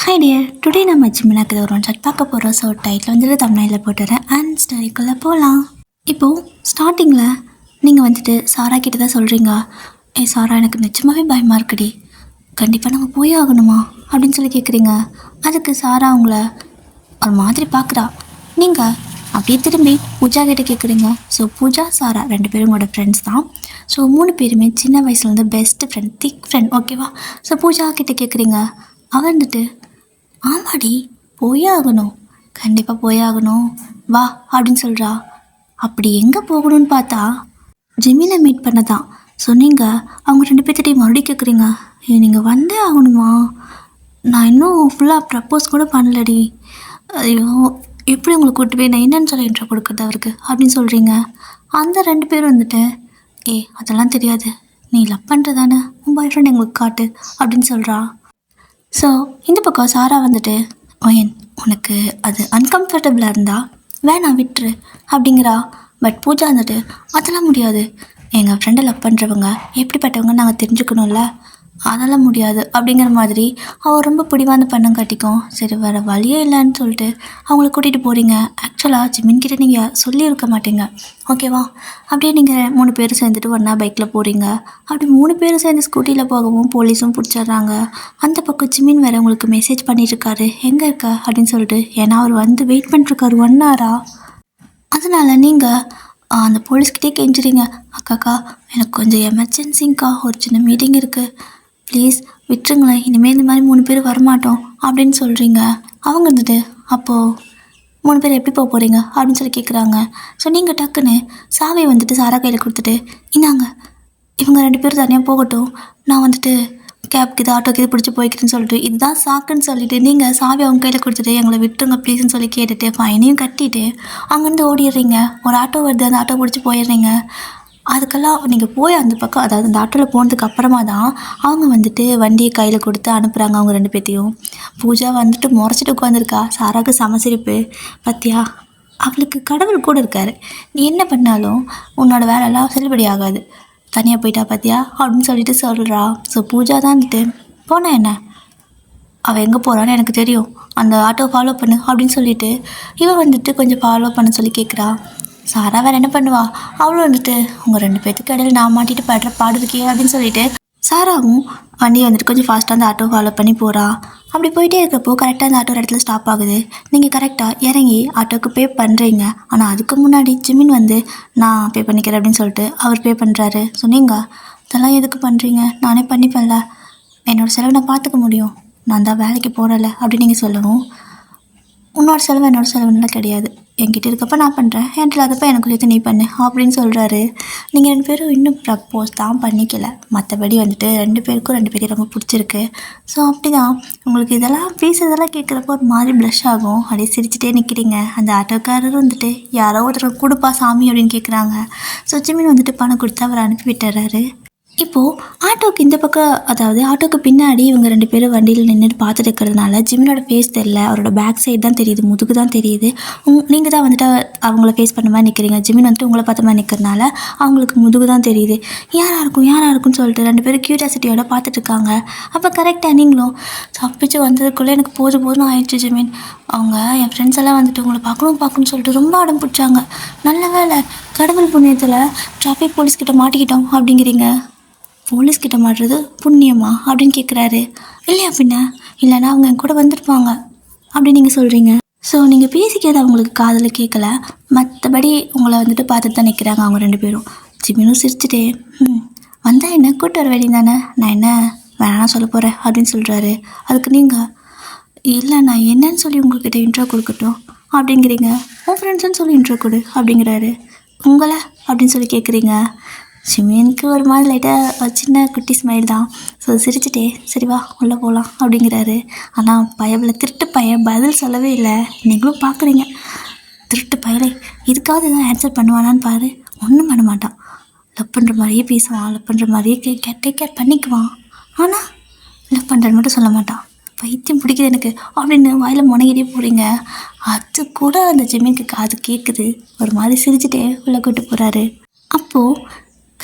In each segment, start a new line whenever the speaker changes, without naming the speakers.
Hi dear, today நம்ம ஜிம்மினாக்கு ஒரு one shot பார்க்க போகிறோம். ஸோ டைட்டில் வந்துட்டு தமிழில் போட்டுறேன் அண்ட் ஸ்டோரிக்குள்ளே போகலாம். இப்போது ஸ்டார்டிங்கில் நீங்கள் வந்துட்டு சாரா கிட்ட தான் சொல்கிறீங்க, சாரா எனக்கு நிச்சயமாகவே பயமாக இருக்குடி, கண்டிப்பாக நம்ம போய் ஆகணுமா அப்படின்னு சொல்லி கேட்குறீங்க. அதுக்கு சாரா அவங்கள ஒரு மாதிரி பார்க்குறா. நீங்கள் அப்படியே திரும்பி பூஜா கிட்டே கேட்குறீங்க. ஸோ பூஜா சாரா 2 பேரும் உங்களோட ஃப்ரெண்ட்ஸ் தான். ஸோ 3 பேருமே சின்ன வயசுலேருந்து பெஸ்ட் ஃப்ரெண்ட், திக் ஃப்ரெண்ட், ஓகேவா? ஸோ பூஜா கிட்டே கேட்குறீங்க. அவன் வந்துட்டு ஆமாடி போயே ஆகணும், கண்டிப்பாக போயே ஆகணும், வா அப்படின்னு சொல்கிறா. அப்படி எங்கே போகணும்னு பார்த்தா ஜிமினை மீட் பண்ண தான். ஸோ நீங்கள் அவங்க 2 பேர்த்திட்டையும் மறுபடியும் கேட்குறீங்க, நீங்கள் வந்தே ஆகணுமா, நான் இன்னும் ஃபுல்லாக ப்ரப்போஸ் கூட பண்ணலடி, ஐயோ எப்படி உங்களுக்கு கூட்டு போய் நான் என்னன்னு சொல்லி இன்ட்ரோ கொடுக்குறது அவருக்கு அப்படின்னு சொல்கிறீங்க. அந்த 2 பேரும் வந்துட்டு அதெல்லாம் தெரியாது, நீ லவ் பண்ணுறதானே, உன் பாய் ஃப்ரெண்ட் எங்களுக்கு காட்டு அப்படின்னு சொல்கிறா. ஸோ இந்த பக்கம் சாரா வந்துட்டு ஓயன் உனக்கு அது அன்கம்ஃபர்டபுளாக இருந்தால் வேணாம் விட்டுரு அப்படிங்கிறா. பட் பூஜா வந்துட்டு அதெல்லாம் முடியாது, எங்கள் ஃப்ரெண்டை லவ் பண்ணுறவங்க எப்படிப்பட்டவங்க நாங்கள் தெரிஞ்சுக்கணும்ல, அதெல்லாம் முடியாது அப்படிங்கிற மாதிரி அவள் ரொம்ப பிடிவாந்த பண்ணம் காட்டிக்கும். சரி வேறு வழியே இல்லைன்னு சொல்லிட்டு அவங்கள கூட்டிகிட்டு போகிறீங்க. ஆக்சுவலாக ஜிமின்கிட்ட நீங்கள் சொல்லியிருக்க மாட்டீங்க, ஓகேவா? அப்படியே நீங்கள் 3 பேரும் சேர்ந்துட்டு ஒன்றா பைக்கில் போகிறீங்க. அப்படி 3 பேரும் சேர்ந்து ஸ்கூட்டியில் போகவும் போலீஸும் பிடிச்சிட்றாங்க. அந்த பக்கம் ஜிமின் வேறு உங்களுக்கு மெசேஜ் பண்ணிட்டுருக்காரு, எங்கே இருக்க அப்படின்னு சொல்லிட்டு. ஏன்னா அவர் வந்து வெயிட் பண்ணிட்டுருக்காரு 1 hour. அதனால் நீங்கள் அந்த போலீஸ்கிட்டே கெஞ்சுறீங்க, அக்காக்கா எனக்கு கொஞ்சம் எமர்ஜென்சிங்க்கா, ஒரு சின்ன மீட்டிங் இருக்குது, ப்ளீஸ் விட்டுருங்களேன், இனிமேல் இந்த மாதிரி 3 பேர் வரமாட்டோம் அப்படின்னு சொல்கிறீங்க. அவங்க வந்துட்டு அப்போது 3 பேர் எப்படி போக போகிறீங்க அப்படின்னு சொல்லி கேட்குறாங்க. ஸோ நீங்கள் டக்குன்னு சாவியை வந்துட்டு சாரா கையில் கொடுத்துட்டு, இன்னாங்க இவங்க 2 பேரும் தனியாக போகட்டும், நான் வந்துட்டு கேப்க்கு இது ஆட்டோக்கு இது பிடிச்சி போய்க்கிறேன்னு சொல்லிட்டு இதுதான் சாக்குன்னு சொல்லிவிட்டு நீங்கள் சாவி அவங்க கையில் கொடுத்துட்டு எங்களை விட்டுருங்க ப்ளீஸ்ன்னு சொல்லி கேட்டுட்டு ஃபைனையும் கட்டிட்டு அங்கேருந்து ஓடிடுறீங்க. ஒரு ஆட்டோ வருது, அந்த ஆட்டோ பிடிச்சி போயிடுறீங்க. அதுக்கெல்லாம் நீங்கள் போய் அந்த பக்கம், அதாவது அந்த ஆட்டோவில் போனதுக்கு அப்புறமா தான் அவங்க வந்துட்டு வண்டியை கையில் கொடுத்து அனுப்புகிறாங்க அவங்க 2 பேர்த்தையும். பூஜா வந்துட்டு முறைச்சிட்டு உட்காந்துருக்கா. சாராவுக்கு சமசிரிப்பு, பார்த்தியா அவளுக்கு கடவுள் கூட இருக்கார், நீ என்ன பண்ணாலும் உன்னோட வேலையெல்லாம் செல்லுபடி ஆகாது, தனியாக போயிட்டா பார்த்தியா அப்படின்னு சொல்லிட்டு சொல்கிறா. ஸோ பூஜா தான் வந்துட்டு போனா என்ன, அவள் எங்கே போகிறான்னு எனக்கு தெரியும், அந்த ஆட்டோ ஃபாலோ பண்ணு அப்படின்னு சொல்லிட்டு இவன் வந்துட்டு கொஞ்சம் ஃபாலோ பண்ண சொல்லி கேட்குறா. சாரா வேறு என்ன பண்ணுவா, அவளும் வந்துட்டு உங்கள் 2 பேர்த்துக்கு இடையில் நான் மாட்டிட்டு படுற பாடு இருக்கே அப்படின்னு சொல்லிட்டு சாராவும் வண்டியை வந்துட்டு கொஞ்சம் ஃபாஸ்ட்டாக அந்த ஆட்டோ ஃபாலோ பண்ணி போகிறா. அப்படி போயிட்டே இருக்கப்போ கரெக்டாக அந்த ஆட்டோ இடத்துல ஸ்டாப் ஆகுது. நீங்கள் கரெக்டாக இறங்கி ஆட்டோக்கு பே பண்ணுறீங்க. ஆனால் அதுக்கு முன்னாடி ஜிமின் வந்து நான் பே பண்ணிக்கிறேன் அப்படின்னு சொல்லிட்டு அவர் பே பண்ணுறாரு. ஸோ நீங்கள் இதெல்லாம் எதுக்கு பண்ணுறீங்க, நானே பண்ணிப்பேன்ல, என்னோடய செலவு நான் பார்த்துக்க முடியும், நான் தான் வேலைக்கு போகிறல அப்படின்னு நீங்கள் சொல்லவும், உன்னோட செலவு என்னோடய செலவுன்னெலாம் கிடையாது, என்கிட்ட இருக்கப்போ நான் பண்ணுறேன், என்கிட்ட இல்லாதப்போ எனக்கு சேர்த்து நீ பண்ணு அப்படின்னு சொல்கிறாரு. நீங்கள் 2 பேரும் இன்னும் ப்ரப்போஸ் தான் பண்ணிக்கல, மற்றபடி வந்துட்டு 2 பேருக்கும் 2 பேரையும் ரொம்ப பிடிச்சிருக்கு. ஸோ அப்படி தான் உங்களுக்கு இதெல்லாம் பேசுறதெல்லாம் கேட்குறப்போ ஒரு மாதிரி ப்ளஷ் ஆகும். அப்படியே சிரிச்சுட்டே நிற்கிறீங்க. அந்த ஆட்டோக்காரர் வந்துட்டு யாரோ ஒருத்தர் கொடுப்பா சாமி அப்படின்னு கேட்குறாங்க. ஸோ ஜிமின் வந்துட்டு பணம் கொடுத்து அவர் அனுப்பி விட்டுறாரு. இப்போது ஆட்டோக்கு இந்த பக்கம், அதாவது ஆட்டோக்கு பின்னாடி இவங்க 2 பேரும் வண்டியில் நின்றுட்டு பார்த்துட்டு இருக்கிறதுனால ஜிமினோட ஃபேஸ் தெரியல, அவரோட பேக் சைடு தான் தெரியுது, முதுகு தான் தெரியுது. நீங்கள் தான் வந்துட்டு அவங்கள ஃபேஸ் பண்ண மாதிரி நிற்கிறீங்க. ஜிமின் வந்துட்டு உங்களை பார்த்த மாதிரி நிற்கிறதுனால அவங்களுக்கு முதுகு தான் தெரியுது. யாராக இருக்கும்னு சொல்லிட்டு 2 பேரும் க்யூரியாசிட்டியோட பார்த்துட்ருக்காங்க. அப்போ கரெக்டாக நீங்களும் தப்பிச்சு வந்ததுக்குள்ளே எனக்கு போதும் ஆயிடுச்சு ஜிமின், அவங்க என் ஃப்ரெண்ட்ஸ் எல்லாம் வந்துட்டு உங்களை பார்க்கணும்னு சொல்லிட்டு ரொம்ப அடம் பிடிச்சாங்க, நல்ல வேலை கடவுள் புண்ணியத்தில் டிராஃபிக் போலீஸ்கிட்ட மாட்டிக்கிட்டோம் அப்படிங்கிறீங்க. போலீஸ்கிட்ட மாட்டுறது புண்ணியமா அப்படின்னு கேட்குறாரு. இல்லையா பின்ன, இல்லைன்னா அவங்க என் கூட வந்திருப்பாங்க அப்படின்னு நீங்கள் சொல்கிறீங்க. ஸோ நீங்கள் பேசிக்கிறது அவங்களுக்கு காதில் கேட்கல, மற்றபடி உங்களை வந்துட்டு பார்த்துட்டு தான் நிற்கிறாங்க அவங்க 2 பேரும். ஜிமினும் சிரிச்சுட்டே வந்தால் என்ன கூட்டு வர வேண்டிய தானே, நான் என்ன வேணாம் சொல்ல போகிறேன் அப்படின்னு சொல்கிறாரு. அதுக்கு நீங்கள் இல்லை நான் என்னன்னு சொல்லி உங்கள்கிட்ட இன்ட்ரோ கொடுக்கட்டும் அப்படிங்கிறீங்க. உன் ஃப்ரெண்ட்ஸுன்னு சொல்லி இன்ட்ரோ கொடு அப்படிங்கிறாரு. உங்களை அப்படின்னு சொல்லி கேட்குறீங்க. ஜிமினுக்கு ஒரு மாதிரி லைட்டாக ஒரு சின்ன குட்டி ஸ்மைல் தான். ஸோ சிரிச்சுட்டே சரி வா உள்ளே போகலாம் அப்படிங்கிறாரு. ஆனால் பயபில் திருட்டு பையன் பதில் சொல்லவே இல்லை. நீங்களும் பார்க்குறீங்க, திருட்டு பயலே இதுக்காவது எதாவது ஆன்சர் பண்ணுவானான்னு பாரு, ஒன்றும் பண்ண மாட்டான், லவ் பண்ணுற மாதிரியே பேசுவான், லவ் பண்ணுற மாதிரியே டேக் கேர் பண்ணிக்குவான், ஆனால் லவ் பண்ணுறேன்னு மட்டும் சொல்ல மாட்டான், பைத்தியம் பிடிக்குது எனக்கு அப்படின்னு வாயில் முனைகிட்டே போகிறீங்க. அது கூட அந்த ஜிமினுக்கு காது கேட்குது. ஒரு மாதிரி சிரிச்சுட்டே உள்ளே கூட்டு போகிறாரு. அப்போது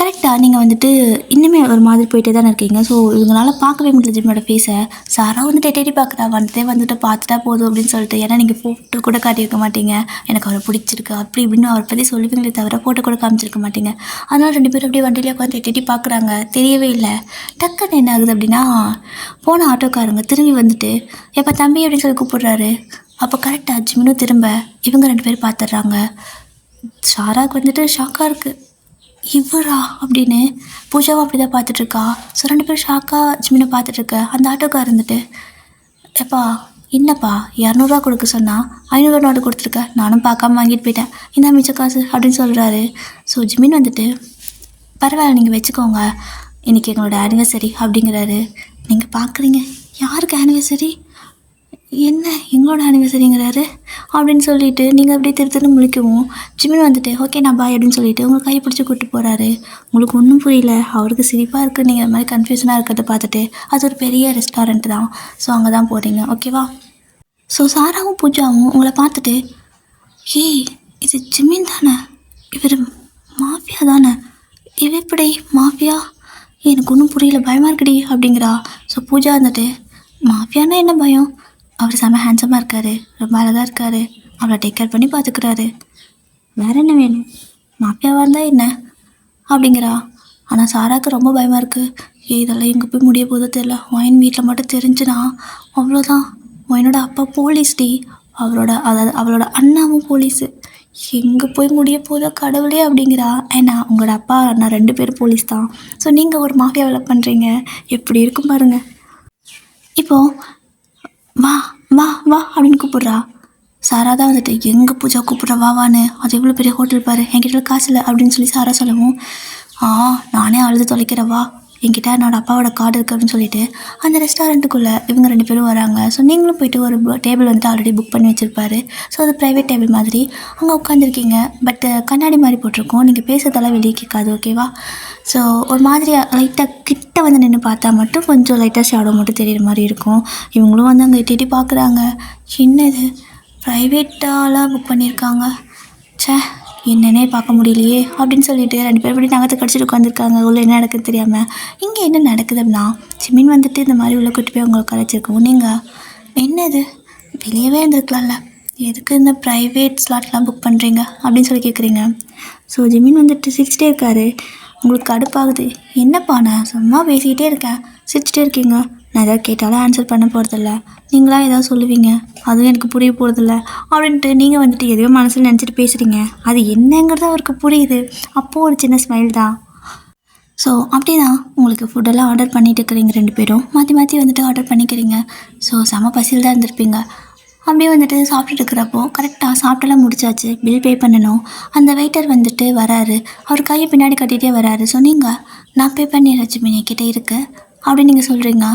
கரெக்டாக நீங்கள் வந்துட்டு இன்னுமே ஒரு மாதிரி போயிட்டே தானே இருக்கீங்க. ஸோ இவங்களால பார்க்கவே முடியல ஜிம்மியோட ஃபேஸை. சாரா வந்துட்டு எட்டி பார்க்குறா, வந்துட்டு பார்த்துட்டா போதும் அப்படின்னு சொல்லிட்டு. ஏன்னா நீங்கள் ஃபோட்டோ கூட காட்டியிருக்க மாட்டீங்க, எனக்கு அவரை பிடிச்சிருக்கு அப்படி இப்படின்னு அவரை பற்றி சொல்லுவீங்களே தவிர ஃபோட்டோ கூட காமிச்சிருக்க மாட்டீங்க. அதனால் 2 பேரும் அப்படியே வண்டியிலே உட்காந்து எட்டி பார்க்குறாங்க, தெரியவே இல்லை. டக்குன்னு என்ன ஆகுது அப்படின்னா, போன ஆட்டோக்காரங்க திரும்பி வந்துட்டு எப்போ தம்பி அப்படின்னு சொல்லி கூப்பிடுறாரு. அப்போ கரெக்டாக ஜிம்மினும் திரும்ப இவங்க 2 பேரும் பார்த்துட்றாங்க. சாராவுக்கு வந்துட்டு ஷாக்காக இருக்குது, இவரா அப்படின்னு. பூஜாவும் அப்படி தான் பார்த்துட்ருக்கா. ஸோ 2 பேரும் ஷாக்காக ஜிமினை பார்த்துட்ருக்க. அந்த ஆட்டோக்கார் இருந்துட்டு, எப்பா என்னப்பா 200 கொடுக்க சொன்னால் 500 நோட்டு கொடுத்துருக்க, நானும் பார்க்காம வாங்கிட்டு போயிட்டேன், இந்த மிச்ச காசு அப்படின்னு சொல்கிறாரு. ஸோ ஜிமின் வந்துட்டு, பரவாயில்ல நீங்கள் வச்சுக்கோங்க, இன்றைக்கி எங்களோட ஆனிவர்சரி அப்படிங்கிறாரு. நீங்கள் பார்க்குறீங்க, யாருக்கு ஆனிவர்சரி, என்ன எங்களோட ஆனிவர்சரிங்கிறாரு அப்படின்னு சொல்லிட்டு நீங்கள் அப்படியே திருத்தன்னு முழிக்கவும் ஜிமின் வந்துட்டு ஓகே நான் பாய் அப்படின்னு சொல்லிட்டு உங்களை கையை பிடிச்சி கூப்பிட்டு போகிறாரு. உங்களுக்கு ஒன்றும் புரியல, அவருக்கு சிரிப்பாக இருக்குது, நீங்கள் அது மாதிரி கன்ஃபியூஷனாக இருக்கிறத பார்த்துட்டு. அது ஒரு பெரிய ரெஸ்டாரண்ட் தான், ஸோ அங்கே தான் போகிறீங்க ஓகேவா. ஸோ சாராவும் பூஜாவும் உங்களை பார்த்துட்டு, ஏய் இது ஜிமின் தானே, இவர் மாஃபியா தானே, இவ எப்படி மாஃபியா, எனக்கு ஒன்றும் புரியல பயமாக இருக்குடி அப்படிங்கிறா. ஸோ பூஜா வந்துட்டு, மாஃபியானா என்ன பயம், அவர் செம்ம ஹேண்ட்ஸமாக இருக்கார், ரொம்ப அழகாக இருக்கார், அவளை டேக் கேர் பண்ணி பார்த்துக்கிறாரு, வேறு என்ன வேணும், மாப்பியாவாக இருந்தால் என்ன அப்படிங்கிறா. ஆனால் சாராவுக்கு ரொம்ப பயமாக இருக்குது. இதெல்லாம் எங்கே போய் முடிய போதோ தெரியல, ஒயின் வீட்டில் மட்டும் தெரிஞ்சுனா அவ்வளோதான், ஒயினோட அப்பா போலீஸ் டி, அதாவது அவளோட அண்ணாவும் போலீஸு, எங்கே போய் முடிய போதோ கடவுளே அப்படிங்கிறா. ஏன்னா உங்களோட அப்பா அண்ணா 2 பேரும் போலீஸ் தான். ஸோ நீங்கள் ஒரு மாஃபியா வேலை பண்ணுறீங்க, எப்படி இருக்கும் பாருங்கள். இப்போது வா வா வா அப்படின்னு கூப்பிட்றா. சாரா தான் வந்துட்டு எங்கே பூஜா கூப்பிட்றா வாவான்னு, அது எவ்வளோ பெரிய ஹோட்டல் பாரு, என்கிட்ட காசு இல்லை அப்படின்னு சொல்லி சாரா சொல்லவும், நானே அழுது தொலைக்கிறேன் வா, என்கிட்ட என்னோடய அப்பாவோட கார்டு இருக்குது அப்படின்னு சொல்லிட்டு அந்த ரெஸ்டாரண்ட்டுக்குள்ளே இவங்க 2 பேரும் வராங்க. ஸோ நீங்களும் போய்ட்டு ஒரு டேபிள் வந்துட்டு ஆல்ரெடி புக் பண்ணி வச்சுருப்பாரு. ஸோ அது ப்ரைவேட் டேபிள் மாதிரி அங்கே உட்காந்துருக்கீங்க. பட் கண்ணாடி மாதிரி போட்டிருக்கோம், நீங்கள் பேசுறதெல்லாம் வெளியே கேட்காது ஓகேவா. ஸோ ஒரு மாதிரி லைட்டாக கிட்ட வந்து நின்று பார்த்தா மட்டும் கொஞ்சம் லைட்டாக ஷேடோ மட்டும் தெரியுற மாதிரி இருக்கும். இவங்களும் வந்து அங்கே எட்டி பார்க்குறாங்க, என்னது ப்ரைவேட்டாலாம் புக் பண்ணியிருக்காங்க, சே என்னன்னே பார்க்க முடியலையே அப்படின்னு சொல்லிட்டு 2 பேர் படி நகத்தை கடிச்சிட்டு உட்காந்துருக்காங்க. உள்ள என்ன நடக்குது தெரியாமல். இங்கே என்ன நடக்குது அப்படின்னா, ஜிமின் வந்துட்டு இந்த மாதிரி உள்ள கூட்டி போய் அவங்களை கலைச்சிருக்கோம். நீங்கள் என்னது வெளியவே இருந்திருக்கலாம்ல, எதுக்கு இந்த ப்ரைவேட் ஸ்லாட்லாம் புக் பண்ணுறீங்க அப்படின்னு சொல்லி கேட்குறீங்க. ஸோ ஜிமின் வந்துட்டு சிரிச்சிட்டே இருக்காரு. உங்களுக்கு கடுப்பாகுது, என்னப்பா நான் சும்மா பேசிக்கிட்டே இருக்கேன், சிரிச்சிட்டே இருக்கீங்க, நான் எதாவது கேட்டாலும் ஆன்சர் பண்ண போகிறதில்ல, நீங்களாம் ஏதாவது சொல்லுவீங்க, அதுவும் எனக்கு புரிய போகிறதில்ல அப்படின்ட்டு நீங்கள் வந்துட்டு எதையோ மனசில் நினச்சிட்டு பேசுகிறீங்க. அது என்னங்கிறது அவருக்கு புரியுது. அப்போது ஒரு சின்ன ஸ்மைல் தான். ஸோ அப்படி தான் உங்களுக்கு ஃபுட்டெல்லாம் ஆர்டர் பண்ணிட்டு இருக்கிறீங்க, 2 பேரும் மாற்றி மாற்றி வந்துட்டு ஆர்டர் பண்ணிக்கிறீங்க. ஸோ செம பசியில் தான் இருந்திருப்பீங்க. அப்படியே வந்துட்டு சாப்பிட்டுட்டு இருக்கிறப்போ கரெக்டாக சாப்பிட்டெல்லாம் முடிச்சாச்சு, பில் பே பண்ணணும். அந்த வெயிட்டர் வந்துட்டு வராரு, அவர் கையை பின்னாடி கட்டிகிட்டே வராரு. ஸோ நீங்கள் நான் பே பண்ணிடுறேன் மீன் என்கிட்ட இருக்கு அப்படின்னு நீங்கள் சொல்கிறீங்க.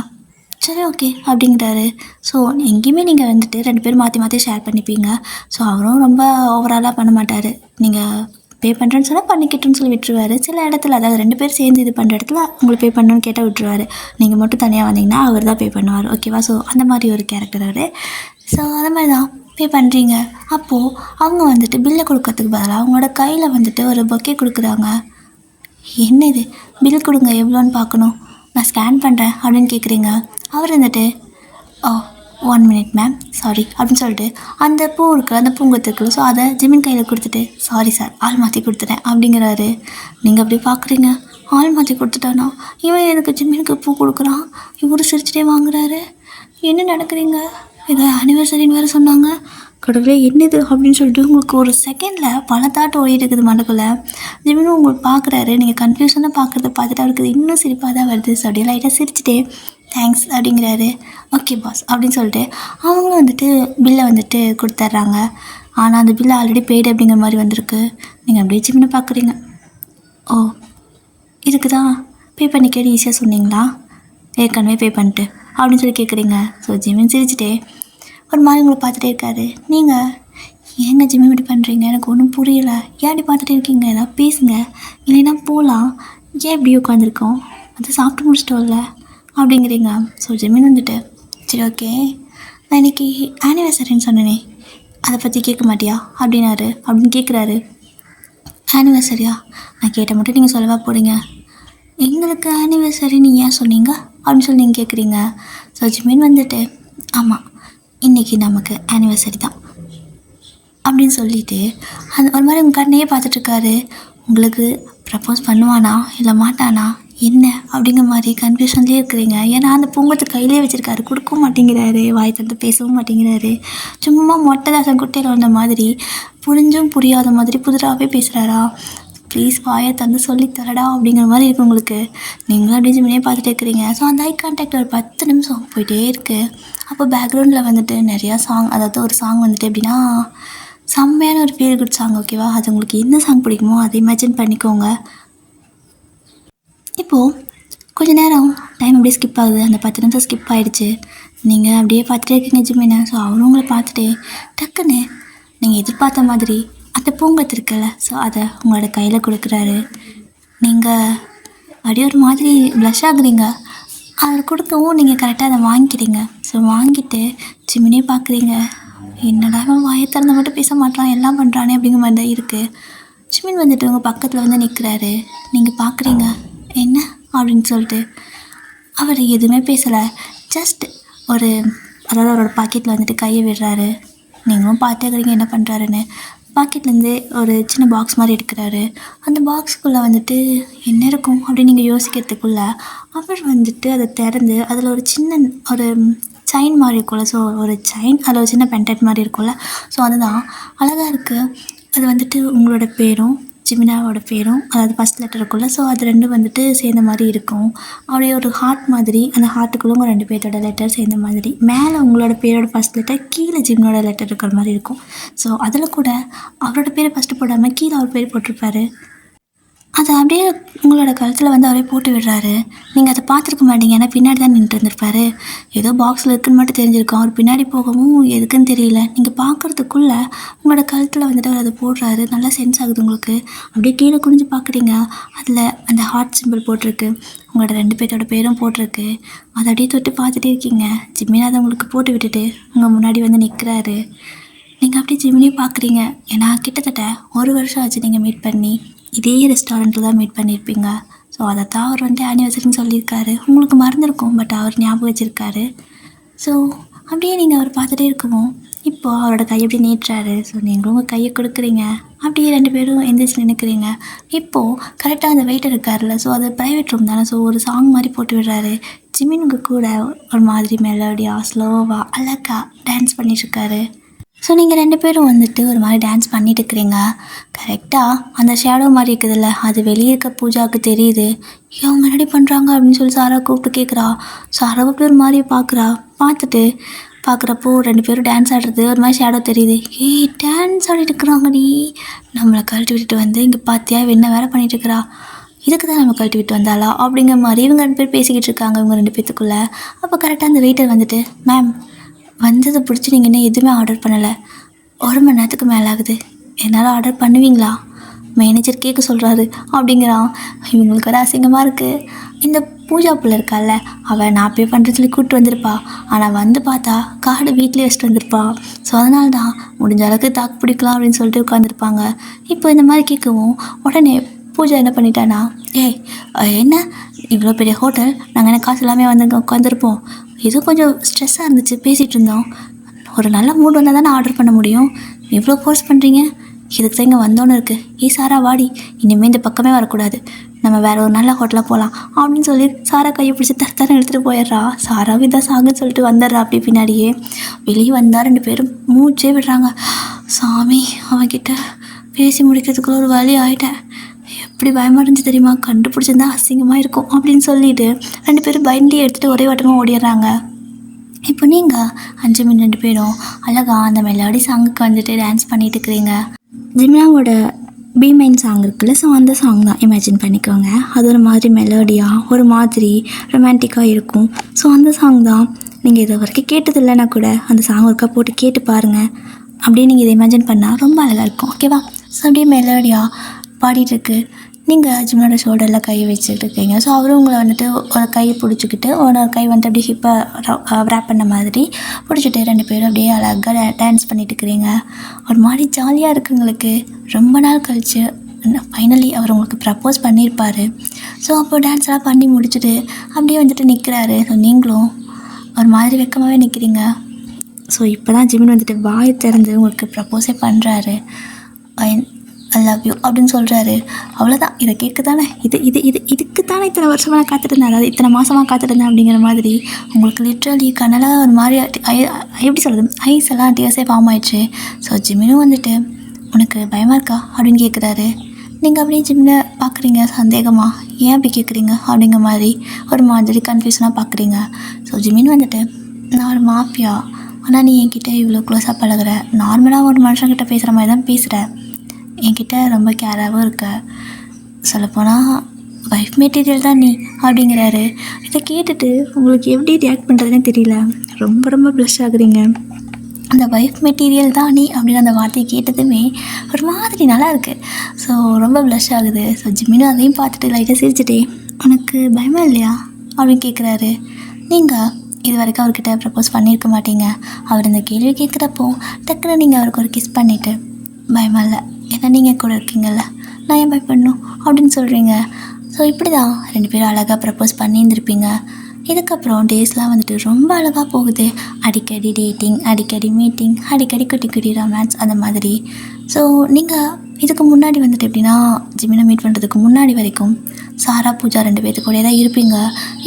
சரி ஓகே அப்படிங்கிறாரு. ஸோ எங்கேயுமே நீங்கள் வந்துட்டு 2 பேரும் மாற்றி மாற்றி ஷேர் பண்ணிப்பீங்க. ஸோ அவரும் ரொம்ப ஓவராலாக பண்ண மாட்டார், நீங்கள் பே பண்ணுறேன்னு சொன்னால் பண்ணிக்கிட்டுன்னு சொல்லி விட்டுருவார். சில இடத்துல அதாவது 2 பேர் சேர்ந்து இது பண்ணுற இடத்துல உங்களுக்கு பே பண்ணணும்னு கேட்டால் விட்டுருவார். நீங்கள் மட்டும் தனியாக வந்தீங்கன்னா அவர் தான் பே பண்ணுவார் ஓகேவா. ஸோ அந்த மாதிரி ஒரு கேரக்டர் அவர். ஸோ அந்த மாதிரி தான் பே பண்ணுறீங்க. அப்போது அவங்க வந்துட்டு பில்லை கொடுக்கறதுக்கு பதிலாக அவங்களோட கையில் வந்துட்டு ஒரு பொக்கே கொடுக்குறாங்க. என்ன இது, பில் கொடுங்க எவ்வளோன்னு பார்க்கணும், நான் ஸ்கேன் பண்ணுறேன் அப்படின்னு கேட்குறீங்க. அவர் வந்துட்டு 1 மினிட் மேம் சாரி அப்படின்னு சொல்லிட்டு அந்த பூ இருக்குது, அந்த பூங்கொத்துக்கு, ஸோ அதை ஜிமின் கையில் கொடுத்துட்டு சாரி சார் ஆள் மாற்றி கொடுத்துட்டேன் அப்படிங்கிறாரு. நீங்கள் அப்படி பார்க்குறீங்க, ஆள் மாற்றி கொடுத்துட்டானா, இவன் எனக்கு ஜிமினுக்கு பூ கொடுக்குறான், இவரு சிரிச்சிட்டே வாங்குறாரு, என்ன நடக்குறீங்க, ஏதோ ஆனிவர்சரின்னு வேறு சொன்னாங்க, கடவுளே என்னது அப்படின்னு சொல்லிட்டு உங்களுக்கு ஒரு செகண்டில் பல தாட் ஓடிட்டு இருக்குது மனக்குள்ளே. ஜிமினும் உங்களுக்கு பார்க்குறாரு, நீங்கள் கன்ஃபியூஷனாக பார்க்குறத பார்த்துட்டு அவருக்கு இன்னும் சிரிப்பாக தான் வருது. ஸோ அப்படியே லைட்டாக சிரிச்சிட்டே தேங்க்ஸ் அப்படிங்கிறாரு. ஓகே பாஸ் அப்படின்னு சொல்லிட்டு அவங்களும் வந்துட்டு பில்லை வந்துட்டு கொடுத்துட்றாங்க. ஆனால் அந்த பில்லை ஆல்ரெடி பெய்டு அப்படிங்கிற மாதிரி வந்திருக்கு. நீங்கள் அப்படியே ஜிமினை பார்க்குறீங்க, ஓ இதுக்கு தான் பே பண்ணிக்க ஈஸியாக சொன்னீங்களா, ஏற்கனவே பே பண்ணிட்டு அப்படின்னு சொல்லி கேட்குறீங்க. ஸோ ஜிமின் சிரிச்சிட்டே ஒரு மாதிரி உங்களை பார்த்துட்டே இருக்காரு. நீங்கள் ஏங்க ஜிம்மி இப்படி பண்ணுறீங்க, எனக்கு ஒன்றும் புரியல, ஏன் இப்படி பார்த்துட்டே இருக்கீங்க, ஏதாவது பேசுங்க, இல்லைன்னா போகலாம், ஏன் இப்படி உட்காந்துருக்கோம், அது சாப்பிட்டு முடிச்சிட்டோம்ல அப்படிங்கிறீங்க. ஸோ ஜிமின் வந்துட்டு சரி ஓகே நான் இன்றைக்கி ஆனிவர்சரின்னு சொன்னேனே அதை பற்றி கேட்க மாட்டியா அப்படின்னு கேட்குறாரு. ஆனிவர்சரியா? நான் கேட்ட மட்டும் நீங்கள் சொல்லவா போகிறீங்க? எங்களுக்கு ஆனிவர்சரி நீங்கள் ஏன் சொன்னீங்க அப்படின்னு சொல்லி நீங்கள் கேட்குறீங்க. ஸோ ஜிமின் வந்துட்டு ஆமாம், இன்றைக்கி நமக்கு ஆனிவர்சரி தான் அப்படின்னு சொல்லிட்டு அந்த ஒரு மாதிரி உங்கள் கண்ணையே பார்த்துட்ருக்காரு. உங்களுக்கு ப்ரப்போஸ் பண்ணுவானா இல்லை மாட்டானா என்ன அப்படிங்கிற மாதிரி கன்ஃபியூஷன்லேயே இருக்கிறீங்க. ஏன்னா அந்த பூங்கொத்து கையிலே வச்சுருக்காரு, கொடுக்கவும் மாட்டேங்கிறாரு, வாய் தந்து பேசவும் மாட்டேங்கிறாரு. சும்மா மொட்டை தாசன் குட்டையில் வந்த மாதிரி புரிஞ்சும் புரியாத மாதிரி புதிராகவே பேசுகிறாரா. ப்ளீஸ் வாயை தந்து சொல்லித்தரடா அப்படிங்கிற மாதிரி இருக்குது உங்களுக்கு. நீங்களும் அப்படியே ஜிம்மினே பார்த்துட்டே இருக்கிறீங்க. ஸோ அந்த ஐ கான்டாக்ட் ஒரு 10 நிமிஷம் போயிட்டே இருக்குது. அப்போ பேக்ரவுண்டில் வந்துட்டு நிறையா சாங், அதாவது ஒரு சாங் வந்துட்டு எப்படின்னா செம்மையான ஒரு ஃபீல் குட் சாங், ஓகேவா? அது உங்களுக்கு என்ன சாங் பிடிக்குமோ அதை இமேஜின் பண்ணிக்கோங்க. இப்போது கொஞ்சம் நேரம் டைம் அப்படியே ஸ்கிப் ஆகுது. அந்த 10 நிமிஷம் ஸ்கிப் ஆகிடுச்சு. நீங்கள் அப்படியே பார்த்துட்டே இருக்கீங்க ஜிம்மினை. ஸோ அவரும் உங்களை பார்த்துட்டு டக்குன்னு நீங்கள் எதிர்பார்த்த மாதிரி அந்த பூங்கத்து இருக்குல்ல, ஸோ அதை உங்களோட கையில் கொடுக்குறாரு. நீங்கள் அப்படியே ஒரு மாதிரி ப்ளஷ் ஆகுறீங்க. அதை கொடுக்கவும் நீங்கள் கரெக்டாக அதை வாங்கிக்கிறீங்க. ஸோ வாங்கிட்டு ஜிம்மினே பார்க்குறீங்க. என்னடா அவன் வாயை திறந்து மட்டும் பேச மாட்டான், எல்லாம் பண்ணுறானே அப்படிங்கிற மாதிரி தான் இருக்குது. ஜிமின் வந்துட்டு உங்கள் பக்கத்தில் வந்து நிற்கிறாரு. நீங்கள் பார்க்குறீங்க என்ன அப்படின்னு சொல்லிட்டு. அவர் எதுவுமே பேசலை. ஜஸ்ட் அதாவது அவரோட பாக்கெட்டில் வந்துட்டு கையை விடுறாரு. நீங்களும் பார்த்துக்கிறீங்க என்ன பண்ணுறாருன்னு. பாக்கெட்லேருந்து ஒரு சின்ன பாக்ஸ் மாதிரி எடுக்கிறாரு. அந்த பாக்ஸுக்குள்ளே வந்துட்டு என்ன இருக்கும் அப்படின்னு நீங்கள் யோசிக்கிறதுக்குள்ளே அவர் வந்துட்டு அதை திறந்து அதில் ஒரு சின்ன ஒரு செயின் மாதிரி இருக்கும்ல, ஸோ ஒரு செயின், அதில் ஒரு சின்ன பென்டென்ட் மாதிரி இருக்கும்ல, ஸோ அதுதான் அழகாக இருக்குது. அது வந்துட்டு உங்களோட பேரும் ஜிமினாவோட பேரும், அதாவது ஃபஸ்ட் லெட்டர் இருக்கும்ல, ஸோ அது ரெண்டும் வந்துட்டு சேர்ந்த மாதிரி இருக்கும். அப்படியே ஒரு ஹார்ட் மாதிரி, அந்த ஹார்ட்டுக்குள்ளே உங்கள் 2 பேர்த்தோட லெட்டர் சேர்ந்த மாதிரி, மேலே உங்களோட பேரோட ஃபஸ்ட் லெட்டர், கீழே ஜிமினோட லெட்டர் இருக்கிற மாதிரி இருக்கும். ஸோ அதில் கூட அவரோட பேர் ஃபஸ்ட்டு போடாமல் கீழே அவர் பேர் போட்டிருப்பாரு. அதை அப்படியே உங்களோட கழுத்தில் வந்து அவரே போட்டு விடுறாரு. நீங்கள் அதை பார்த்துருக்க மாட்டீங்க, ஏன்னா பின்னாடி தான் நின்றுட்டு இருந்திருப்பாரு. ஏதோ பாக்ஸில் இருக்குன்னு மட்டும் தெரிஞ்சிருக்கோம். அவர் பின்னாடி போகவும் எதுக்குன்னு தெரியல. நீங்கள் பார்க்குறதுக்குள்ளே உங்களோட கழுத்தில் வந்துட்டு அவர் அதை போடுறாரு. நல்லா சென்ஸ் ஆகுது உங்களுக்கு. அப்படியே கீழே குனிஞ்சு பார்க்குறீங்க. அதில் அந்த ஹார்ட் சிம்பிள் போட்டிருக்கு, உங்களோட 2 பேர்த்தோட பேரும் போட்டிருக்கு. அதை அப்படியே தொட்டு பார்த்துட்டே இருக்கீங்க. ஜிம்மினா அதை உங்களுக்கு போட்டு விட்டுட்டு உங்கள் முன்னாடி வந்து நிற்கிறாரு. நீங்கள் அப்படியே ஜிம்மினையும் பார்க்குறீங்க. ஏன்னா கிட்டத்தட்ட 1 வருஷம் ஆச்சு நீங்கள் மீட் பண்ணி. இதே ரெஸ்டாரண்ட்டில் தான் மீட் பண்ணியிருப்பீங்க. ஸோ அதை தான் அவர் வந்துட்டு ஆனிவர்சரின்னு சொல்லியிருக்காரு. உங்களுக்கு மறந்துருக்கும், பட் அவர் ஞாபகம் வச்சுருக்காரு. ஸோ அப்படியே நீங்கள் அவர் பார்த்துட்டே இருக்கவும் இப்போது அவரோட கையை அப்படியே நீட்டுறாரு. ஸோ நீங்களும் உங்கள் கையை கொடுக்குறீங்க. அப்படியே 2 பேரும் எந்திரிச்சு நினைக்கிறீங்க. இப்போது கரெக்டாக அந்த வெயிட்டர் இருக்கார்ல, ஸோ அது ப்ரைவேட் ரூம் தானே, ஸோ ஒரு சாங் மாதிரி போட்டு விடுறாரு. ஜிமினுக்கு கூட ஒரு மாதிரி மெலோடியாக ஸ்லோவாக அழகாக டான்ஸ் பண்ணிட்டுருக்காரு. ஸோ நீங்கள் 2 பேரும் வந்துட்டு ஒரு மாதிரி டான்ஸ் பண்ணிட்டு இருக்கிறீங்க. கரெக்டாக அந்த ஷேடோ மாதிரி இருக்குதுல்ல, அது வெளியே இருக்க பூஜாவுக்கு தெரியுது. அவங்க ரெடி பண்ணுறாங்க அப்படின்னு சொல்லி சாரா கூப்பிட்டு கேட்குறா. சாராவை போய் ஒரு மாதிரி பார்த்துட்டு பார்க்குறப்போ 2 பேரும் டான்ஸ் ஆடுறது ஒரு மாதிரி ஷேடோ தெரியுது. ஏய், டான்ஸ் ஆடிட்டு இருக்கிறாங்கடி, நம்மளை கழட்டி விட்டுட்டு வந்து இங்கே பார்த்தியா என்ன வேலை பண்ணிட்டு இருக்கிறா, இதுக்கு தான் நம்ம கழட்டி விட்டு வந்தாளா அப்படிங்கிற மாதிரி இவங்க 2 பேர் பேசிக்கிட்டு இருக்காங்க, இவங்க 2 பேத்துக்குள்ளே. அப்போ கரெக்டாக அந்த வெயிட்டர் வந்துட்டு, மேம் வந்ததை பிடிச்சி நீங்கள் இன்னும் எதுவுமே ஆர்டர் பண்ணலை, 1 மணி நேரத்துக்கு மேலே ஆகுது, என்னால் ஆர்டர் பண்ணுவீங்களா, மேனேஜர் கேட்க சொல்கிறாரு அப்படிங்கிறான். இவங்களுக்கு வர அசிங்கமாக இருக்குது. இந்த பூஜா பிள்ளை இருக்கால, அவள் நான் பே பண்ணுறது சொல்லி கூப்பிட்டு வந்திருப்பா. ஆனால் வந்து பார்த்தா கார்டு வீட்டிலே வச்சுட்டு வந்திருப்பா. ஸோ அதனால தான் முடிஞ்ச அளவுக்கு தாக்கு பிடிக்கலாம் அப்படின்னு சொல்லிட்டு உட்காந்துருப்பாங்க. இப்போ இந்த மாதிரி கேட்கவும் உடனே பூஜா என்ன பண்ணிட்டானா, ஏய் என்ன இவ்வளோ பெரிய ஹோட்டல், நாங்கள் என்ன காசு எல்லாமே வந்து உட்காந்துருப்போம், ஏதோ கொஞ்சம் ஸ்ட்ரெஸ்ஸாக இருந்துச்சு, பேசிகிட்டு இருந்தோம், ஒரு நல்ல மூட் வந்தால் தானே ஆர்டர் பண்ண முடியும், எவ்வளோ ஃபோர்ஸ் பண்ணுறீங்க, இதுக்கு தான் இங்கே வந்தோன்னு இருக்குது, சாரா வாடி, இனிமேல் இந்த பக்கமே வரக்கூடாது, நம்ம வேறு ஒரு நல்ல ஹோட்டலாக போகலாம் அப்படின்னு சொல்லி சாரா கையை பிடிச்சி தரத்தாரம் எடுத்துகிட்டு போயிடுறா. சாராவே தான் சாகுன்னு சொல்லிட்டு வந்துடுறா. அப்படி பின்னாடியே வெளியே வந்தால் 2 பேரும் மூச்சே விடுறாங்க. சாமி, அவன்கிட்ட பேசி முடிக்கிறதுக்குள்ள ஒரு வழி ஆகிட்டேன், எப்படி பயமாக இருந்துச்சு தெரியுமா, கண்டுபிடிச்சிருந்தா அசிங்கமாக இருக்கும் அப்படின்னு சொல்லிட்டு 2 பேரும் பைண்டி எடுத்துகிட்டு ஒரே வட்டமாக ஓடிடுறாங்க. இப்போ நீங்கள் 5 மணி 2 பேரும் அழகாக அந்த மெலோடி சாங்குக்கு வந்துட்டு டான்ஸ் பண்ணிட்டு இருக்கிறீங்க. ஜிம்னாவோட பி மைன் சாங் இருக்குல்ல, ஸோ அந்த சாங் தான் இமேஜின் பண்ணிக்கோங்க. அது ஒரு மாதிரி மெலோடியாக ஒரு மாதிரி ரொமான்டிக்காக இருக்கும். ஸோ அந்த சாங் தான். நீங்கள் இது வரைக்கும் கேட்டது இல்லைன்னா கூட அந்த சாங் ஒருக்கா போட்டு கேட்டு பாருங்கள். அப்படியே நீங்கள் இதை இமேஜின் பண்ணால் ரொம்ப அழகாக இருக்கும், ஓகேவா? ஸோ அப்படியே மெலோடியாக பாடிட்டுருக்கு. நீங்கள் ஜிம்னோட ஷோல்டரில் கை வச்சுட்டு இருக்கீங்க. ஸோ அவரும் உங்களை வந்துட்டு ஒரு கையை பிடிச்சிக்கிட்டு ஒரு கை வந்துட்டு அப்படியே ஹிப்பை ரேப் பண்ண மாதிரி பிடிச்சிட்டு 2 பேரும் அப்படியே அழகாக டான்ஸ் பண்ணிட்டு இருக்கிறீங்க. ஒரு மாதிரி ஜாலியாக இருக்குது உங்களுக்கு. ரொம்ப நாள் கழிச்சு ஃபைனலி அவர் உங்களுக்கு ப்ரப்போஸ் பண்ணியிருப்பார். ஸோ அப்போ டான்ஸ்லாம் பண்ணி முடிச்சுட்டு அப்படியே வந்துட்டு நிற்கிறாரு. ஸோ நீங்களும் ஒரு மாதிரி வெக்கமாகவே நிற்கிறீங்க. ஸோ இப்போ தான் ஜிமின் வந்துட்டு வாய் திறந்து உங்களுக்கு ப்ரப்போஸே பண்ணுறாரு. ஐ லவ் யூ அப்படின்னு சொல்கிறாரு. அவ்வளோதான், இதை கேட்க தானே இதுக்கு தானே இத்தனை வருஷமாக நான் காத்துட்ருந்தேன், அதாவது இத்தனை மாதமாக காத்துட்ருந்தேன் அப்படிங்கிற மாதிரி உங்களுக்கு லிட்ரலி கண்ணெல்லாம் ஒரு மாதிரி எப்படி சொல்கிறது, ஐஸ் எல்லாம் டியர்ஸே ஃபார்ம் ஆயிடுச்சு. ஸோ ஜிமினும் வந்துட்டு உனக்கு பயமாக இருக்கா அப்படின்னு கேட்குறாரு. நீங்கள் அப்படியே ஜிம்மினை பார்க்குறீங்க சந்தேகமாக, ஏன் அப்படி கேட்குறீங்க அப்படிங்கிற மாதிரி ஒரு மாதிரி கன்ஃபியூஷனாக பார்க்குறீங்க. ஸோ ஜிமின் வந்துட்டு நான் ஒரு மாஃபியா, ஆனால் நீ என்கிட்ட இவ்வளோ க்ளோஸாக பழகுற, நார்மலாக ஒரு மனுஷன்கிட்ட பேசுகிற மாதிரி தான் பேசுகிற, என்கிட்ட ரொம்ப கேராகவும் இருக்க, சொல்லப்போனால் வைஃப் மெட்டீரியல் தான் நீ அப்படிங்கிறாரு. இதை கேட்டுட்டு உங்களுக்கு எப்படி ரியாக்ட் பண்ணுறதுனே தெரியல. ரொம்ப ரொம்ப ப்ளஷ் ஆகுறீங்க. அந்த வைஃப் மெட்டீரியல் தான் நீ அப்படின்னு அந்த வார்த்தையை கேட்டதுமே ஒரு மாதிரி நல்லா இருக்குது. ஸோ ரொம்ப ப்ளஷ் ஆகுது. ஸோ ஜிமினும் அதையும் பார்த்துட்டு லைட்டாக சிரிச்சுட்டே உனக்கு பயமா இல்லையா அப்படின்னு கேட்குறாரு. நீங்கள் இது வரைக்கும் அவர்கிட்ட ப்ரப்போஸ் பண்ணியிருக்க மாட்டீங்க. அவர் இந்த கேள்வி கேட்குறப்போ டக்குன்னு நீங்கள் அவருக்கு ஒரு கிஸ் பண்ணிவிட்டு பயமா இல்லை, ஏன்னா நீங்கள் கூட இருக்கீங்கல்ல, நான் ஏன் பயப்படணும் அப்படின்னு சொல்கிறீங்க. ஸோ இப்படி தான் 2 பேரும் அழகாக ப்ரப்போஸ் பண்ணியிருந்திருப்பீங்க. இதுக்கப்புறம் டேஸ்லாம் வந்துட்டு ரொம்ப அழகாக போகுது. அடிக்கடி டேட்டிங், அடிக்கடி மீட்டிங், அடிக்கடி குட்டி குட்டி ரொமான்ஸ் அந்த மாதிரி. ஸோ நீங்கள் இதுக்கு முன்னாடி வந்துட்டு எப்படின்னா ஜிமினை மீட் பண்ணுறதுக்கு முன்னாடி வரைக்கும் சாரா பூஜா 2 பேர்த்து கூட தான் இருப்பீங்க.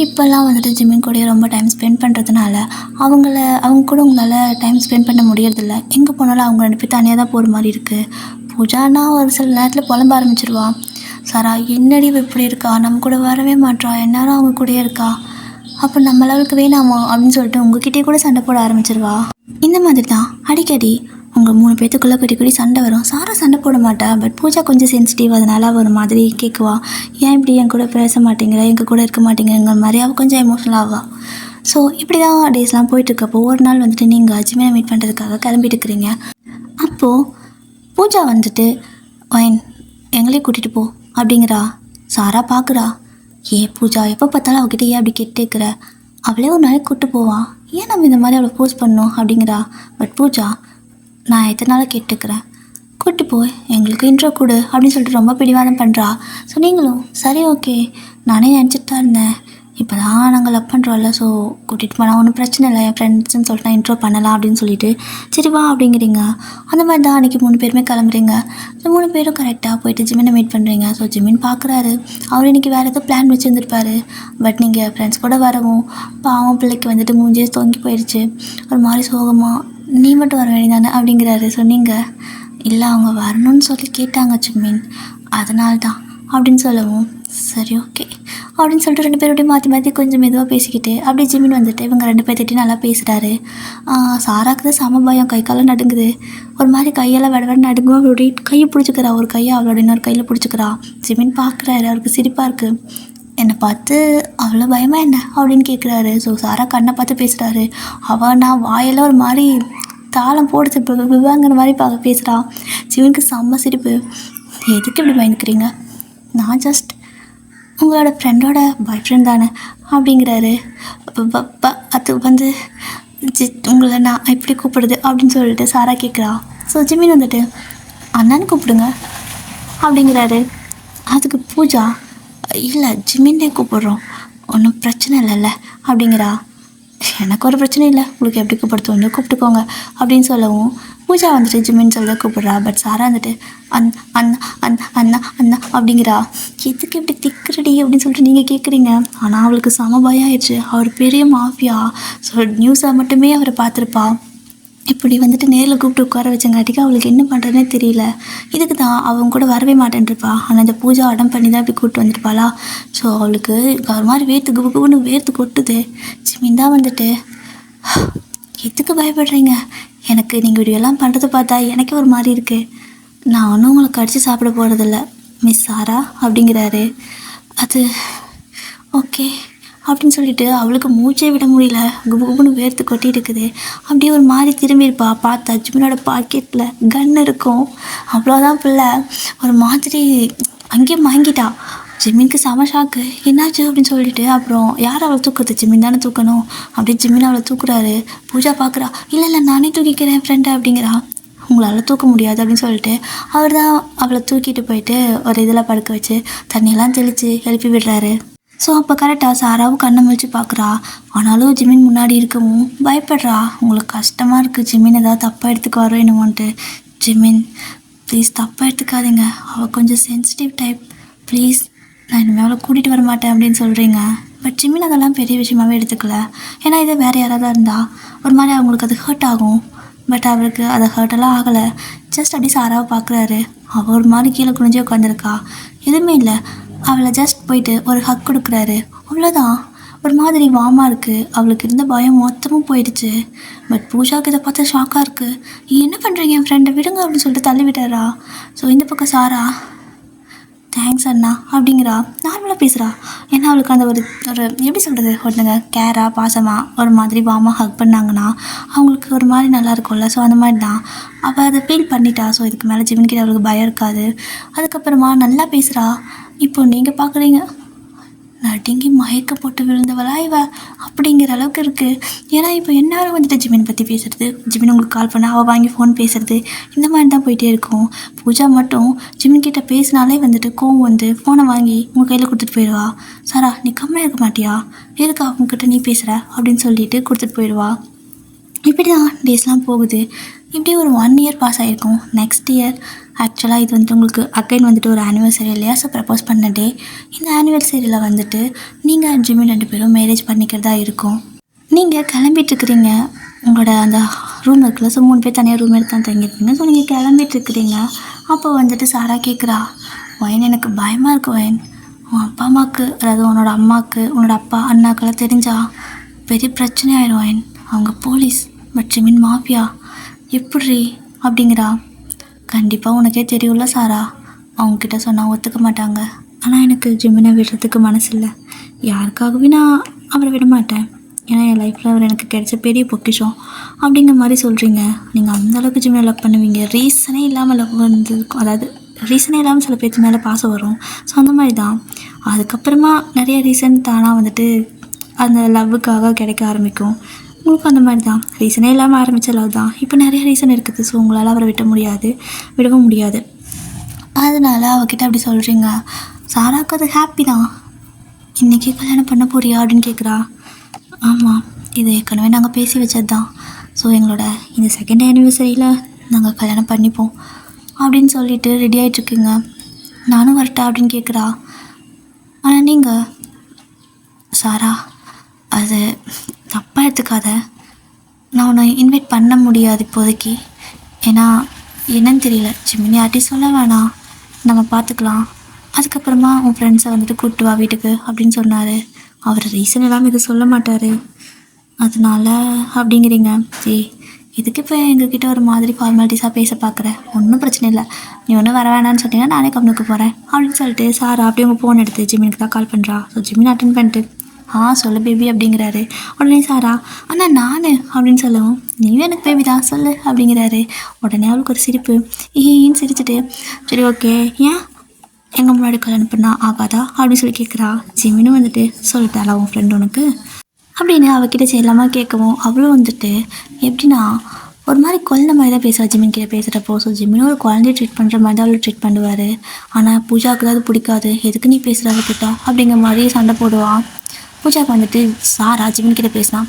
இப்போல்லாம் வந்துட்டு ஜிமின் கூட ரொம்ப டைம் ஸ்பெண்ட் பண்ணுறதுனால அவங்க கூட உங்களால் டைம் ஸ்பெண்ட் பண்ண முடியறதில்ல. எங்கே போனாலும் அவங்க 2 பேர் தனியாக தான் போகிற மாதிரி இருக்குது. பூஜானா ஒரு சில நேரத்தில் புலம்ப ஆரம்பிச்சிருவா. சாரா என்னடி இப்படி இருக்கா, நம்ம கூட வரவே மாட்டா, எந்நேரம் அவங்க கூடயே இருக்கா, அப்போ நம்ம லெவலுக்கு வேணாமா அப்படின்னு சொல்லிட்டு உங்ககிட்டே கூட சண்டை போட ஆரம்பிச்சிருவா. இந்த மாதிரி தான் அடிக்கடி உங்கள் 3 பேர்த்துக்குள்ளே பெரிய சண்டை வரும். சாரா சண்டை போட மாட்டா, பட் பூஜா கொஞ்சம் சென்சிட்டிவ், அதனால் ஒரு மாதிரி கேட்குவா. ஏன் இப்படி என் கூட பேச மாட்டேங்கிற, எங்கள் கூட இருக்க மாட்டேங்கிற மாதிரி அவள் கொஞ்சம் எமோஷனல் ஆவா. ஸோ இப்படி தான் டேஸ்லாம் போயிட்டுருக்கப்போ ஒரு நாள் வந்துட்டு நீங்கள் ஜிமினை மீட் பண்ணுறதுக்காக கிளம்பிட்டு இருக்கிறீங்க. அப்போது பூஜா வந்துட்டு வைன் எங்களையும் கூட்டிகிட்டு போ அப்படிங்கிறா. சாரா பார்க்குறா, பூஜா எப்போ பார்த்தாலும் அவகிட்ட ஏன் அப்படி கேட்டுக்கிற, அவளே ஒரு நாளைக்கு கூப்பிட்டு போவான், ஏன் நம்ம இந்த மாதிரி அவளை போஸ்ட் பண்ணோம் அப்படிங்கிறா. பட் பூஜா நான் எத்தனை நாளாக கேட்டுக்கிறேன், கூப்பிட்டு போய் எங்களுக்கு இன்ட்ரோ கொடு அப்படின்னு சொல்லிட்டு ரொம்ப பிடிவாதம் பண்ணுறா. ஸோ நீங்களும் சரி ஓகே, நானே நினச்சிட்டு தான் இருந்தேன், இப்போ தான் நாங்கள் லவ் பண்ணுறோம்ல, ஸோ கூட்டிகிட்டு போனால் ஒன்றும் பிரச்சனை இல்லை, என் ஃப்ரெண்ட்ஸ்ன்னு சொல்லிட்டு நான் இன்ட்ரோ பண்ணலாம் அப்படின்னு சொல்லிட்டு சரி வா அப்படிங்கிறீங்க. அந்த மாதிரி தான் அன்றைக்கி 3 பேருமே கிளம்புறீங்க. ஸோ 3 பேரும் கரெக்டாக போயிட்டு ஜிமினை மீட் பண்ணுறீங்க. ஸோ ஜிமின் பார்க்குறாரு, அவர் இன்றைக்கி வேறு ஏதோ பிளான் வச்சுருந்துருப்பாரு. பட் நீங்கள் ஃப்ரெண்ட்ஸ் கூட வரவும் பாவம் பிள்ளைக்கு வந்துட்டு மூஞ்சியே தொங்கி போயிடுச்சு, ஒரு மாதிரி சோகமாக நீ மட்டும் வர வேண்டியதானே அப்படிங்கிறாரு. ஸோ நீங்கள் இல்லை அவங்க வரணும்னு சொல்லி கேட்டாங்க ஜிமின், அதனால தான் அப்படின்னு சொல்லவும் சரி ஓகே அப்படின்னு சொல்லிட்டு 2 பேரோடையும் மாற்றி கொஞ்சம் மெதுவாக பேசிக்கிட்டு அப்படியே ஜிமின் வந்துட்டு இவங்க 2 பேர்த்திட்டையும் நல்லா பேசுகிறாரு. சாராக்கு தான் சம பயம், கை காலம் நடுங்குது, ஒரு மாதிரி கையெல்லாம் விட நடுங்குவா. அப்படி கையை பிடிச்சிக்கிறா, ஒரு கையை அவளோட இன்னொரு கையில் பிடிச்சிக்கிறா. ஜிமின் பார்க்குறாரு, அவருக்கு சிரிப்பாக இருக்குது. என்னை பார்த்து அவ்வளோ பயமாக என்ன அப்படின்னு கேட்குறாரு. ஸோ சாரா கண்ணை பார்த்து பேசுகிறாரு. அவள் நான் வாயெல்லாம் ஒரு மாதிரி தாளம் போடுச்சு, இப்போ விவாங்கிற மாதிரி பேசுகிறான். ஜிவனுக்கு செம்ம சிரிப்பு. எதுக்கு இப்படி பயந்துக்கிறீங்க, நான் ஜஸ்ட் உங்களோட ஃப்ரெண்டோட பாய் ஃப்ரெண்ட் தானே அப்படிங்கிறாரு. அது வந்து உங்களை நான் எப்படி கூப்பிடுது அப்படின்னு சொல்லிட்டு சாரா கேட்குறா. ஸோ ஜிமின் வந்துட்டு அண்ணான்னு கூப்பிடுங்க அப்படிங்கிறாரு. அதுக்கு பூஜா இல்லை ஜிமின்னே கூப்பிடுறோம், ஒன்றும் பிரச்சனை இல்லைல்ல அப்படிங்கிறா. எனக்கு ஒரு பிரச்சனை இல்லை, உங்களுக்கு எப்படி கூப்பிடுத்து வந்து கூப்பிட்டுக்கோங்க அப்படின்னு சொல்லவும் பூஜா வந்துட்டு ஜிமின் சொல்ல கூப்பிட்றா. பட் சாரா வந்துட்டு அண்ணா அப்படிங்கிறா. எதுக்கு எப்படி திக்கிறடி அப்படின்னு சொல்லிட்டு நீங்கள் கேட்குறீங்க. ஆனால் அவளுக்கு சம பயம் ஆயிடுச்சு, அவர் பெரிய மாஃபியா. ஸோ நியூஸை மட்டுமே அவரை பார்த்துருப்பா, இப்படி வந்துட்டு நேரில் கூப்பிட்டு உட்கார வச்சங்காட்டிக்கு அவளுக்கு என்ன பண்ணுறதுனே தெரியல. இதுக்கு தான் அவங்க கூட வரவே மாட்டேன்ருப்பா. ஆனால் இந்த பூஜா அடம் பண்ணி தான் இப்படி கூப்பிட்டு வந்துருப்பாளா. ஸோ அவளுக்கு ஒரு மாதிரி வேர்த்து வேர்த்து கொட்டுது. ஜிமின் தான் வந்துட்டு எதுக்கு பயப்படுறீங்க, எனக்கு நீங்கள் இப்படியெல்லாம் பண்ணுறதை பார்த்தா எனக்கே ஒரு மாதிரி இருக்குது, நான் ஒன்றும் உங்களை கடிச்சு சாப்பிட போகிறதில்ல மிஸ் சாரா அப்படிங்கிறாரு. அது ஓகே அப்படின்னு சொல்லிட்டு அவளுக்கு மூச்சே விட முடியல, குபுன்னு வேர்த்து கொட்டிட்டு இருக்குது. அப்படியே ஒரு மாதிரி திரும்பியிருப்பா, பார்த்தா ஜிமினோட பாக்கெட்டில் கன் இருக்கும். அவ்வளோதான் பிள்ளை ஒரு மாதிரி அங்கேயே வாங்கிட்டா. ஜிமினுக்கு செம ஷாக்கு, என்னாச்சு அப்படின்னு சொல்லிட்டு அப்புறம் யார் அவளை தூக்குறது, ஜிமின் தானே தூக்கணும். அப்படியே ஜிமின் அவளை தூக்குறாரு. பூஜா பார்க்குறா, இல்லை நானே தூக்கிக்கிறேன் ஃப்ரெண்டை அப்படிங்கிறா. உங்களால் தூக்க முடியாது அப்படின்னு சொல்லிட்டு அவர் தான் அவளை தூக்கிட்டு போயிட்டு ஒரு இதில் படுக்க வச்சு தண்ணியெல்லாம் தெளித்து எழுப்பி விடுறாரு. ஸோ அப்போ கரெக்டாக சாராவும் கண்ணை முழிச்சு பார்க்குறா. ஆனாலும் ஜிமின் முன்னாடி இருக்கவும் பயப்படுறா. உங்களுக்கு கஷ்டமாக இருக்குது, ஜிமின் ஏதாவது தப்பாக எடுத்துக்குவாரோ என்னமோன்ட்டு. ஜிமின் ப்ளீஸ் தப்பாக எடுத்துக்காதீங்க, அவள் கொஞ்சம் சென்சிட்டிவ் டைப், ப்ளீஸ் நான் இனிமேல் அவளை கூட்டிகிட்டு வர மாட்டேன் அப்படின்னு சொல்கிறீங்க. பட் ஜிமின் அதெல்லாம் பெரிய விஷயமாகவே எடுத்துக்கல. ஏன்னா இதே வேறு யாராவது இருந்தால் ஒரு மாதிரி அவங்களுக்கு அது ஹர்ட் ஆகும். பட் அவருக்கு அது ஹர்ட்டெல்லாம் ஆகலை. ஜஸ்ட் அப்படி சாராவை பார்க்குறாரு. அவள் ஒரு மாதிரி கீழே குனிஞ்சே உட்காந்துருக்கா, எதுவுமே இல்லை. அவளை ஜஸ்ட் போயிட்டு ஒரு ஹக் கொடுக்குறாரு, அவ்வளோதான். ஒரு மாதிரி வார்மாக இருக்குது. அவளுக்கு இருந்த பயம் மொத்தமும் போயிடுச்சு. பட் பூஜாவுக்கு இதை பார்த்து ஷாக்காக இருக்குது. என்ன பண்ணுறீங்க, என் ஃப்ரெண்டை விடுங்க அப்படின்னு சொல்லிட்டு தள்ளி விட்டுறா. ஸோ இந்த பக்கம் சாரா தேங்க்ஸ் அண்ணா அப்படிங்கிறா, நார்மலாக பேசுகிறா. ஏன்னா அவளுக்கு அந்த ஒரு ஒரு எப்படி சொல்கிறது, ஒருத்தங்க கேராக பாசமாக ஒரு மாதிரி வார்மாக ஹக் பண்ணாங்கன்னா அவங்களுக்கு ஒரு மாதிரி நல்லா இருக்கும்ல. ஸோ அந்த மாதிரி தான் அவள் அதை ஃபீல் பண்ணிட்டா. ஸோ இதுக்கு மேலே ஜிமின்கிட்ட அவளுக்கு பயம் இருக்காது. அதுக்கப்புறமா நல்லா பேசுகிறா. இப்போ நீங்கள் பார்க்குறீங்க, நடுங்கி மயக்க போட்டு விழுந்தவளா இவ அப்படிங்கிற அளவுக்கு இருக்குது. ஏன்னா இப்போ எல்லாரும் வந்துட்டு ஜிமின் பற்றி பேசுகிறது, ஜிமின் உங்களுக்கு கால் பண்ண அவள் வாங்கி ஃபோன் பேசுகிறது, இந்த மாதிரி தான் போயிட்டே இருக்கும். பூஜா மட்டும் ஜிமின் கிட்டே பேசினாலே வந்துட்டு கோவம் வந்து ஃபோனை வாங்கி உங்கள் கையில் கொடுத்துட்டு போயிடுவா. சாரா நீ கம்மியாக இருக்க மாட்டியா, எதுக்கு அவங்கக்கிட்ட நீ பேசுகிற அப்படின்னு சொல்லிட்டு கொடுத்துட்டு போயிடுவா. இப்படி தான் டேஸ்லாம் போகுது. இப்படி ஒரு 1 இயர் பாஸ் ஆகிருக்கும். நெக்ஸ்ட் இயர் ஆக்சுவலாக இது வந்துட்டு உங்களுக்கு அகைன் வந்துட்டு ஒரு ஆனிவர்சரி இல்லையா. ஸோ ப்ரப்போஸ் பண்ண டே. இந்த ஆனிவர்சரியில் வந்துட்டு நீங்கள் ஜிமின் 2 பேரும் மேரேஜ் பண்ணிக்கிறதா இருக்கும். நீங்கள் கிளம்பிட்டுருக்குறீங்க, உங்களோட அந்த ரூம் இருக்குல்ல. ஸோ 3 பேர் தனியாக ரூம் எடுத்து தான் தங்கியிருக்கீங்க. ஸோ நீங்கள் கிளம்பிட்டுருக்குறீங்க. அப்போ வந்துட்டு சாரா கேட்குறா, ஒயன் எனக்கு பயமாக இருக்குது ஒயன், உன் அப்பா அம்மாவுக்கு, அதாவது உன்னோட அம்மாவுக்கு உன்னோட அப்பா அண்ணாக்கெல்லாம் தெரிஞ்சா பெரிய பிரச்சனை ஆயிடும் ஒயன், அவங்க போலீஸ், பட் ஜிமின் மாஃபியா, எப்படி அப்படிங்கிறா. கண்டிப்பாக உனக்கே தெரியும்ல சாரா, அவங்கக்கிட்ட சொன்னால் ஒத்துக்க மாட்டாங்க. ஆனால் எனக்கு ஜிமினை விடுறதுக்கு மனசு இல்லை. யாருக்காகவே நான் அவரை விட மாட்டேன். ஏன்னா என் லைஃப்பில் அவர் எனக்கு கிடைச்ச பெரிய பொக்கிஷம் அப்படிங்கிற மாதிரி சொல்கிறீங்க. நீங்கள் அந்தளவுக்கு ஜிமினை லவ் பண்ணுவீங்க. ரீசனே இல்லாமல் லவ் வந்துருக்கும், அதாவது ரீசனே இல்லாமல் சில பேருக்கு மேலே பாசம் வரும். ஸோ அந்த மாதிரி தான். அதுக்கப்புறமா நிறைய ரீசன் தானாக வந்துட்டு அந்த லவ்வுக்காக கிடைக்க ஆரம்பிக்கும். உங்களுக்கும் அந்த மாதிரி தான். ரீசனே இல்லாமல் ஆரம்பித்த லவ் தான். இப்போ நிறைய ரீசன் இருக்குது. ஸோ உங்களால் அவரை விடவும் முடியாது. அதனால் அவகிட்ட அப்படி சொல்கிறீங்க. சாராவுக்கு அது ஹாப்பி தான். இன்றைக்கி கல்யாணம் பண்ண போறியா அப்படின்னு கேட்குறா. ஆமாம், இது ஏற்கனவே நாங்கள் பேசி வச்சது தான். ஸோ எங்களோட இந்த 2nd ஆனிவர்சரியில் நாங்கள் கல்யாணம் பண்ணிப்போம் அப்படின்னு சொல்லிட்டு ரெடி ஆகிட்ருக்குங்க. நானும் வரட்டா அப்படின்னு கேட்குறா. ஆனால் நீங்கள் சாரா அது தப்பாக எடுத்துக்காத, நான் உன்னை இன்வைட் பண்ண முடியாது இப்போதைக்கு. ஏன்னா என்னன்னு தெரியல, ஜிமினி யார்ட்டையும் சொல்ல வேணாம், நம்ம பார்த்துக்கலாம். அதுக்கப்புறமா உன் ஃப்ரெண்ட்ஸை வந்துட்டு கூப்பிட்டு வா வீட்டுக்கு அப்படின்னு சொன்னார். அவர் ரீசன் இல்லாமல் இது சொல்ல மாட்டார், அதனால அப்படிங்கிறீங்க. சரி, இதுக்கு இப்போ எங்ககிட்ட ஒரு மாதிரி ஃபார்மாலிட்டிஸாக பேச பார்க்குறேன், ஒன்றும் பிரச்சனை இல்லை, நீ ஒன்றும் வர வேணான்னு சொன்னீங்கன்னா நானே கம்முனுக்கு போகிறேன் அப்படின்னு சொல்லிட்டு சாரா அப்படியே உங்கள் ஃபோன் எடுத்து ஜிமினுக்கு தான் கால் பண்ணுறா. ஸோ ஜிமின் அட்டன் பண்ணிட்டு சொல்லு பேபி அப்படிங்கிறாரு. உடனே சாரா அண்ணா நான் அப்படின்னு சொல்லவும், நீயும் எனக்கு பேபி தான் சொல்லு அப்படிங்கிறாரு. உடனே அவளுக்கு ஒரு சிரிப்பு, ஈன்னு சிரிச்சுட்டு சரி ஓகே, ஏன் எங்கள் முன்னாடி கல்யாணம் பண்ணா ஆகாதா அப்படின்னு சொல்லி கேட்குறா. ஜிமினும் வந்துட்டு சொல்லிட்டாளா உன் ஃப்ரெண்டு உனக்கு அப்படின்னு அவகிட்ட செய்யலாமா கேட்கவும், அவளும் வந்துட்டு எப்படின்னா ஒரு மாதிரி குழந்த மாதிரி தான் பேசுவாள் ஜிமின் கிட்ட பேசுகிறப்போ. ஸோ ஜிமினும் ஒரு குழந்தைய ட்ரீட் பண்ணுற மாதிரி தான் அவளை ட்ரீட் பண்ணுவார். ஆனால் பூஜாவுக்கு தான் அது பிடிக்காது. எதுக்கு நீ பேசுகிற அவகிட்ட அப்படிங்கிற மாதிரி சண்டை போடுவான். பூஜாவுக்கு வந்துட்டு சாரா ஜிமின் கிட்ட பேசினா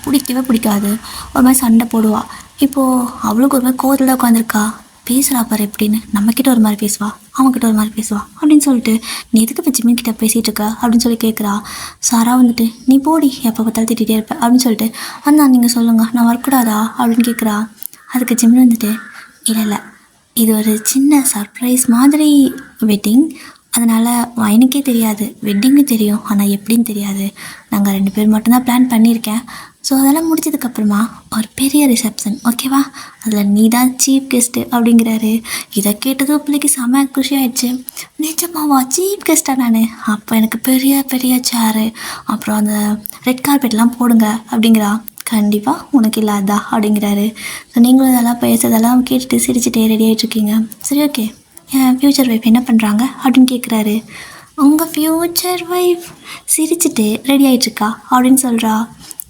பிடிக்காது, ஒரு மாதிரி சண்டை போடுவாள். இப்போது அவளுக்கு ஒரு மாதிரி கோவத்தில் உட்காந்துருக்கா. பேசுகிறா பாரு எப்படின்னு, நம்மக்கிட்ட ஒரு மாதிரி பேசுவா, அவங்கக்கிட்ட ஒரு மாதிரி பேசுவா அப்படின்னு சொல்லிட்டு, நீ எதுக்கு இப்போ ஜிமின் கிட்ட பேசிகிட்டு இருக்க அப்படின்னு சொல்லி கேட்குறா. சாரா வந்துட்டு நீ போடி, எப்போ பார்த்தாலும் திட்டிகிட்டே இருப்பேன் அப்படின்னு சொல்லிட்டு, அண்ணா நீங்கள் சொல்லுங்கள் நான் வரக்கூடாதா அப்படின்னு கேட்குறா. அதுக்கு ஜிமின் வந்துட்டு இல்லை, இது ஒரு சின்ன சர்ப்ரைஸ் மாதிரி வெட்டிங், அதனால் வயனுக்கே தெரியாது, வெட்டிங்கு தெரியும் ஆனால் எப்படின்னு தெரியாது, நாங்கள் 2 பேர் மட்டும்தான் பிளான் பண்ணியிருக்கேன். ஸோ அதெல்லாம் முடிச்சதுக்கப்புறமா ஒரு பெரிய ரிசப்ஷன், ஓகேவா, அதில் நீ தான் சீஃப் கெஸ்ட்டு அப்படிங்கிறாரு. இதை கேட்டதும் பிள்ளைக்கு செம குஷி ஆயிடுச்சு. நிஜமாவா சீஃப் கெஸ்ட்டாக நான், அப்போ எனக்கு பெரிய பெரிய சேரு, அப்புறம் அந்த ரெட் கார்பெட்லாம் போடுங்க அப்படிங்கிறா. கண்டிப்பாக உனக்கு இல்லாதா அப்படிங்கிறாரு. ஸோ நீங்களும் இதெல்லாம் பேசுறதெல்லாம் கேட்டுட்டு சிரிச்சுட்டே ரெடி ஆகிட்ருக்கீங்க. சரி ஓகே, என் ஃப்யூச்சர் ஒய்ஃப் என்ன பண்ணுறாங்க அப்படின்னு கேட்குறாரு. உங்கள் ஃப்யூச்சர் ஒய்ஃப் சிரிச்சுட்டு ரெடி ஆகிட்ருக்கா அப்படின்னு சொல்கிறா.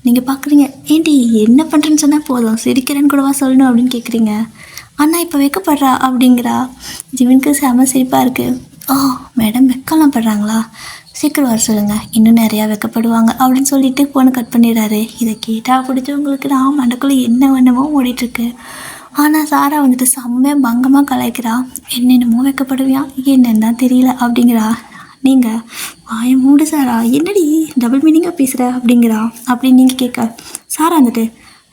நீங்கள் பார்க்குறீங்க, ஏன்டி என்ன பண்ணுறேன்னு சொன்னால் போதும், சிரிக்கிறேன்னு கூடவா சொல்லணும் அப்படின்னு கேட்குறீங்க. அண்ணா இப்போ வெக்கப்படுறா அப்படிங்கிறா. ஜிமினுக்கு செம சிரிப்பாக இருக்குது. ஓ மேடம் வெக்கலாம் படுறாங்களா, சீக்கிரம் வர சொல்லுங்கள், இன்னும் நிறையா வெக்கப்படுவாங்க அப்படின்னு சொல்லிட்டு ஃபோனை கட் பண்ணிடுறாரு. இதை கேட்டால் பிடிச்சவங்களுக்கு நான் மண்டக்குள்ளே என்ன வேணுமோ ஓடிட்டுருக்கு. ஆனால் சாரா வந்துட்டு செம்மையாக பங்கமாக கலாய்க்கிறா. என்னென்னமோ வெக்கப்படுவியா என்னன்னு தான் தெரியல அப்படிங்கிறா. நீங்கள் வாய மூடு சாரா, என்னடி டபுள் மீனிங்காக பேசுகிற அப்படிங்கிறா. அப்படின்னு நீங்கள் கேட்க சாரா வந்துட்டு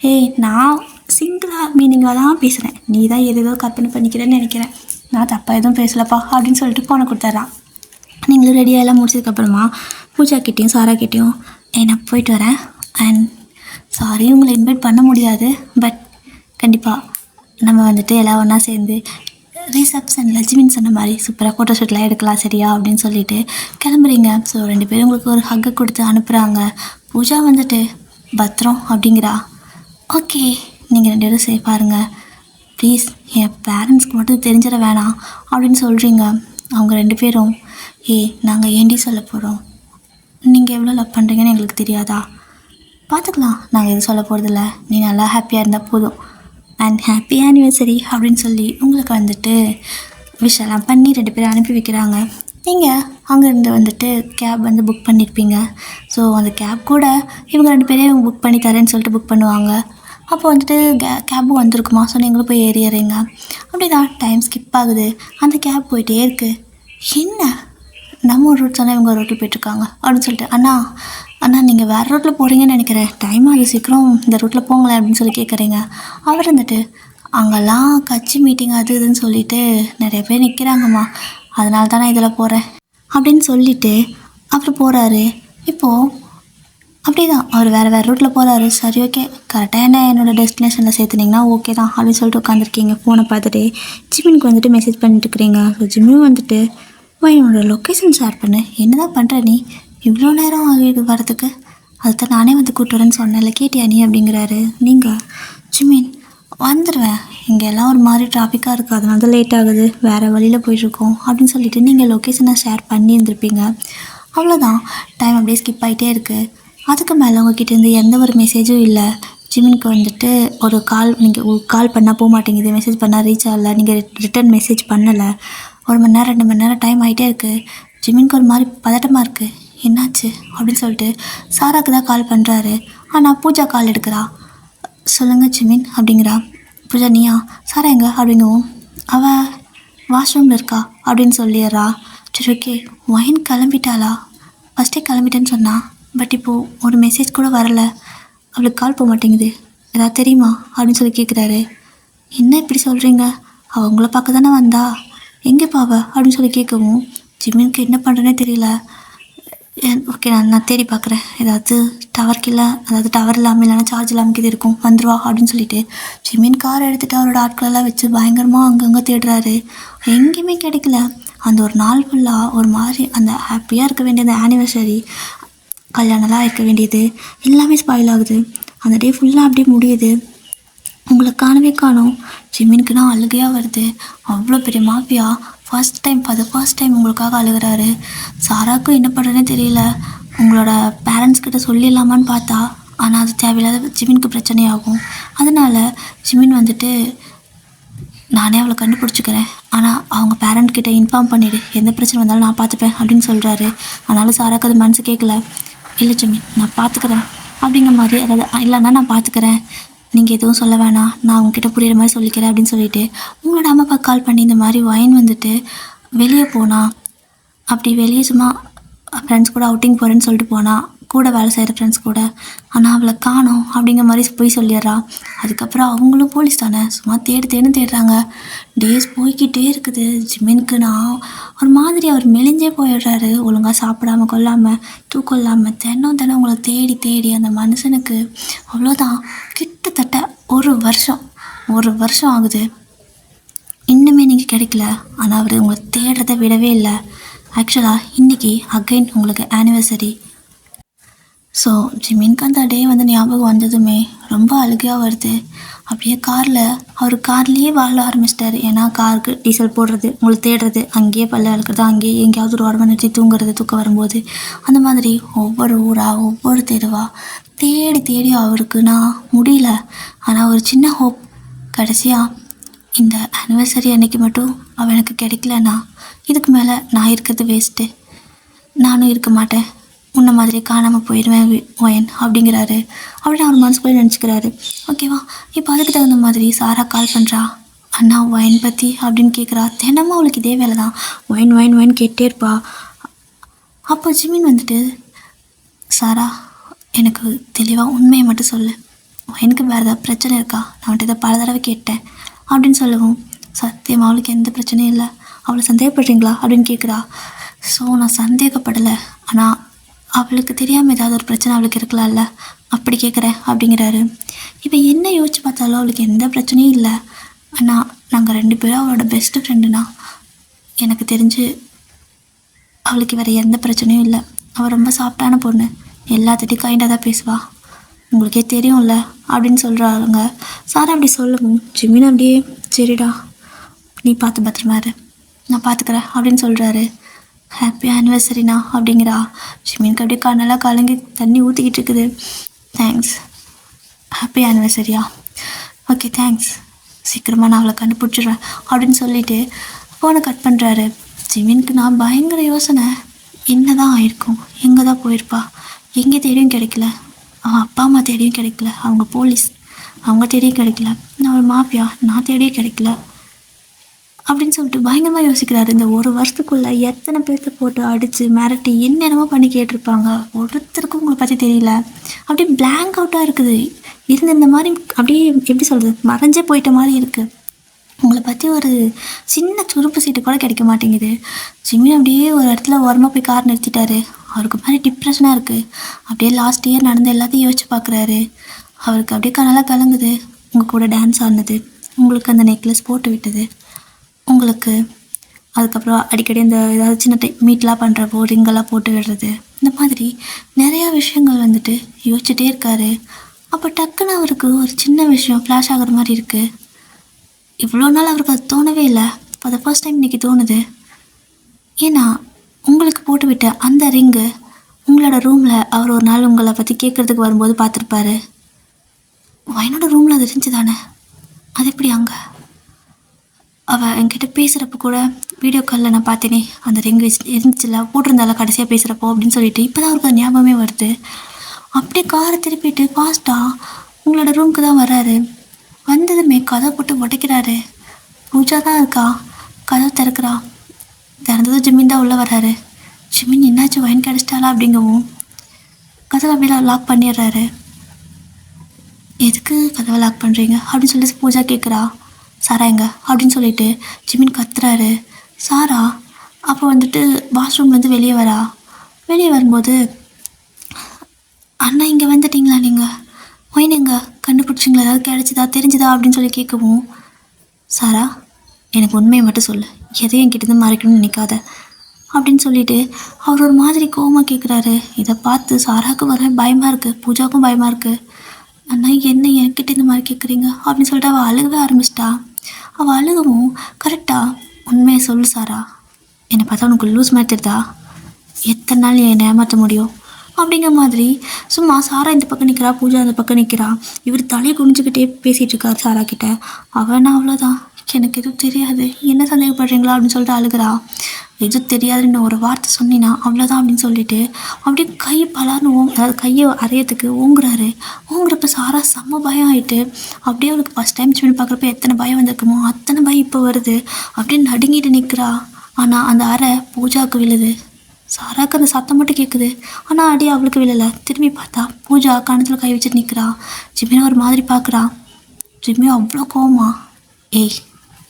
ஏய் நான் சிங்கிளாக மீனிங்காக தான் பேசுகிறேன், நீ தான் எதோ கற்பனை பண்ணிக்கிறேன்னு நினைக்கிறேன், நான் தப்பாக எதுவும் பேசலப்பா அப்படின்னு சொல்லிட்டு ஃபோனை கொடுத்துட்றான். நீங்களும் ரெடியாக எல்லாம் முடிச்சதுக்கப்புறமா பூஜா கிட்டேயும் சாரா கிட்டேயும் நான் போயிட்டு வரேன், அண்ட் சாரி உங்களை இன்வைட் பண்ண முடியாது, பட் கண்டிப்பாக நம்ம வந்துட்டு எல்லாம் ஒன்றா சேர்ந்து ரிசப்ஷனில் ஜிமின் சொன்ன மாதிரி சூப்பராக ஃபோட்டோஷூட்லாம் எடுக்கலாம் சரியா அப்படின்னு சொல்லிட்டு கிளம்புறீங்க. ஸோ 2 பேரும் உங்களுக்கு ஒரு ஹக்கை கொடுத்து அனுப்புகிறாங்க. பூஜா வந்துட்டு பத்திரம் அப்படிங்கிறா. ஓகே நீங்கள் 2 பேரும் சேஃபாக இருங்க, ப்ளீஸ் என் பேரண்ட்ஸ்க்கு மட்டும் தெரிஞ்சிட வேணாம் அப்படின்னு சொல்கிறீங்க. அவங்க 2 பேரும் நாங்கள் ஏண்டி சொல்ல போகிறோம், நீங்கள் எவ்வளோ லவ் பண்ணுறீங்கன்னு எங்களுக்கு தெரியாதா, பார்த்துக்கலாம், நாங்கள் எதுவும் சொல்ல போகிறதில்ல, நீ நல்லா ஹாப்பியாக இருந்தால் போதும், அண்ட் ஹாப்பி ஆனிவர்சரி அப்படின்னு சொல்லி உங்களுக்கு வந்துட்டு விஷெல்லாம் பண்ணி 2 பேரும் அனுப்பி வைக்கிறாங்க. நீங்கள் அங்கேருந்து வந்துட்டு கேப் வந்து புக் பண்ணியிருப்பீங்க. ஸோ அந்த கேப் கூட இவங்க 2 பேரையும் புக் பண்ணி தரேன்னு சொல்லிட்டு புக் பண்ணுவாங்க. அப்போ வந்துட்டு கேபும் வந்திருக்குமா, ஸோ நீங்களும் போய் ஏறிடுறீங்க. அப்படி தான் டைம் ஸ்கிப் ஆகுது. அந்த கேப் போயிட்டே இருக்குது. என்ன நம்ம ஒரு ரூட் சொன்னால் இவங்க ஒரு ரோட்டில் போயிட்டுருக்காங்க அப்படின்னு சொல்லிட்டு அண்ணா நீங்கள் வேறு ரோட்டில் போகிறீங்கன்னு நினைக்கிறேன், டைம் ஆகுது, சீக்கிரம் இந்த ரூட்டில் போங்களேன் அப்படின்னு சொல்லி கேட்குறீங்க. அவர் வந்துட்டு அங்கெல்லாம் கட்சி மீட்டிங் அது இதுன்னு சொல்லிட்டு நிறைய பேர் நிற்கிறாங்கம்மா, அதனால தான் நான் இதில் போகிறேன் அப்படின்னு சொல்லிவிட்டு அப்புறம் போகிறாரு. இப்போது அப்படி தான் அவர் வேறு ரூட்டில் போகிறாரு. சரி ஓகே, கரெக்டாக என்னோடய டெஸ்டினேஷனில் சேர்த்துனிங்கன்னா ஓகே தான் அப்படின்னு சொல்லிட்டு உட்காந்துருக்கீங்க. ஃபோனை பார்த்துட்டு ஜிமினுக்கு வந்துட்டு மெசேஜ் பண்ணிட்டு இருக்கிறீங்க. ஸோ ஜிமின் வந்துட்டு என்னோடய லொக்கேஷன் ஷேர் பண்ணு, என்ன தான் பண்ணுற நீ, இவ்வளோ நேரம் ஆகிடு வரதுக்கு, அதுதான் நானே வந்து கூப்பிட்டு வரேன்னு சொன்னேன்ல, கேட்டியா நீ அப்படிங்கிறாரு. நீங்கள் ஜிமின் வந்துடுவேன், இங்கே எல்லாம் ஒரு மாதிரி டிராஃபிக்காக இருக்குது, அதனால தான் லேட் ஆகுது, வேறு வழியில் போயிட்டுருக்கோம் அப்படின்னு சொல்லிவிட்டு நீங்கள் லொக்கேஷனை ஷேர் பண்ணியிருந்துருப்பீங்க. அவ்வளோதான், டைம் அப்படியே ஸ்கிப் ஆகிட்டே இருக்குது. அதுக்கு மேலே உங்ககிட்டேருந்து எந்த ஒரு மெசேஜும் இல்லை. ஜிமினுக்கு வந்துட்டு ஒரு கால், நீங்கள் கால் பண்ணால் போக மாட்டேங்குது, மெசேஜ் பண்ணால் ரீச் ஆகலை, நீங்கள் ரிட்டன் மெசேஜ் பண்ணலை. 1 மணி நேரம் 2 மணி நேரம் டைம் ஆகிட்டே இருக்குது. ஜிமினுக்கு ஒரு மாதிரி பதட்டமாக இருக்குது, என்னாச்சு அப்படின்னு சொல்லிட்டு சாராக்கு தான் கால் பண்ணுறாரு. ஆனால் பூஜா கால் எடுக்கிறா. சொல்லுங்கள் ஜிமின் அப்படிங்கிறா. பூஜா நீயா, சாரா எங்க அப்படிங்கவும் அவள் வாஷ்ரூமில் இருக்கா அப்படின்னு சொல்லிடுறா. சரி ஓகே, ஒயின் கிளம்பிட்டாளா, ஃபஸ்ட்டே கிளம்பிட்டேன்னு சொன்னா, பட் இப்போது ஒரு மெசேஜ் கூட வரலை, அவளுக்கு கால் போக மாட்டேங்குது, ஏதாவது தெரியுமா அப்படின்னு சொல்லி கேட்குறாரு. என்ன இப்படி சொல்கிறீங்க, அவள் உங்களை பார்க்க தானே வந்தா, எங்கே பாவ அப்படின்னு சொல்லி கேட்கவும் ஜிமினுக்கு என்ன பண்ணுறேனே தெரியல. ஓகே நான் தேடி பார்க்குறேன், ஏதாவது டவர் இல்லாமல் இல்லைனா சார்ஜ் இல்லாமல் இது இருக்கும், வந்துடுவா அப்படின்னு சொல்லிட்டு ஜிமின் காரை எடுத்துகிட்டு அவரோட ஆட்களெல்லாம் வச்சு பயங்கரமாக அங்கங்கே தேடுறாரு. எங்கேயுமே கிடைக்கல. அந்த ஒரு நாள் ஃபுல்லாக ஒரு மாதிரி அந்த ஹாப்பியாக இருக்க வேண்டிய அந்த ஆனிவர்சரி, கல்யாணம்லாம் இருக்க வேண்டியது எல்லாமே ஸ்பாயில் ஆகுது. அந்த டே ஃபுல்லாக அப்படியே முடியுது. உங்களை காணவே காணோம். ஜிமினுக்குன்னா அழுகையாக வருது. அவ்வளோ பெரிய மாஃபியா ஃபர்ஸ்ட் டைம் உங்களுக்காக அழுகிறாரு. சாராக்கும் என்ன பண்ணுறதுனே தெரியல. உங்களோட பேரண்ட்ஸ்கிட்ட சொல்லிடலாமான்னு பார்த்தா, ஆனால் அது தேவையில்லாத ஜிமினுக்கு பிரச்சனையாகும். அதனால் ஜிமின் வந்துட்டு நானே அவளை கண்டுபிடிச்சிக்கிறேன், ஆனால் அவங்க பேரண்ட்கிட்ட இன்ஃபார்ம் பண்ணிவிடு, எந்த பிரச்சனை வந்தாலும் நான் பார்த்துப்பேன் அப்படின்னு சொல்கிறாரு. ஆனாலும் சாராக்கு அது மனசு கேட்கல. இல்லை ஜிமின் நான் பார்த்துக்கிறேன் அப்படிங்கிற மாதிரி, அதாவது இல்லைன்னா நான் பார்த்துக்கிறேன், நீங்கள் எதுவும் சொல்ல வேணாம், நான் உங்ககிட்ட புரியுற மாதிரி சொல்லிக்கிறேன் அப்படின்னு சொல்லிவிட்டு உங்களோட அம்மா அப்பா கால் பண்ணி இந்த மாதிரி ஒயின் வந்துட்டு வெளியே போனால், அப்படி வெளியே சும்மா ஃப்ரெண்ட்ஸ் கூட அவுட்டிங் போகிறேன்னு சொல்லிட்டு போனால், கூட வேலை செய்கிற ஃப்ரெண்ட்ஸ் கூட, ஆனால் அவளை காணோம் அப்படிங்கிற மாதிரி போய் சொல்லிடுறா. அதுக்கப்புறம் அவங்களும் போலீஸ் தானே, சும்மா தேடுறாங்க. டேஸ் போய்கிட்டே இருக்குது. ஜிமினுக்கு நான் ஒரு மாதிரி அவர் மெலிஞ்சே போயிடுறாரு. ஒழுங்காக சாப்பிடாமல் கொள்ளாமல் தூக்கம் இல்லாமல் தினம் உங்களை தேடி அந்த மனுஷனுக்கு அவ்வளோதான் கிட்டத்தட்ட ஒரு வருஷம் ஆகுது. இன்னுமே நீங்கள் கிடைக்கல. ஆனால் அவர் உங்களை தேடுறதை விடவே இல்லை. ஆக்சுவலாக இன்றைக்கி அகைன் உங்களுக்கு ஆனிவர்சரி. ஸோ ஜிமினுக்கு அந்த டே வந்து ஞாபகம் வந்ததுமே ரொம்ப அழுகையாக வருது. அப்படியே அவர் கார்லேயே வாழ ஆரம்பிச்சிட்டாரு. ஏன்னா காருக்கு டீசல் போடுறது, உங்களை தேடுறது, அங்கேயே பல்ல அழுக்கிறது, அங்கேயே எங்கேயாவது ஒரு உடம்பு நிறுத்தி தூக்கம் வரும்போது, அந்த மாதிரி ஒவ்வொரு ஊராக ஒவ்வொரு தெருவாக தேடி அவருக்கு நான் முடியல. ஆனால் ஒரு சின்ன ஹோப், கடைசியாக இந்த ஆனிவர்சரி அன்னைக்கு மட்டும் அவள் எனக்கு கிடைக்கலன்னா இதுக்கு மேலே நான் இருக்கிறது வேஸ்ட்டு. நானும் இருக்க மாட்டேன், உன்ன மாதிரி காணாமல் போயிடுவேன் ஒயன் அப்படிங்கிறாரு. அப்படின்னு அவர் மனசுக்குள்ளே நினச்சிக்கிறாரு. ஓகேவா, இப்போ அதுக்கு தகுந்த மாதிரி சாரா கால் பண்ணுறா. அண்ணா ஒயன் பற்றி அப்படின்னு கேட்குறா. தினமும் அவளுக்கு இதே வேலை தான், ஒயின் ஒயின் ஒயின் கேட்டே இருப்பா. அப்போ ஜிமின் வந்துட்டு, சாரா எனக்கு தெளிவாக உண்மையை மட்டும் சொல்லு, எனக்கு வேறு ஏதாவது பிரச்சனை இருக்கா, நான் வந்துட்டு இதை பல தடவை கேட்டேன் அப்படின்னு சொல்லவும், சத்தியமாக அவளுக்கு எந்த பிரச்சனையும் இல்லை, அவளை சந்தேகப்படுறீங்களா அப்படின்னு கேட்குறா. ஸோ நான் சந்தேகப்படலை, ஆனால் அவளுக்கு தெரியாமல் ஏதாவது ஒரு பிரச்சனை அவளுக்கு இருக்கலாம்ல, அப்படி கேட்குறேன் அப்படிங்கிறாரு. இப்போ என்ன யோசிச்சு பார்த்தாலும் அவளுக்கு எந்த பிரச்சனையும் இல்லை. ஆனால் நாங்கள் 2 பேரும் அவளோட பெஸ்ட்டு ஃப்ரெண்டுனா எனக்கு தெரிஞ்சு அவளுக்கு வேறு எந்த பிரச்சனையும் இல்லை. அவள் ரொம்ப சாஃப்டான பொண்ணு, எல்லாத்திட்டையும் கைண்டாக தான் பேசுவா, உங்களுக்கே தெரியும்ல அப்படின்னு சொல்கிறாங்க. சாரா அப்படி சொல்லவும் ஜிமின் அப்படியே சரிடா நீ பார்த்து பத்திரமா இரு, நான் பார்த்துக்கிறேன் அப்படின்னு சொல்கிறாரு. ஹாப்பி ஆனிவர்சரிண்ணா அப்படிங்கிறா. ஜிமினுக்கு அப்படியே கண்ணெல்லாம் கலங்கி தண்ணி ஊற்றிக்கிட்டு இருக்குது. தேங்க்ஸ், ஹாப்பி ஆனிவர்சரியா, ஓகே தேங்க்ஸ், சீக்கிரமாக நான் அவளை கண்டுபிடிச்சிடுறேன் அப்படின்னு சொல்லிவிட்டு ஃபோனை கட் பண்ணுறாரு. ஜிமினுக்கு நான் பயங்கர யோசனை, என்ன தான் ஆயிருக்கும், எங்கே தான் போயிருப்பா, எங்கே தேடியும் கிடைக்கல, அவன் அப்பா அம்மா தேடியும் கிடைக்கல, அவங்க போலீஸ் அவங்க தேடியும் கிடைக்கல, நான் ஒரு மாஃபியா நான் தேடியும் கிடைக்கல அப்படின்னு சொல்லிட்டு பயங்கரமாக யோசிக்கிறாரு. இந்த ஒரு வருஷத்துக்குள்ளே எத்தனை பேர்த்த போட்டு அடித்து மிரட்டி என்னென்னமோ பண்ணி கேட்டிருப்பாங்க, ஒருத்தருக்கும் உங்களை பற்றி தெரியல, அப்படியே பிளாங்க் அவுட்டாக இருக்குது. இந்த மாதிரி அப்படியே எப்படி சொல்கிறது, மறைஞ்சே போயிட்ட மாதிரி இருக்குது. உங்களை பற்றி ஒரு சின்ன சுருப்பு சீட்டு கூட கிடைக்க மாட்டேங்குது. ஜிமின் அப்படியே ஒரு இடத்துல ஓரமாக போய் கார் நிறுத்திட்டாரு. அவருக்கு மாதிரி டிப்ரெஷனாக இருக்குது. அப்படியே லாஸ்ட் இயர் நடந்த எல்லாத்தையும் யோசிச்சு பார்க்குறாரு. அவருக்கு அப்படியே கனலாக கலங்குது. உங்கள் கூட டான்ஸ் ஆடினது, உங்களுக்கு அந்த நெக்லஸ் போட்டு விட்டது, உங்களுக்கு அதுக்கப்புறம் அடிக்கடி இந்த ஏதாவது சின்ன மீட்லாம் பண்ணுறப்போ ரிங்கெல்லாம் போட்டு விடுறது, இந்த மாதிரி நிறையா விஷயங்கள் வந்துட்டு யோசிச்சுட்டே இருக்காரு. அப்போ டக்குன்னு அவருக்கு ஒரு சின்ன விஷயம் ஃப்ளாஷ் ஆகிற மாதிரி இருக்குது. இவ்வளோ நாள் அவருக்கு அது தோணவே இல்லை, ஃபார் த ஃபர்ஸ்ட் டைம் இன்றைக்கி தோணுது. ஏன்னா உங்களுக்கு போட்டு விட்ட அந்த ரிங்கு உங்களோட ரூமில் அவர் ஒரு நாள் உங்களை பற்றி கேட்குறதுக்கு வரும்போது பார்த்துருப்பாரு. என்னோட ரூமில் அது இருந்துச்சு தானே, அது எப்படி அங்கே, அவள் என்கிட்ட பேசுகிறப்ப கூட வீடியோ காலில் நான் பார்த்தேனே அந்த ரிங் இருந்துச்சுல போட்டிருந்தால கடைசியாக பேசுகிறப்போ அப்படின்னு சொல்லிட்டு இப்போ தான் அவருக்கு ஞாபகமே வருது. அப்படியே காரை திருப்பிட்டு ஃபாஸ்ட்டாக உங்களோட ரூமுக்கு தான் வர்றாரு. வந்ததுமே கதை போட்டு உடைக்கிறாரு. பூஜா தான் இருக்கா, கதவை திறக்கிறா. திறந்ததும் ஜிமின் தான் உள்ளே வர்றாரு. ஜிமின் என்னாச்சு வைன் கிடச்சிட்டாலா அப்படிங்கவும் கதவை அப்படியே லாக் பண்ணிடுறாரு. எதுக்கு கதவை லாக் பண்ணுறீங்க அப்படின்னு சொல்லி பூஜா கேட்குறா. சாரா எங்க அப்படின்னு சொல்லிட்டு ஜிமின் கத்துறாரு. சாரா அப்போ வந்துட்டு வாஷ்ரூம்லேருந்து வெளியே வரா. வெளியே வரும்போது அண்ணா இங்கே வந்துட்டிங்களா, நீங்கள் ஒயின் எங்க கண்டுபிடிச்சிங்களா, ஏதாவது கிடச்சிதா தெரிஞ்சுதா அப்படின்னு சொல்லி கேட்கவும், சாரா எனக்கு உண்மையை மட்டும் சொல்லு, எதையும் என்கிட்டருந்து மறைக்கணும்னு நினைக்காத அப்படின்னு சொல்லிட்டு அவர் ஒரு மாதிரி கோவமாக கேட்குறாரு. இதை பார்த்து சாராவுக்கு வர பயமாக இருக்குது, பூஜாவுக்கும் பயமாக இருக்குது. அண்ணா என்ன என்கிட்ட இந்த மாதிரி கேட்குறீங்க அப்படின்னு சொல்லிட்டு அவள் அழுகவே ஆரம்பிச்சிட்டா. அவள் அழுகவும் கரெக்டாக உண்மையை சொல்லு சாரா, என்னை பார்த்தா உனக்கு லூஸ் மாதிரி தெரியுதா, எத்தனை நாள் என்னை ஏமாற்ற முடியும் அப்படிங்கிற மாதிரி சும்மா சாரா இந்த பக்கம் நிற்கிறா, பூஜா அந்த பக்கம் நிற்கிறா. இவர் தலையை குனிஞ்சுக்கிட்டே பேசிகிட்டு இருக்கார் சாரா கிட்ட. அவனா அவ்வளோதான், எனக்கு எதுவும் தெரியாது, என்ன சந்தேகப்படுறீங்களா அப்படின்னு சொல்லிட்டு அழுகிறா. எதுவும் தெரியாதுன்னு ஒரு வார்த்தை சொன்னினா அவ்வளோதான் அப்படின்னு சொல்லிட்டு அப்படியே கை பலார்னு அதாவது கையை அறையத்துக்கு ஓங்குறாரு. ஓங்குறப்ப சாரா செம்ம பயம் ஆகிட்டு அப்படியே அவளுக்கு ஃபஸ்ட் டைம் சின்ன பார்க்குறப்ப எத்தனை பயம் வந்திருக்குமோ அத்தனை பயம் இப்போ வருது. அப்படியே நடுங்கிட்டு நிற்கிறா. ஆனால் அந்த அறை பூஜாவுக்கு விழுது. சாராவுக்கு அந்த சத்தம் மட்டும் கேட்குது, ஆனால் அடி அவளுக்கு விழலை. திரும்பி பார்த்தா பூஜா கணத்தில் கை வச்சுட்டு நிற்கிறா. ஜிம்மியை ஒரு மாதிரி பார்க்குறா. ஜிம்மி அவ்வளோ கோவமா, ஏய்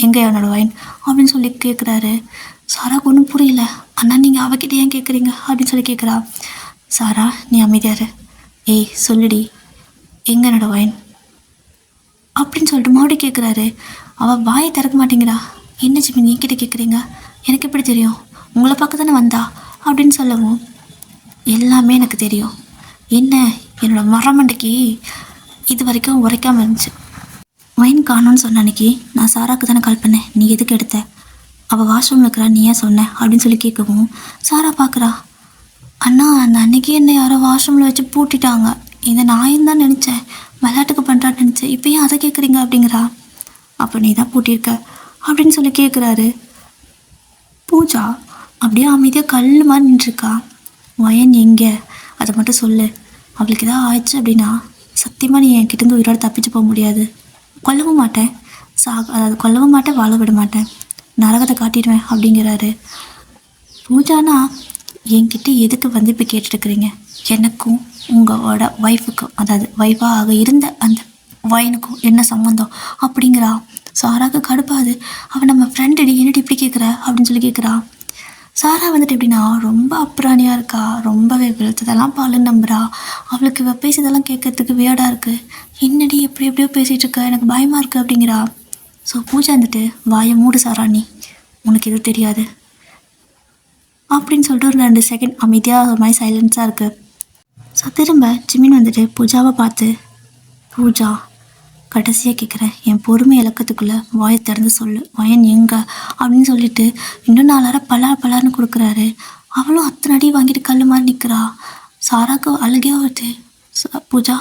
எங்கே என்னோட வைன் அப்படின்னு சொல்லி கேட்குறாரு. சாராவுக்கு ஒன்றும் புரியல. அண்ணா நீங்கள் அவகிட்ட ஏன் கேட்குறீங்க அப்படின்னு சொல்லி கேட்குறா. சாரா நீ அமைதியாரு, ஏய் சொல்லுடி எங்கே என்னோட வைன் அப்படின்னு சொல்லிட்டு மறுபடியும் கேட்குறாரு. அவள் வாயை திறக்க மாட்டேங்கிறா. என்ன ஜிம்மி என்கிட்ட கேட்குறீங்க, எனக்கு எப்படி தெரியும், உங்களை பார்க்க தானே வந்தா அப்படின்னு சொல்லவும், எல்லாமே எனக்கு தெரியும், என்ன என்னோடய மரமண்டைக்கு இது வரைக்கும் உரைக்காமல் இருந்துச்சு. வைன் காணோன்னு சொன்ன அன்னைக்கு நான் சாராவுக்கு தானே கால் பண்ணேன், நீ எதுக்கு எடுத்த, அவள் வாஷ்ரூமில் இருக்கிறா, நீ ஏன் சொன்ன அப்படின்னு சொல்லி கேட்கவும் சாரா பார்க்குறா. அண்ணா அந்த அன்னைக்கு என்னை யாரோ வாஷ்ரூமில் வச்சு பூட்டிட்டாங்க, இதை நான் தான் நினச்சேன், விளையாட்டுக்கு பண்ணுறான்னு நினச்சேன், இப்போ ஏன் அதை கேட்குறீங்க அப்படிங்கிறா. அப்போ அப்போ நீ தான் பூட்டியிருக்க அப்படின்னு சொல்லி கேட்குறாரு. பூஜா அப்படியே அமைதியாக கல் மாதிரி நின்றுருக்கா. வயன் எங்கே, அதை மட்டும் சொல்லு. அவளுக்கு ஏதாவது ஆயிடுச்சு அப்படின்னா சத்தியமாக நீ என்கிட்டேருந்து உயிரோடு தப்பிச்சு போக முடியாது. கொல்லவும் மாட்டேன், அதாவது கொல்லவும் மாட்டேன், வாழ விட மாட்டேன், நரகத்தை காட்டிடுவேன் அப்படிங்கிறாரு. பூஜானா என்கிட்ட எதுக்கு வந்து இப்போ கேட்டுருக்குறீங்க? எனக்கும் உங்களோட ஒய்ஃபுக்கும், அதாவது ஒய்ஃபாக இருந்த அந்த வயனுக்கும் என்ன சம்மந்தம் அப்படிங்கிறா. சாராவுக்கு கடுப்பாது. அவன் நம்ம ஃப்ரெண்டு என்னடி இப்படி கேட்குற அப்படின்னு சொல்லி கேட்குறா. சாரா வந்துட்டு எப்படின்னா ரொம்ப அப்புறாணியாக இருக்கா. ரொம்பவே வெளுத்ததெல்லாம் பாலுன்னு நம்புறா. அவளுக்கு இவ பேசுறதெல்லாம் கேட்கறதுக்கு வேடாக இருக்குது. என்னடி எப்படி எப்படியோ பேசிகிட்டு இருக்க, எனக்கு பயமாக இருக்குது அப்படிங்கிறா. ஸோ பூஜா வந்துட்டு வாயை மூடு சாரா, நீ உனக்கு எதுவும் தெரியாது அப்படின்னு சொல்லிட்டு ஒரு 2 செகண்ட் அமைதியாக ஒரு மாதிரி சைலன்ஸாக இருக்குது. ஸோ திரும்ப ஜிமின் வந்துட்டு பூஜாவை பார்த்து, பூஜா கடைசியாக கேட்குறேன், என் பொறுமை இலக்கத்துக்குள்ளே வாயை திறந்து சொல்லு, வயன் எங்கே அப்படின்னு சொல்லிட்டு இன்னும் 4 அரை பலார்னு கொடுக்குறாரு. அவளும் அத்தனை அடி வாங்கிட்டு கல் மாதிரி நிற்கிறா. சாராக்கு அழுகையாக வருது. பூஜா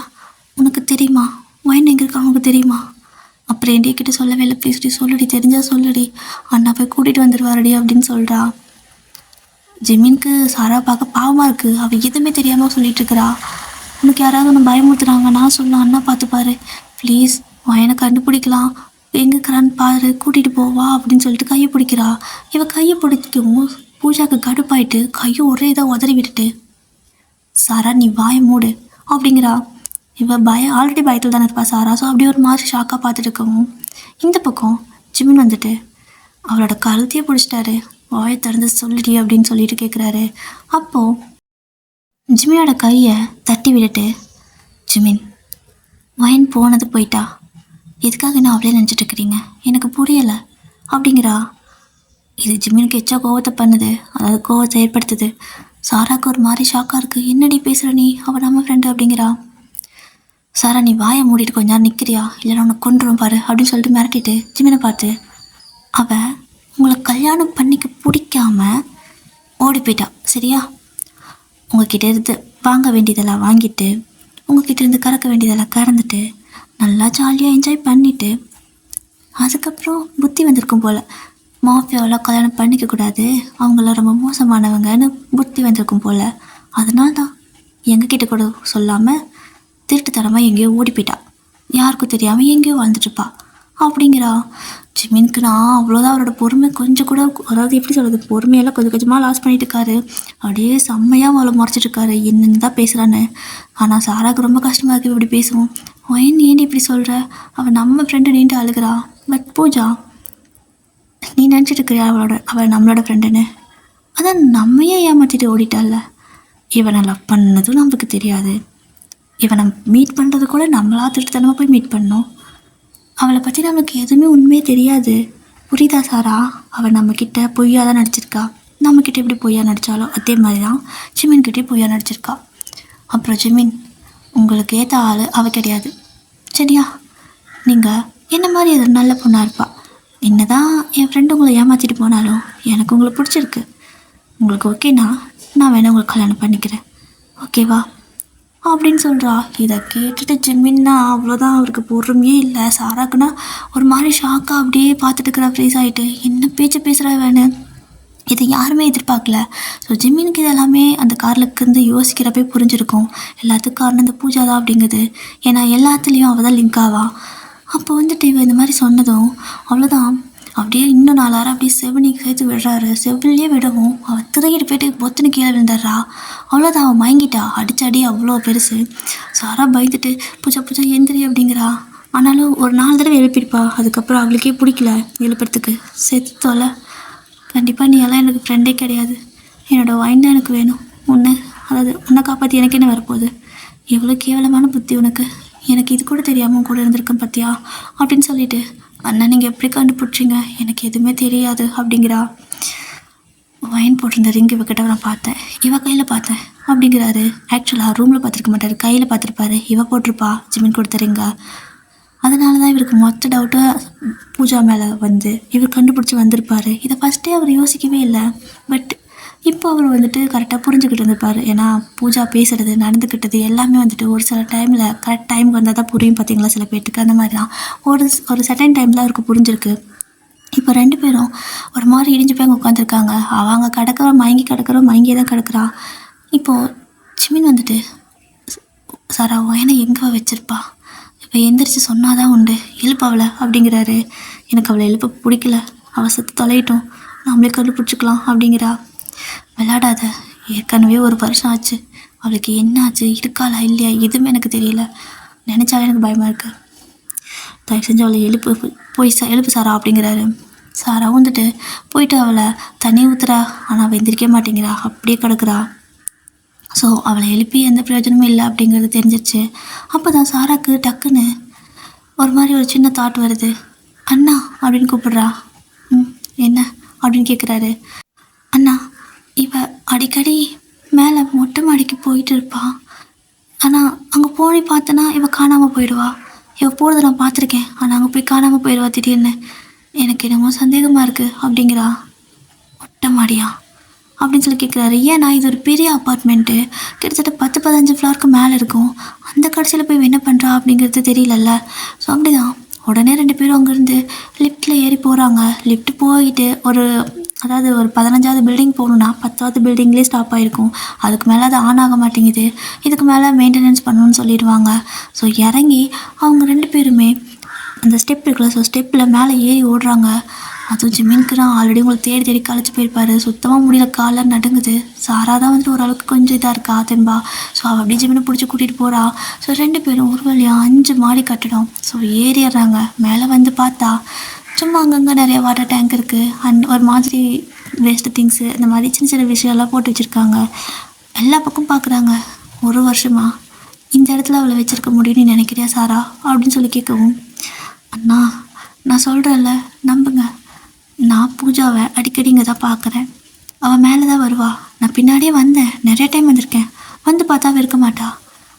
உனக்கு தெரியுமா வயன் எங்கே இருக்கா, உனக்கு தெரியுமா? அப்புறம் என்கிட்ட கிட்ட சொல்லவே இல்லை, ப்ளீஸ் சொல்லுடி, தெரிஞ்சா சொல்லுடி, அண்ணா போய் கூட்டிகிட்டு வந்துடுவாரடி அப்படின்னு சொல்கிறா. ஜிமினுக்கு சாரா பார்க்க பாவமாக இருக்குது. அவள் எதுவுமே தெரியாமல் சொல்லிட்டு இருக்கிறா. உனக்கு யாராவது ஒன்று பயமுறுத்துறாங்க, நான் சொல்லலாம், அண்ணா பார்த்துப்பாரு, ப்ளீஸ் வயனை கண்டுபிடிக்கலாம், எங்கே இருக்கிறான்னு பாரு, கூட்டிகிட்டு போவா அப்படின்னு சொல்லிட்டு கையை பிடிக்கிறா. இவள் கையை பிடிக்கவும் பூஜாவுக்கு கடுப்பாயிட்டு கையை ஒரே இதாக உதறி விட்டுட்டு, சாரா நீ வாயை மூடு அப்படிங்கிறா. இவள் ஆல்ரெடி பயத்தில் தானே இருப்பா சாரா. ஸோ அப்படியே ஒரு மாதிரி ஷாக்காக பார்த்துட்டு இருக்கவும் இந்த பக்கம் ஜிமின் வந்துட்டு அவளோட கழுத்தையே பிடிச்சிட்டாரு. வாயை திறந்து சொல்லிடி அப்படின்னு சொல்லிட்டு கேட்குறாரு. அப்போது ஜிமினோட கையை தட்டி விட்டுட்டு, ஜிமின் வயன் போனது போயிட்டா, எதுக்காக நான் அவளே நினச்சிட்ருக்கிறீங்க, எனக்கு புரியலை அப்படிங்கிறா. இது ஜிமினுக்கு எச்சா கோவத்தை பண்ணுது, அதாவது கோவத்தை ஏற்படுத்துது. சாராவுக்கு ஒரு மாதிரி ஷாக்காக இருக்குது. என்னடி பேசுகிற நீ, அவள் நம்ம ஃப்ரெண்டு அப்படிங்கிறா. சாரா நீ வாயை மூடிட்டு கொஞ்ச நேரம் நிற்கிறியா, இல்லைன்னா உனக்கு கொண்டுரும் பாரு அப்படின்னு சொல்லிட்டு மிரட்டிட்டு ஜிமினை பார்த்து, அவள் உங்களை கல்யாணம் பண்ணிக்க பிடிக்காம ஓடி போயிட்டா சரியா? உங்ககிட்ட இருந்து வாங்க வேண்டியதெல்லாம் வாங்கிட்டு, உங்ககிட்ட இருந்து கறக்க வேண்டியதெல்லாம் கறந்துட்டு, நல்லா ஜாலியாக என்ஜாய் பண்ணிவிட்டு, அதுக்கப்புறம் புத்தி வந்திருக்கும் போல், மாஃபியாவெல்லாம் கல்யாணம் பண்ணிக்கக்கூடாது, அவங்களாம் ரொம்ப மோசமானவங்கன்னு புத்தி வந்திருக்கும் போல். அதனால தான் எங்ககிட்ட கூட சொல்லாமல் திருட்டுத்தனமாக எங்கேயோ ஓடி போயிட்டா, யாருக்கும் தெரியாமல் எங்கேயோ வாழ்ந்துட்டுருப்பா அப்படிங்கிறா. ஜிமினுக்கு நான் அவ்வளோதான், அவரோட பொறுமை கொஞ்சம் கூட, அதாவது எப்படி சொல்கிறது, பொறுமையெல்லாம் கொஞ்சம் கொஞ்சமாக லாஸ் பண்ணிட்டு இருக்காரு. அப்படியே செம்மையாக அவளை முறைச்சிட்ருக்காரு, என்னென்னு தான் பேசுகிறான்னு. ஆனால் சாராவுக்கு ரொம்ப கஷ்டமாக இருக்குது இப்படி பேசுவோம். ஏன் இப்படி சொல்கிற, அவள் நம்ம ஃப்ரெண்டு நீண்டு அழுகிறா. பட் பூஜா நீ நினச்சிட்டு இருக்கிறியா அவள் நம்மளோட ஃப்ரெண்டுன்னு? அதான் நம்மையே ஏமாற்றிட்டு ஓடிட்டால. இவனை லவ் பண்ணதும் நமக்கு தெரியாது, இவனை மீட் பண்ணுறது கூட நம்மளா திருட்டுத்தனமாக போய் மீட் பண்ணோம். அவளை பற்றி நம்மளுக்கு எதுவுமே உண்மையே தெரியாது, புரியுதா சாரா? அவள் நம்மக்கிட்ட பொய்யா தான் நடிச்சிருக்கா. நம்மக்கிட்ட எப்படி பொய்யா நடித்தாலும் அதே மாதிரி தான் ஜிமின்கிட்டே பொய்யா நடிச்சிருக்கா. அப்புறம் ஜிமின் உங்களுக்கு ஏற்ற ஆள் அவள் கிடையாது சரியா? நீங்கள் என்ன மாதிரி அது நல்ல பொண்ணாக இருப்பா. என்ன தான் என் ஃப்ரெண்டு உங்களை ஏமாற்றிட்டு போனாலும் எனக்கு உங்களை பிடிச்சிருக்கு. உங்களுக்கு ஓகேனா நான் வேணா உங்களுக்கு கல்யாணம் பண்ணிக்கிறேன், ஓகேவா அப்படின்னு சொல்கிறா. இதை கேட்டுட்டு ஜிமின்னா அவ்வளோதான், அவருக்கு பொறுமையே இல்லை. சாராக்குன்னா ஒரு மாதிரி ஷாக்காக அப்படியே பார்த்துட்டு இருக்கிற ஃப்ரீஸ் ஆகிட்டு, என்ன பேச்சு பேசுகிறா வேணும், இதை யாருமே எதிர்பார்க்கல. ஸோ ஜிமினுக்கு இது எல்லாமே அந்த காரில் இருந்து யோசிக்கிறப்பே புரிஞ்சிருக்கும், எல்லாத்துக்கும் காரணம் இந்த பூஜா தான் அப்படிங்குது. ஏன்னா எல்லாத்துலேயும் அவள் தான் லிங்க் ஆவா. அப்போ வந்துட்டு இவன் இந்த மாதிரி சொன்னதும் அவ்வளோதான், அப்படியே இன்னும் 4 ஆறு அப்படியே செவனிக்கு சேர்த்து விடுறாரு. செவிலே விடவும் அவள் திரையிட்டு போயிட்டு பொத்துன்னு கீழே விழுந்துடுறா. அவ்வளோதான், அவள் மயங்கிட்டா. அடிச்சடி அவ்வளோ பெருசு. சாரா பயந்துட்டு பூஜா எந்திரி அப்படிங்கிறா. ஆனாலும் ஒரு 4 தடவை எழுப்பியிருப்பா. அதுக்கப்புறம் அவளுக்கே பிடிக்கல எழுப்புறதுக்கு. செத்தோல, கண்டிப்பாக நீ எல்லாம் எனக்கு ஃப்ரெண்டே கிடையாது, என்னோடய வைன் தான் எனக்கு வேணும். உன்னை காப்பாற்றி எனக்கு என்ன வரப்போகுது, எவ்வளோ கேவலமான புத்தி உனக்கு, எனக்கு இது கூட தெரியாமல் கூட இருந்திருக்கேன் பார்த்தியா அப்படின்னு சொல்லிட்டு, அண்ணா நீங்கள் எப்படி கண்டுபிடிச்சிங்க, எனக்கு எதுவுமே தெரியாது அப்படிங்கிறா. வைன் போட்டிருந்த ரிங் இவக்கிட்ட நான் பார்த்தேன், இவ கையில் பார்த்தேன் அப்படிங்கிறாரு. ஆக்சுவலாக ரூமில் பார்த்துருக்க மாட்டார், கையில் பார்த்துருப்பாரு. இவ போட்டிருப்பா ஜிமின் கொடுத்த ரிங்கா. அதனால தான் இவருக்கு மொத்த டவுட்டாக பூஜா மேலே வந்து இவர் கண்டுபிடிச்சி வந்திருப்பார். இதை ஃபஸ்ட்டே அவர் யோசிக்கவே இல்லை. பட் இப்போ அவர் வந்துட்டு கரெக்டாக புரிஞ்சுக்கிட்டு இருந்திருப்பார். ஏன்னா பூஜா பேசுகிறது நடந்துக்கிட்டது எல்லாமே வந்துட்டு ஒரு சில டைமில் கரெக்ட் டைம் வந்தால் தான் புரியும் பார்த்தீங்களா, சில பேர்த்துக்கு அந்த மாதிரி தான். ஒரு ஒரு செகண்ட் டைமில் அவருக்கு புரிஞ்சிருக்கு. இப்போ 2 பேரும் ஒரு மாதிரி இடிஞ்சு போய் அங்கே உட்காந்துருக்காங்க. அவங்க மயங்கியே தான் கிடக்குறா. இப்போது சிமின் வந்துட்டு சாரா ஒயனை எங்கே வச்சிருப்பா, இப்போ எந்திரிச்சு சொன்னாதான் உண்டு, எழுப்பு அவளை அப்படிங்கிறாரு. எனக்கு அவளை எழுப்ப பிடிக்கல, அவள் செத்து தொலையிட்டோம், நம்மளே கண்டுபிடிச்சிக்கலாம் அப்படிங்கிறா. விளையாடாத, ஏற்கனவே 1 வருஷம் ஆச்சு, அவளுக்கு என்ன ஆச்சு, இருக்காளா இல்லையா எதுவுமே எனக்கு தெரியல, நினச்சாலே எனக்கு பயமாக இருக்கு, தயவு செஞ்சு அவளை எழுப்பு சாரா அப்படிங்கிறாரு. சாரா வந்துட்டு போயிட்டு அவளை தண்ணி ஊற்றுறா. ஆனால் அவள் எந்திரிக்க மாட்டேங்கிறா, அப்படியே கிடக்குறா. ஸோ அவளை எழுப்பி எந்த பிரயோஜனமும் இல்லை அப்படிங்கிறது தெரிஞ்சிருச்சு. அப்போ தான் சாராக்கு டக்குன்னு ஒரு மாதிரி ஒரு சின்ன தாட் வருது. அண்ணா அப்படின்னு கூப்பிடுறா. என்ன அப்படின்னு கேட்குறாரு. அண்ணா, இவ அடிக்கடி மேலே மொட்டை மாடிக்கு போயிட்டு இருப்பாள். ஆனால் அங்கே போய் பார்த்தனா இவ காணாமல் போயிடுவா. இவ போகிறத நான் பார்த்துருக்கேன், ஆனால் அங்கே போய் காணாமல் போயிடுவா திடீர்னு. எனக்கு என்னமோ சந்தேகமாக இருக்குது அப்படிங்கிறா. மொட்டை மாடியா அப்படின்னு சொல்லி கேட்குறாரு. ஏன்னா இது ஒரு பெரிய அப்பார்ட்மெண்ட்டு, கிட்டத்தட்ட 10-15 ஃப்ளோருக்கு மேலே இருக்கும். அந்த கடைசியில் போய் என்ன பண்ணுறா அப்படிங்கிறது தெரியலல்ல. ஸோ அப்படிதான் உடனே 2 பேரும் அங்கேருந்து லிஃப்ட்டில் ஏறி போகிறாங்க. லிஃப்ட் போயிட்டு ஒரு 15வது பில்டிங் போகணுன்னா 10வது பில்டிங்லேயே ஸ்டாப் ஆகிருக்கும். அதுக்கு மேலே அது ஆன் ஆக மாட்டேங்குது. இதுக்கு மேலே மெயின்டெனன்ஸ் பண்ணணும்னு சொல்லிடுவாங்க. ஸோ இறங்கி அவங்க 2 பேருமே அந்த ஸ்டெப் இருக்குல்ல, ஸோ ஸ்டெப்பில் மேலே ஏறி ஓடுறாங்க. அதுவும் ஜிமினுக்கு தான் ஆல்ரெடி உங்களுக்கு தேடி கழிச்சு போயிருப்பார். சுத்தமாக முடியல, காலில் நடுங்குது. சாரா தான் வந்துட்டு ஓரளவுக்கு கொஞ்சம் இதாக இருக்கா தெம்பா. ஸோ அவள் அப்படியே ஜிமினை பிடிச்சி கூட்டிகிட்டு போகிறா. ஸோ 2 பேரும் ஒரு வழியாக 5 மாடி கட்டடம். ஸோ ஏறிடுறாங்க. மேலே வந்து பார்த்தா சும்மா அங்கங்கே நிறைய வாட்டர் டேங்க் இருக்குது, அண்ட் ஒரு மாதிரி வேஸ்ட்டு திங்ஸு, இந்த மாதிரி சின்ன சின்ன விஷயம்லாம் போட்டு வச்சுருக்காங்க. எல்லா பக்கம் பார்க்குறாங்க. 1 வருஷமா இந்த இடத்துல அவளை வச்சுருக்க முடியும்னு நினைக்கிறியா சாரா அப்படின்னு சொல்லி கேட்கவும், அண்ணா நான் சொல்கிறேன்ல நம்புங்க, நான் பூஜாவை அடிக்கடி இங்கே தான் பார்க்குறேன். அவள் மேலே தான் வருவா. நான் பின்னாடியே வந்தேன், நிறைய டைம் வந்திருக்கேன். வந்து பார்த்தா இருக்க மாட்டா.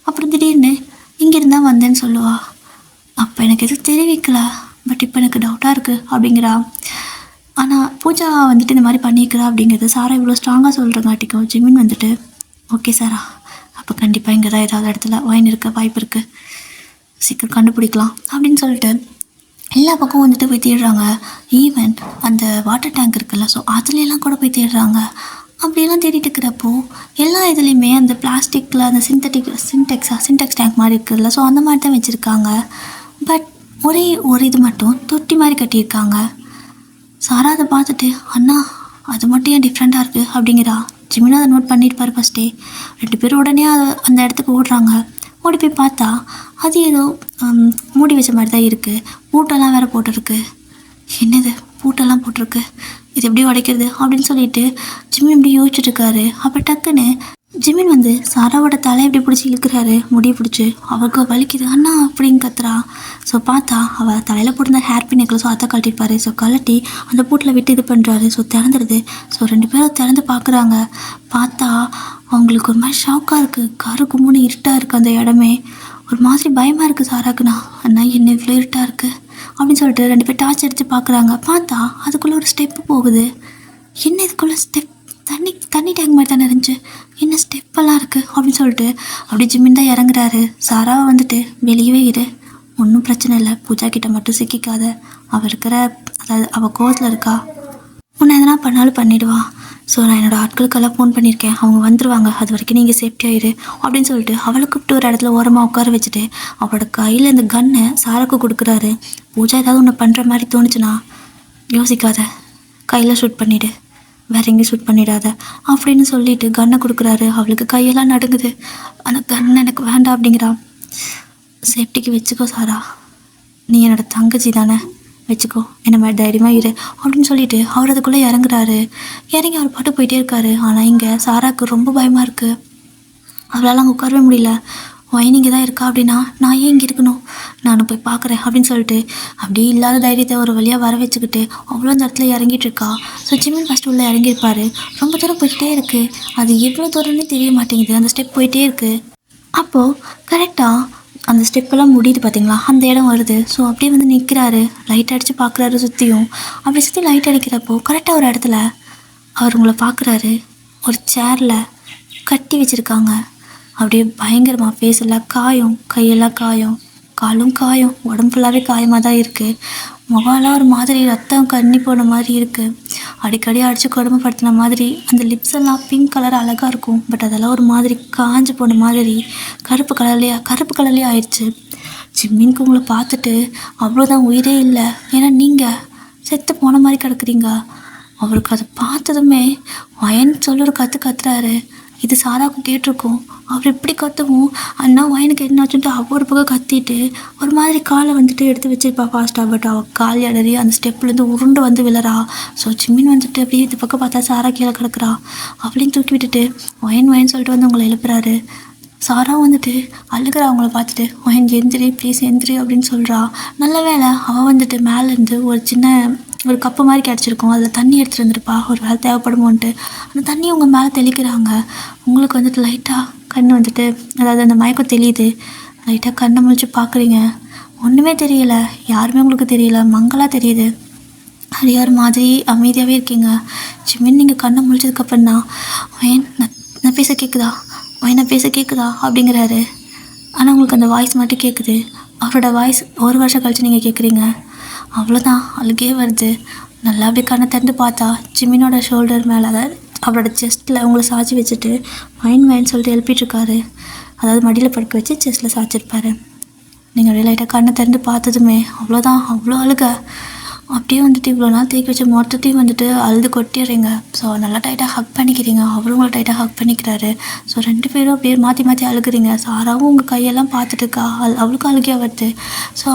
அப்புறம் திடீர்னு இங்கேருந்து தான் வந்தேன்னு சொல்லுவா. அப்போ எனக்கு எதுவும் தெரிவிக்கல, பட் இப்போ எனக்கு டவுட்டாக இருக்குது அப்படிங்கிறா. ஆனால் பூஜா வந்துட்டு இந்த மாதிரி பண்ணிக்கிறா அப்படிங்கிறது சாரா இவ்வளோ ஸ்ட்ராங்காக சொல்கிறங்காட்டிக்கும் ஜிமின் வந்துட்டு ஓகே சாரா, அப்போ கண்டிப்பாக இங்கே தான் ஏதாவது இடத்துல ஒயின் இருக்க வாய்ப்பு இருக்குது, சீக்கிரம் கண்டுபிடிக்கலாம் அப்படின்னு சொல்லிட்டு எல்லா பக்கம் வந்துட்டு போய் தேடுறாங்க. ஈவன் அந்த வாட்டர் டேங்க் இருக்குல்ல, ஸோ அதுலேலாம் கூட போய் தேடுறாங்க. அப்படியெல்லாம் தேடிட்டு இருக்கிறப்போ எல்லா இதுலேயுமே அந்த பிளாஸ்டிக்கில் அந்த சின்டெக்ஸ் டேங்க் மாதிரி இருக்குதுல்ல, ஸோ அந்த மாதிரி தான் வச்சுருக்காங்க. பட் ஒரே ஒரு இது மட்டும் தொட்டி மாதிரி கட்டியிருக்காங்க. சாரா அதை பார்த்துட்டு அண்ணா அது மட்டும் ஏன் டிஃப்ரெண்ட்டாக இருக்குது அப்படிங்கிறா. ஜிமினா அதை நோட் பண்ணியிருப்பார் ஃபஸ்ட்டே. 2 பேரும் உடனே அந்த இடத்துக்கு ஓடுறாங்க. ஓடி போய் பார்த்தா அது ஏதோ மூடி வச்ச மாதிரி தான் இருக்குது. பூட்டெல்லாம் வேறு போட்டிருக்கு. என்னது பூட்டெல்லாம் போட்டிருக்கு, இது எப்படி உடைக்கிறது அப்படின்னு சொல்லிட்டு ஜிமின் இப்படி யோசிச்சுட்ருக்காரு. அப்போ டக்குன்னு ஜிமின் வந்து சாராவோட தலையை இப்படி பிடிச்சி இழுக்கிறாரு, முடியை பிடிச்சி. அவருக்கு வலிக்குது அண்ணா அப்படின்னு கத்துறா. ஸோ பார்த்தா அவள் தலையில் போட்டிருந்த ஹேர் பின் நெக்லஸ் அதை கழட்டிருப்பாரு. ஸோ கழட்டி அந்த பூட்டில் விட்டு இது பண்ணுறாரு. ஸோ திறந்துடுது. ஸோ 2 பேரும் திறந்து பார்க்குறாங்க. பார்த்தா அவங்களுக்கு ஒரு மாதிரி ஷாக்காக இருக்குது. கரு கும்முன்னு இருட்டாக இருக்குது அந்த இடமே. ஒரு மாதிரி பயமாக இருக்குது சாராக்குண்ணா. அண்ணா என்ன இவ்வளோ இருட்டாக இருக்குது அப்படின்னு சொல்லிட்டு 2 பேர் டார்ச் எடுத்து பார்க்குறாங்க. பார்த்தா அதுக்குள்ளே ஒரு ஸ்டெப்பு போகுது. என்ன இதுக்குள்ளே ஸ்டெப், தண்ணி டேங்க் மாதிரி தானே இருந்துச்சு, என்ன ஸ்டெப்பெல்லாம் இருக்குது அப்படின்னு சொல்லிட்டு அப்படியே ஜிமின் தான் இறங்குறாரு. சாராவை வந்துட்டு வெளியவே இரு, ஒன்றும் பிரச்சனை இல்லை, பூஜா கிட்ட மட்டும் சிக்கிக்காத, அவள் கோவத்தில் இருக்கா, உன்னை எதனா பண்ணாலும் பண்ணிவிடுவா. ஸோ நான் என்னோடய ஆட்களுக்கெல்லாம் ஃபோன் பண்ணியிருக்கேன், அவங்க வந்துடுவாங்க, அது வரைக்கும் நீங்கள் சேஃப்டியாகிரு அப்படின்னு சொல்லிட்டு அவளை கூப்பிட்டு ஒரு இடத்துல ஓரமாக உட்கார வச்சுட்டு அவளோட கையில் இந்த கன்னை சாராக்கு கொடுக்குறாரு. பூஜா ஏதாவது ஒன்று பண்ணுற மாதிரி தோணுச்சுன்னா யோசிக்காத, கையில் ஷூட் பண்ணிவிடு, வேற எங்கேயும் ஷூட் பண்ணிடாத அப்படின்னு சொல்லிட்டு கன்னை கொடுக்குறாரு. அவளுக்கு கையெல்லாம் நடுங்குது. ஆனால் கன் எனக்கு வேண்டாம் அப்படிங்கிறா. சேஃப்டிக்கு வச்சுக்கோ சாரா, நீ என்னோடய தங்கச்சி தானே, வச்சுக்கோ, என்ன மாதிரி தைரியமாக இரு அப்படின்னு சொல்லிட்டு அவர் அதுக்குள்ளே இறங்குறாரு. இறங்கி அவர் பாட்டு போயிட்டே இருக்காரு. ஆனால் இங்கே சாராக்கு ரொம்ப பயமாக இருக்குது. அவளால் அங்கே உட்காரவே முடியல. வைனிங்க தான் இருக்கா அப்படின்னா நான் ஏன் இங்கே இருக்கணும், நானும் போய் பார்க்குறேன் அப்படின்னு சொல்லிட்டு அப்படியே இல்லாத தைரியத்தை ஒரு வழியாக வர வச்சுக்கிட்டு அவ்வளோ அந்த இடத்துல இறங்கிட்டு இருக்கா. ஸோ ஜிமின் ஃபஸ்ட்டு உள்ளே இறங்கியிருப்பார். ரொம்ப தூரம் போய்கிட்டே இருக்குது. அது எவ்வளோ தூரம்னே தெரிய மாட்டேங்குது, அந்த ஸ்டெப் போயிட்டே இருக்குது. அப்போது கரெக்டாக அந்த ஸ்டெப்பெல்லாம் முடியுது பார்த்தீங்களா, அந்த இடம் வருது. ஸோ அப்படியே வந்து நிற்கிறாரு, லைட் அடித்து பார்க்குறாரு சுற்றியும். அப்படி சுற்றி லைட் அடிக்கிறப்போ கரெக்டாக ஒரு இடத்துல அவர் உங்களை பார்க்குறாரு. ஒரு சேரில் கட்டி வச்சுருக்காங்க. அப்படியே பயங்கரமாக ஃபேஸ் எல்லாம் காயம், கையெல்லாம் காயம், காலும் காயம், உடம்பு ஃபுல்லாகவே காயமாக தான் இருக்குது. முகம்லாம் ஒரு மாதிரி ரத்தம் கண்ணி போன மாதிரி இருக்குது. அடிக்கடி அடித்து கொடுமைப்படுத்தின மாதிரி. அந்த லிப்ஸ் எல்லாம் பிங்க் கலர் அழகாக இருக்கும், பட் அதெல்லாம் ஒரு மாதிரி காஞ்சு போன மாதிரி கருப்பு கலர்லேயே ஆயிடுச்சு. ஜிம்மினுக்கு உங்களை பார்த்துட்டு அவ்வளோதான், உயிரே இல்லை. ஏன்னா நீங்கள் செத்து போன மாதிரி கிடக்குறீங்க. அவருக்கு அதை பார்த்ததுமே வயன் சொல்லி ஒரு கத்துறாரு. இது சாராவுக்கு கேட்டிருக்கோம். அவர் இப்படி கத்தவும் அண்ணா வயனுக்கு என்னாச்சுன்ட்டு அவர் ஒரு பக்கம் கத்திட்டு ஒரு மாதிரி காலை எடுத்து வச்சிருப்பா ஃபாஸ்ட்டாக. பட் அவள் கால் இடறி அந்த ஸ்டெப்லேருந்து உருண்டு வந்து விழறா. ஸோ ஜிம்மின் அப்படியே இந்த பக்கம் பார்த்தா சாரா கீழே கிடக்குறா. அவளையும் தூக்கி விட்டுட்டு வயன் சொல்லிட்டு வந்து உங்களை எழுப்புறாரு. சாரா அழுகிறா அவங்கள பார்த்துட்டு. வயன் எந்திரி ப்ளீஸ் எந்திரி அப்படின்னு சொல்கிறா. நல்ல வேலை அவள் மேலேருந்து ஒரு கப்பு மாதிரி கிடச்சிருக்கும், அதில் தண்ணி எடுத்துகிட்டு வந்துருப்பா, ஒரு வேலை தேவைப்படுமோன்ட்டு. அந்த தண்ணி உங்கள் மேலே தெளிக்கிறாங்க. உங்களுக்கு லைட்டாக கண் அதாவது அந்த மயக்கம் தெரியுது. லைட்டாக கண்ணை முழிச்சு பார்க்குறீங்க. ஒன்றுமே தெரியல, யாருமே உங்களுக்கு தெரியல, மங்களாக தெரியுது. அது யார் மாதிரி அமைதியாகவே இருக்கீங்க. ஜிம்மின் நீங்கள் கண்ணை முழிச்சதுக்கப்புறம் தான் வயன் நான் பேச கேட்குதா, வயனை பேச கேட்குதா அப்படிங்கிறாரு. ஆனால் உங்களுக்கு அந்த வாய்ஸ் மட்டும் கேட்குது. அவரோட வாய்ஸ் ஒரு வருஷம் கழிச்சு நீங்கள் கேட்குறீங்க. அவ்வளோதான், அழுகே வருது. நல்லா அப்படியே கண்ணை திறந்து பார்த்தா ஜிம்மினோட ஷோல்டர் மேலே, அதாவது அவரோட செஸ்ட்டில் உங்களை சாய்ச்சி வச்சுட்டு வயன் சொல்லிட்டு எழுப்பிட்டுருக்காரு. அதாவது மடியில் படுக்க வச்சு செஸ்ட்டில் சாய்ச்சிருப்பாரு. நீங்கள் அப்படியே லைட்டாக கண்ணை திறந்து பார்த்ததுமே அவ்வளோதான், அவ்வளோ அழுக. அப்படியே இவ்வளோ நாள் தேக்கி வச்ச மொத்தத்தையும் அழுது கொட்டிடுறீங்க. ஸோ நல்லா டைட்டாக ஹக் பண்ணிக்கிறீங்க. அவரும் உங்களை டைட்டாக ஹக் பண்ணிக்கிறாரு. ஸோ 2 பேரும் அப்படியே மாற்றி அழுகுறீங்க. சாராவும் உங்கள் கையெல்லாம் பார்த்துட்டுக்கா, அவளுக்கும் அழுகியாக வருது. ஸோ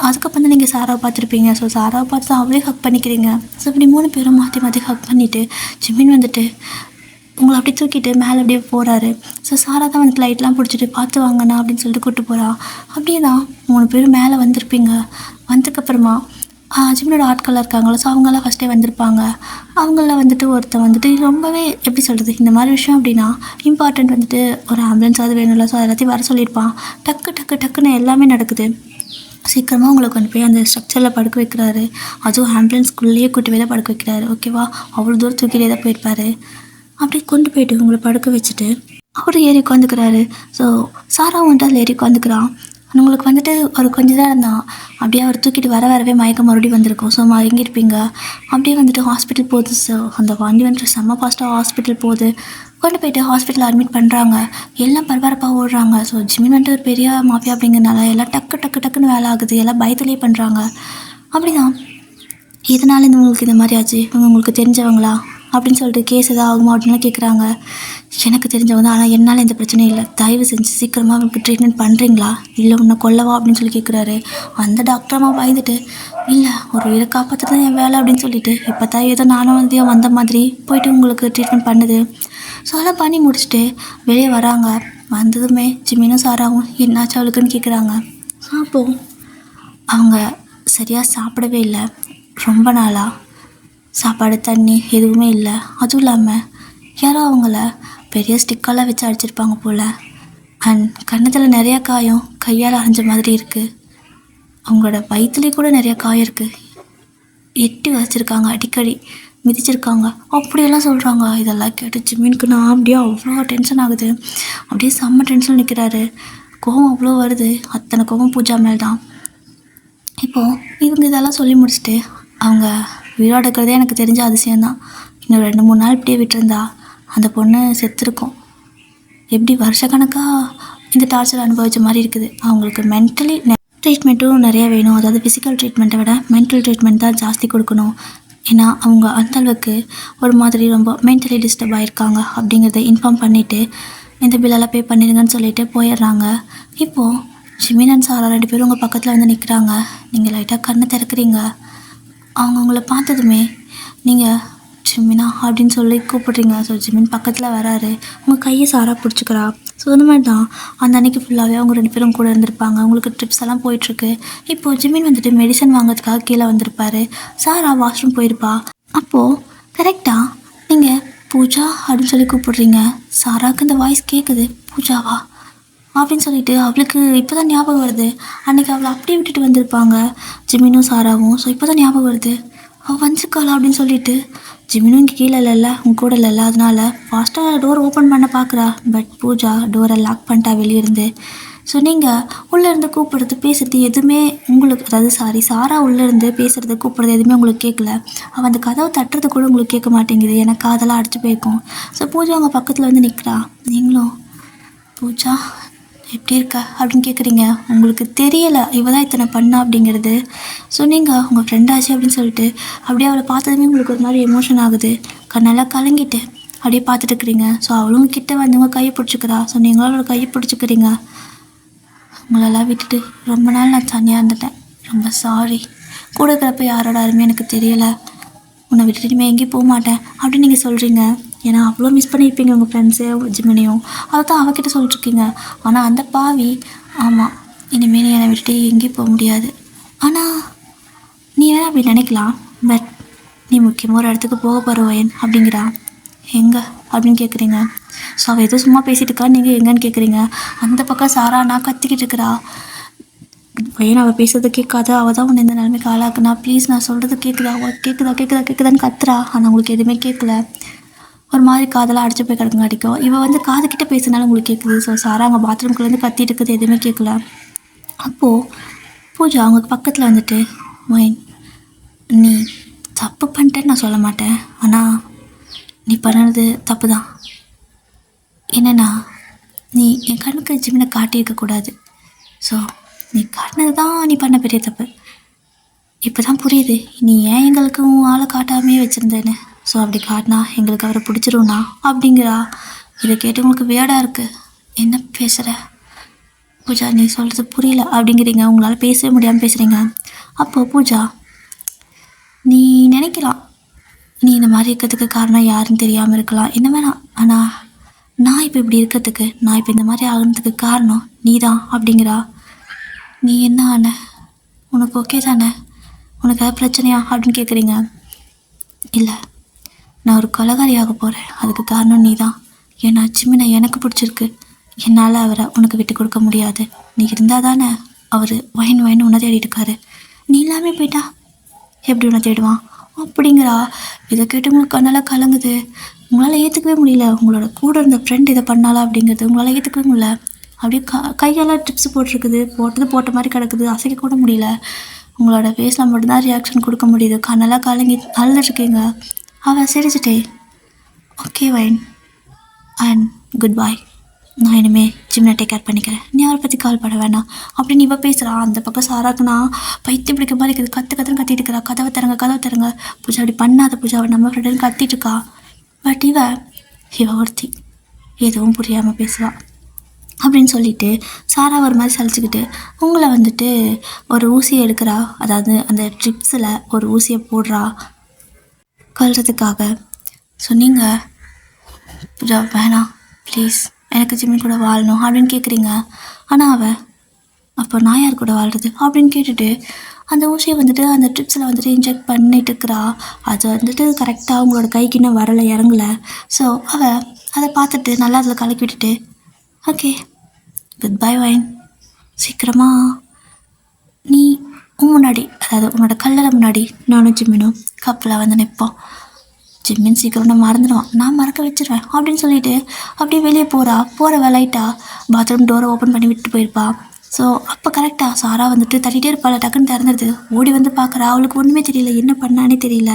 அதுக்கப்புறம் நீங்கள் சாராவை பார்த்துருப்பீங்க. ஸோ சாராவை பார்த்து தான் அவளே ஹக் பண்ணிக்கிறீங்க. ஸோ இப்படி 3 பேரும் மாற்றி ஹக் பண்ணிவிட்டு ஜிம்மின் உங்களை அப்படியே தூக்கிட்டு மேலே அப்படியே போகிறாரு. ஸோ சாரா தான் லைட்லாம் பிடிச்சிட்டு பார்த்து வாங்கண்ணா அப்படின்னு சொல்லிட்டு கூப்பிட்டு போகிறா. அப்படியே தான் 3 பேரும் மேலே வந்திருப்பீங்க. வந்ததுக்கப்புறமா ஜிம்மினோட ஆட்கள்லாம் இருக்காங்களோ, ஸோ அவங்களாம் ஃபஸ்ட்டே வந்திருப்பாங்க. அவங்கள ஒருத்தன் ரொம்பவே எப்படி சொல்கிறது, இந்த மாதிரி விஷயம் அப்படின்னா இம்பார்ட்டண்ட் ஒரு ஆம்புலன்ஸ் அது வேணும்ல. ஸோ அதை எல்லாத்தையும் வர சொல்லியிருப்பான். டக்குன்னு எல்லாமே நடக்குது. சீக்கிரமாக உங்களை கொண்டு போய் அந்த ஸ்ட்ரக்சரில் படுக்க வைக்கிறாரு. அதுவும் ஆம்புலன்ஸ்குள்ளேயே கூட்டி போய் தான் படுக்க வைக்கிறாரு. ஓகேவா, அவ்வளோ தூரம் தூக்கிட்டே தான் போயிருப்பார். அப்படி கொண்டு போயிட்டு உங்களை படுக்க வச்சுட்டு அவரும் ஏறி உட்காந்துக்கிறாரு. ஸோ சாராவும் அதில் ஏறி உட்காந்துக்கிறான். உங்களுக்கு ஒரு கொஞ்சம் தான் இருந்தான். அப்படியே அவர் தூக்கிட்டு வரவே மயக்கம் மறுபடியும் வந்திருக்கும். ஸோ மயங்கியிருப்பீங்க. அப்படியே ஹாஸ்பிட்டல் போகுது. ஸோ அந்த வண்டி செம்ம ஃபாஸ்ட்டாக ஹாஸ்பிட்டல் போகுது. கொண்டு போயிட்டு ஹாஸ்பிட்டலில் அட்மிட் பண்ணுறாங்க. எல்லாம் பரபரப்பாக ஓடுறாங்க. ஸோ ஜிம்மின் ஒரு பெரிய மாஃபியா அப்படிங்கிறனால எல்லாம் டக்குன்னு வேலை ஆகுது. எல்லாம் பயத்துலேயே பண்ணுறாங்க. அப்படி தான் இதனால் உங்களுக்கு இந்த மாதிரி ஆச்சு, இவங்க உங்களுக்கு தெரிஞ்சவங்களா அப்படின்னு சொல்லிட்டு கேஸ் எதாவது ஆகுமா அப்படின்லாம் கேட்குறாங்க. எனக்கு தெரிஞ்சவங்க, ஆனால் என்னால் எந்த பிரச்சனையும் இல்லை, தயவு செஞ்சு சீக்கிரமாக அவங்களுக்கு ட்ரீட்மெண்ட் பண்ணுறீங்களா, இல்லை உன்னை கொல்லவா அப்படின்னு சொல்லி கேட்குறாரு. அந்த டாக்டரமாக பயந்துட்டு, இல்லை ஒரு உயிரை காப்பாற்ற தான் என் வேலை அப்படின்னு சொல்லிட்டு இப்போ தான் ஏதோ நானும் வந்த மாதிரி போயிட்டு உங்களுக்கு ட்ரீட்மெண்ட் பண்ணுது. ஸோ அதெல்லாம் பண்ணி முடிச்சுட்டு வெளியே வராங்க. வந்ததுமே ஜிம்மினும் சாராவும் என்னாச்சு அவளுக்குன்னு கேட்குறாங்க. ஸோ அப்போது அவங்க சரியாக சாப்பிடவே இல்லை. ரொம்ப நாளாக சாப்பாடு தண்ணி எதுவுமே இல்லை. அதுவும் இல்லாமல் யாரோ அவங்கள பெரிய ஸ்டிக்கெல்லாம் வச்சு அடிச்சிருப்பாங்க போல். அண்ட் கன்னத்தில் நிறையா காயம், கையால் அரைஞ்ச மாதிரி இருக்குது. அவங்களோட வயிற்றுலேயே கூட நிறையா காயம் இருக்குது. எட்டி வச்சிருக்காங்க, அடிக்கடி மிதிச்சிருக்காங்க அப்படியெல்லாம் சொல்கிறாங்க. இதெல்லாம் கேட்டு ஜிம்மினுக்கு நான் அப்படியே அவ்வளோ டென்ஷன் ஆகுது. அப்படியே செம்ம டென்ஷன் நிற்கிறாரு. கோவம் அவ்வளோ வருது. அத்தனை கோவம் பூஜா மேல் தான். இப்போது இவங்க இதெல்லாம் சொல்லி முடிச்சுட்டு அவங்க உயிரோடு இருக்கிறதே எனக்கு தெரிஞ்ச அதிசயம்தான். இன்னும் 2-3 நாள் இப்படியே விட்டுருந்தா அந்த பொண்ணு செத்துருக்கும். எப்படி வருஷக்கணக்காக இந்த டார்ச்சர் அனுபவித்த மாதிரி இருக்குது. அவங்களுக்கு மென்டலி ட்ரீட்மெண்ட்டும் நிறையா வேணும். அதாவது ஃபிசிக்கல் ட்ரீட்மெண்ட்டை விட மென்டல் ட்ரீட்மெண்ட் தான் ஜாஸ்தி கொடுக்கணும். ஏன்னா அவங்க அந்தளவுக்கு ஒரு மாதிரி ரொம்ப மென்டலி டிஸ்டர்ப் ஆகிருக்காங்க அப்படிங்கிறத இன்ஃபார்ம் பண்ணிவிட்டு இந்த பில்லெல்லாம் பே பண்ணிடுங்கன்னு சொல்லிட்டு போயிடுறாங்க. இப்போது ஜிம்மின் அண்ட் சாரா 2 பேரும் உங்கள் பக்கத்தில் நிற்கிறாங்க. நீங்கள் லைட்டாக கண்ணை திறக்கிறீங்க. அவங்க உங்களை பார்த்ததுமே நீங்கள் ஜிம்மினா அப்படின்னு சொல்லி கூப்பிட்றீங்க. ஸோ ஜிம்மின் பக்கத்தில் வராரு. உங்கள் கையை சாரா பிடிச்சிக்கிறா. ஸோ இந்த மாதிரி தான் அந்த அன்றைக்கி ஃபுல்லாகவே அவங்க 2 பேரும் கூட இருந்திருப்பாங்க. அவங்களுக்கு ட்ரிப்ஸ் எல்லாம் போயிட்டுருக்கு. இப்போது ஜிம்மின் மெடிசன் வாங்கிறதுக்காக கீழே வந்திருப்பார். சாரா வாஷ்ரூம் போயிருப்பா. அப்போது கரெக்டாக நீங்கள் பூஜா அப்படின்னு சொல்லி கூப்பிட்றீங்க. சாராவுக்கு இந்த வாய்ஸ் கேட்குது, பூஜாவா அப்படின்னு சொல்லிட்டு அவளுக்கு இப்போ தான் ஞாபகம் வருது. அன்றைக்கி அவளை அப்படியே விட்டுட்டு வந்திருப்பாங்க ஜிம்மினும் சாராவும். ஸோ இப்போ தான் ஞாபகம் வருது, அவள் வந்திருக்காளா அப்படின்னு சொல்லிட்டு ஜிமினும் இங்கே கீழே இல்லைல்ல உங்க கூட இல்லைல்ல, அதனால ஃபாஸ்ட்டாக டோர் ஓப்பன் பண்ண பார்க்குறா. பட் பூஜா டோரை லாக் பண்ணிட்டா வெளியிருந்து. ஸோ நீங்கள் உள்ளேருந்து கூப்பிடுறது பேசுகிறது எதுவுமே உங்களுக்கு, அதாவது சாரா உள்ளேருந்து பேசுகிறது கூப்பிடுறது எதுவுமே உங்களுக்கு கேட்கல. அவள் அந்த கதவை தட்டுறது கூட உங்களுக்கு கேட்க மாட்டேங்குது, எனக்கு காதெல்லாம் அடிச்சு போயிருக்கும். ஸோ பூஜா அவங்க பக்கத்தில் வந்து நிற்கிறா. நீங்களும் பூஜா எப்படி இருக்கா அப்படின்னு கேட்குறீங்க. உங்களுக்கு தெரியலை இவ தான் இத்தனை பண்ணா அப்படிங்கிறது. ஸோ நீங்கள் உங்கள் ஃப்ரெண்டாச்சு அப்படின்னு சொல்லிட்டு அப்படியே அவளை பார்த்ததுமே உங்களுக்கு ஒரு மாதிரி எமோஷன் ஆகுது. கண்ணெல்லாம் கலங்கிட்டு அப்படியே பார்த்துட்டு இருக்கிறீங்க. ஸோ அவளும் கிட்ட வந்து உங்கள் கையை பிடிச்சிக்கிறா. ஸோ நீங்களும் அவளோட கையை பிடிச்சிக்கிறீங்க. உங்களெல்லாம் விட்டுட்டு ரொம்ப நாள் நான் தனியாக இருந்துட்டேன், ரொம்ப சாரி. கூட இருக்கிறப்ப யாரோட அருமை எனக்கு தெரியலை, உன்னை விட்டுட்டு இனிமேல் எங்கேயும் போக மாட்டேன் அப்படின்னு நீங்கள் சொல்கிறீங்க. ஏன்னா அவ்வளோ மிஸ் பண்ணியிருப்பீங்க உங்கள் ஃப்ரெண்ட்ஸு ஜிமினியும், அதை தான் அவகிட்ட சொல்லிட்டுருக்கீங்க. ஆனால் அந்த பாவி, ஆமாம் இனிமேல் நீ என்னை விட்டுட்டு எங்கேயும் போக முடியாது. ஆனால் நீ வேணா அப்படி நினைக்கலாம், பட் நீ முக்கியமாக ஒரு இடத்துக்கு போக போகிறவன் அப்படிங்கிறா. எங்கே அப்படின்னு கேட்குறீங்க. ஸோ அவள் எதுவும் சும்மா பேசிகிட்டு இருக்கா, நீங்கள் எங்கன்னு கேட்குறீங்க. அந்த பக்கம் சாரா நான் கத்திக்கிட்டு இருக்கிறா. பையன் அவள் பேசுறது கேட்காத, அவள் தான் உன்னை இந்த நிலைமைக்கு ஆளாக்குனா, ப்ளீஸ் நான் சொல்கிறது கேட்குதா, அவள் கேட்குதான்னு கத்துறா. ஆனால் உங்களுக்கு எதுவுமே கேட்கல. ஒரு மாதிரி காதெல்லாம் அடிச்சு போய் கிடக்குங்க அடிக்கும். இவள் வந்து காதுகிட்ட பேசுனாலும் உங்களுக்கு கேட்குது. ஸோ சாரா அங்கே பாத்ரூம்குள்ளேருந்து கத்திட்டு இருக்குது, எதுவுமே கேட்கல. அப்போது பூஜா அவங்க பக்கத்தில் வந்துட்டு, வைன் நீ தப்பு பண்ணிட்டேன்னு நான் சொல்ல மாட்டேன், ஆனால் நீ பண்ணது தப்பு தான். என்னென்னா நீ என் கண்ணுக்கு ஜிமினை காட்டியிருக்கக்கூடாது. ஸோ நீ காட்டினது தான் நீ பண்ண பெரிய தப்பு. இப்போ தான் புரியுது நீ ஏன் எங்களுக்கு உன் ஆளை காட்டாமே வச்சுருந்தேன்னு. ஸோ அப்படி காட்டினா எங்களுக்கு அவரை பிடிச்சிரும்னா அப்படிங்கிறா. இதை கேட்டு உங்களுக்கு வேடாக இருக்குது. என்ன பேசுகிற பூஜா, நீ சொல்கிறது புரியல அப்படிங்கிறீங்க. உங்களால் பேசவே முடியாமல் பேசுகிறீங்க. அப்போது பூஜா, நீ நினைக்கலாம் நீ இந்த மாதிரி இருக்கிறதுக்கு காரணம் யாருன்னு தெரியாமல் இருக்கலாம், என்ன வேணாம். ஆனால் நான் இப்போ இப்படி இருக்கிறதுக்கு, நான் இப்போ இந்த மாதிரி ஆகுறதுக்கு காரணம் நீ தான் அப்படிங்கிறா. நீ என்ன ஆன, உனக்கு ஓகே தானே, உனக்கு ஏதாவது பிரச்சனையா அப்படின்னு கேட்குறீங்க. இல்லை, நான் ஒரு கொலைகாரியாக போகிறேன், அதுக்கு காரணம் நீ தான். ஏன்னா ஜிமினை எனக்கு பிடிச்சிருக்கு, என்னால் அவரை உனக்கு விட்டு கொடுக்க முடியாது. நீ இருந்தால் தானே அவர் வைன் உன்னை தேடிட்டு இருக்காரு, நீ எல்லாமே போயிட்டா எப்படி உன்னை தேடுவான் அப்படிங்கிறா. இதை கேட்டு உங்களுக்கு கண்ணெல்லாம் கலங்குது. உங்களால் ஏற்றுக்கவே முடியல. உங்களோட கூட இருந்த ஃப்ரெண்ட் இதை பண்ணாலா அப்படிங்கிறது உங்களால் ஏற்றுக்கவே முடியல. அப்படியே கையெல்லாம் ட்ரிப்ஸ் போட்டிருக்குது, போட்ட மாதிரி கிடக்குது, அசைக்க கூட முடியல. உங்களோட ஃபேஸில் மட்டும்தான் ரியாக்ஷன் கொடுக்க முடியுது. கண்ணெல்லாம் கலங்கி அழுதுருக்கீங்க. அவள் சிரிச்சிட்டே, ஓகே வைன் அண்ட் குட் பாய், நான் இனிமேல் ஜிம்னை டேக் கேர் பண்ணிக்கிறேன், நீ அவரை பற்றி கால் பண்ண வேணாம் அப்படின்னு இவள் பேசுகிறா. அந்த பக்கம் சாராக்குனா பைத்தியம் பிடிக்க மாதிரி இருக்குது. கற்றுன்னு கத்திட்டு இருக்கிறா. கதவை தரங்க பூஜா, அப்படி பண்ணாத பூஜா, அவள் நம்ம ஃப்ரெண்டுன்னு கத்திட்டு இருக்கா. பட் இவ ஒருத்தி எதுவும் புரியாமல் பேசுவாள் அப்படின்னு சொல்லிட்டு சாரா ஒரு மாதிரி சலிச்சுக்கிட்டு உங்களை வந்துட்டு ஒரு ஊசியை எடுக்கிறா. அதாவது அந்த ட்ரிப்ஸில் ஒரு ஊசியை போடுறா கொல்றதுக்காக. ஸோ நீங்கள் பூஜா வேணாம் ப்ளீஸ், எனக்கு ஜிம்மி கூட வாழணும் அப்படின்னு கேட்குறீங்க. ஆனால் அவள், அப்போ நான் யார் கூட வாழ்கிறது அப்படின்னு கேட்டுட்டு அந்த ஊசியை வந்துட்டு அந்த ட்ரிப்ஸில் வந்துட்டு இன்ஜெக்ட் பண்ணிட்டு இருக்கிறா. அது வந்துட்டு கரெக்டாக அவங்களோட கைக்கு இன்னும் வரலை, இறங்கலை. ஸோ அவள் அதை பார்த்துட்டு நல்லா அதில் கலக்கி விட்டுட்டு, ஓகே குட் பை வைன், சீக்கிரமாக நீ முன்னாடி, அதாவது உன்னோட கல்லறை முன்னாடி நானும் ஜிம்மினும் கப்பில் வந்து நிற்போம். ஜிம்மின் சீக்கிரம் நான் மறந்துடுவான், நான் மறக்க வச்சிருவேன் அப்படின்னு சொல்லிட்டு அப்படியே வெளியே போகிற லைட்டாக பாத்ரூம் டோரை ஓப்பன் பண்ணி விட்டு போயிருப்பா. ஸோ அப்போ கரெக்டாக சாரா வந்துட்டு தட்டிகிட்டே இருப்பாள். டக்குன்னு திறந்துடுது. ஓடி வந்து பார்க்குறா. அவளுக்கு ஒன்றுமே தெரியல, என்ன பண்ணானே தெரியல.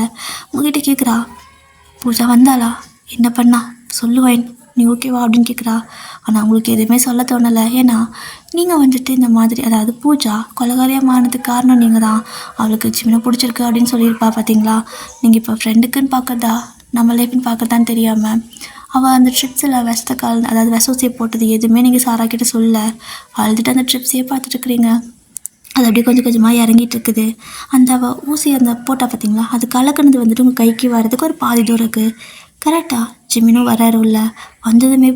உங்ககிட்ட கேட்குறா, பூஜா வந்தாளா, என்ன பண்ணா சொல்லுவேன், நீ ஓகேவா அப்படின்னு கேட்குறா. ஆனால் அவங்களுக்கு எதுவுமே சொல்ல தோணலை. ஏன்னா நீங்கள் வந்துட்டு இந்த மாதிரி, அதாவது பூஜா கொலகாரியாக மாறினதுக்கு காரணம் நீங்கள் தான். அவளுக்கு ஜிம்மினை பிடிச்சிருக்கு அப்படின்னு சொல்லியிருப்பா. பார்த்தீங்களா, நீங்கள் இப்போ ஃப்ரெண்டுக்குன்னு பார்க்குறதா நம்ம லைஃப்னு பார்க்குறதான்னு தெரியாமல் அவள் அந்த ட்ரிப்ஸில் அதாவது விஷூசியை போட்டது எதுவுமே நீங்கள் சாரா கிட்ட சொல்ல, அழுதுட்டு அந்த ட்ரிப்ஸையே பார்த்துட்ருக்குறீங்க. அது அப்படியே கொஞ்சம் கொஞ்சமாக இறங்கிட்டு இருக்குது. அந்த ஊசி அந்த போட்டா பார்த்தீங்களா, அது கலக்குனது வந்துட்டு உங்கள் கைக்கு வர்றதுக்கு ஒரு பாதி தூரம் இருக்குது. கரெக்டாக ஜிம்மினும் வராரு உள்ள. வந்ததுமே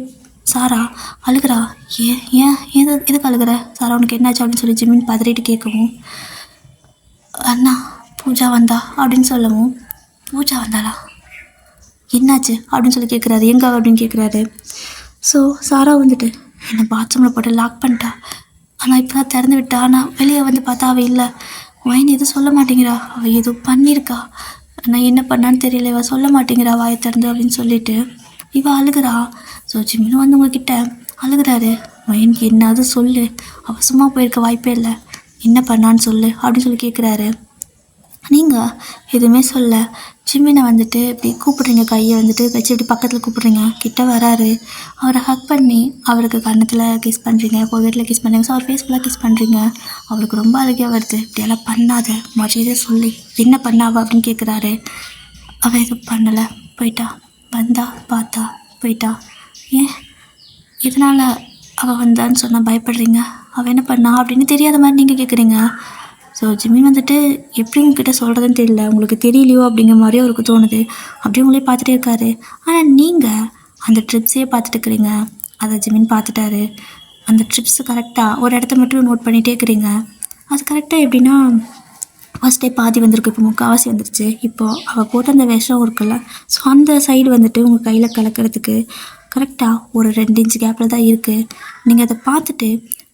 சாரா அழுகிறா. ஏன் எதுக்கு அழுகிற சாரா, உனக்கு என்னாச்சு அப்படின்னு சொல்லி ஜிம்மின் பதறிட்டு கேட்கவும், அண்ணா பூஜா வந்தா அப்படின்னு சொல்லவும், பூஜா வந்தாளா, என்னாச்சு அப்படின்னு சொல்லி கேட்குறாரு. எங்கே அப்படின்னு கேட்குறாரு. ஸோ சாரா வந்துட்டு என்னை பாத்ரூமில் போட்டு லாக் பண்ணிட்டா, ஆனால் இப்போ தான் திறந்து விட்டா, ஆனால் வெளியே வந்து பார்த்தா அவள் இல்லை. வைன் எதுவும் சொல்ல மாட்டேங்கிறா, அவள் எதுவும் பண்ணியிருக்கா, நான் என்ன பண்ணான்னு தெரியல, இவ சொல்ல மாட்டேங்கிறா வாயை திறந்து அப்படின்னு சொல்லிட்டு இவ அழுகிறா. ஸோ ஜிமினும் வந்து உங்ககிட்ட அழுகிறாரு. எனக்கு என்னாவது சொல்லு, அவ சும்மா போயிருக்க வாய்ப்பே இல்லை, என்ன பண்ணான்னு சொல்லு அப்படின்னு சொல்லி கேட்குறாரு. நீங்கள் எதுவுமே சொல்ல ஜிம்மினை வந்துட்டு இப்படி கூப்பிட்றீங்க, கையை வந்துட்டு வச்சு இப்படி பக்கத்தில் கூப்பிட்றீங்க. கிட்ட வராரு, அவரை ஹக் பண்ணி அவருக்கு கன்னத்தில் கிஸ் பண்ணுறீங்க, இப்போ வீட்டில் கிஸ் பண்ணுறீங்க. ஸோ அவர் ஃபேஸ்ஃபுல்லாக கிஸ் பண்ணுறீங்க. அவருக்கு ரொம்ப அழுகையாக வருது. இப்படியெல்லாம் பண்ணாத, மரியாதை சொல்லி என்ன பண்ணாவா அப்படின்னு கேட்குறாரு. அவள் எதுவும் பண்ணலை, போயிட்டா, வந்தா பார்த்தா போயிட்டா. ஏன் இதனால் அவள் வந்தான்னு சொன்னால் பயப்படுறீங்க? அவள் என்ன பண்ணா அப்படின்னு தெரியாத மாதிரி நீங்கள் கேட்குறீங்க. ஸோ ஜிமின் வந்துட்டு எப்படி உங்ககிட்ட சொல்கிறதுன்னு தெரியல, உங்களுக்கு தெரியலையோ அப்படிங்கிற மாதிரியே அவருக்கு தோணுது. அப்படியே உங்களே பார்த்துட்டே இருக்காரு. ஆனால் நீங்கள் அந்த ட்ரிப்ஸையே பார்த்துட்டு இருக்கிறீங்க. அதை ஜிமின் பார்த்துட்டாரு. அந்த ட்ரிப்ஸ் கரெக்டாக ஒரு இடத்த மட்டும் நோட் பண்ணிகிட்டே இருக்கிறீங்க. அது கரெக்டாக எப்படின்னா, ஃபஸ்ட்டே பாதி வந்திருக்கு, இப்போ முக்கால்வாசி வந்துருச்சு. இப்போது அவள் போட்ட அந்த விஷம் இருக்குல்ல, ஸோ அந்த சைடு வந்துட்டு உங்கள் கையில் கலக்கிறதுக்கு கரெக்டாக ஒரு 2 இன்ச் கேப்பில் தான் இருக்குது. நீங்கள் அதை பார்த்துட்டு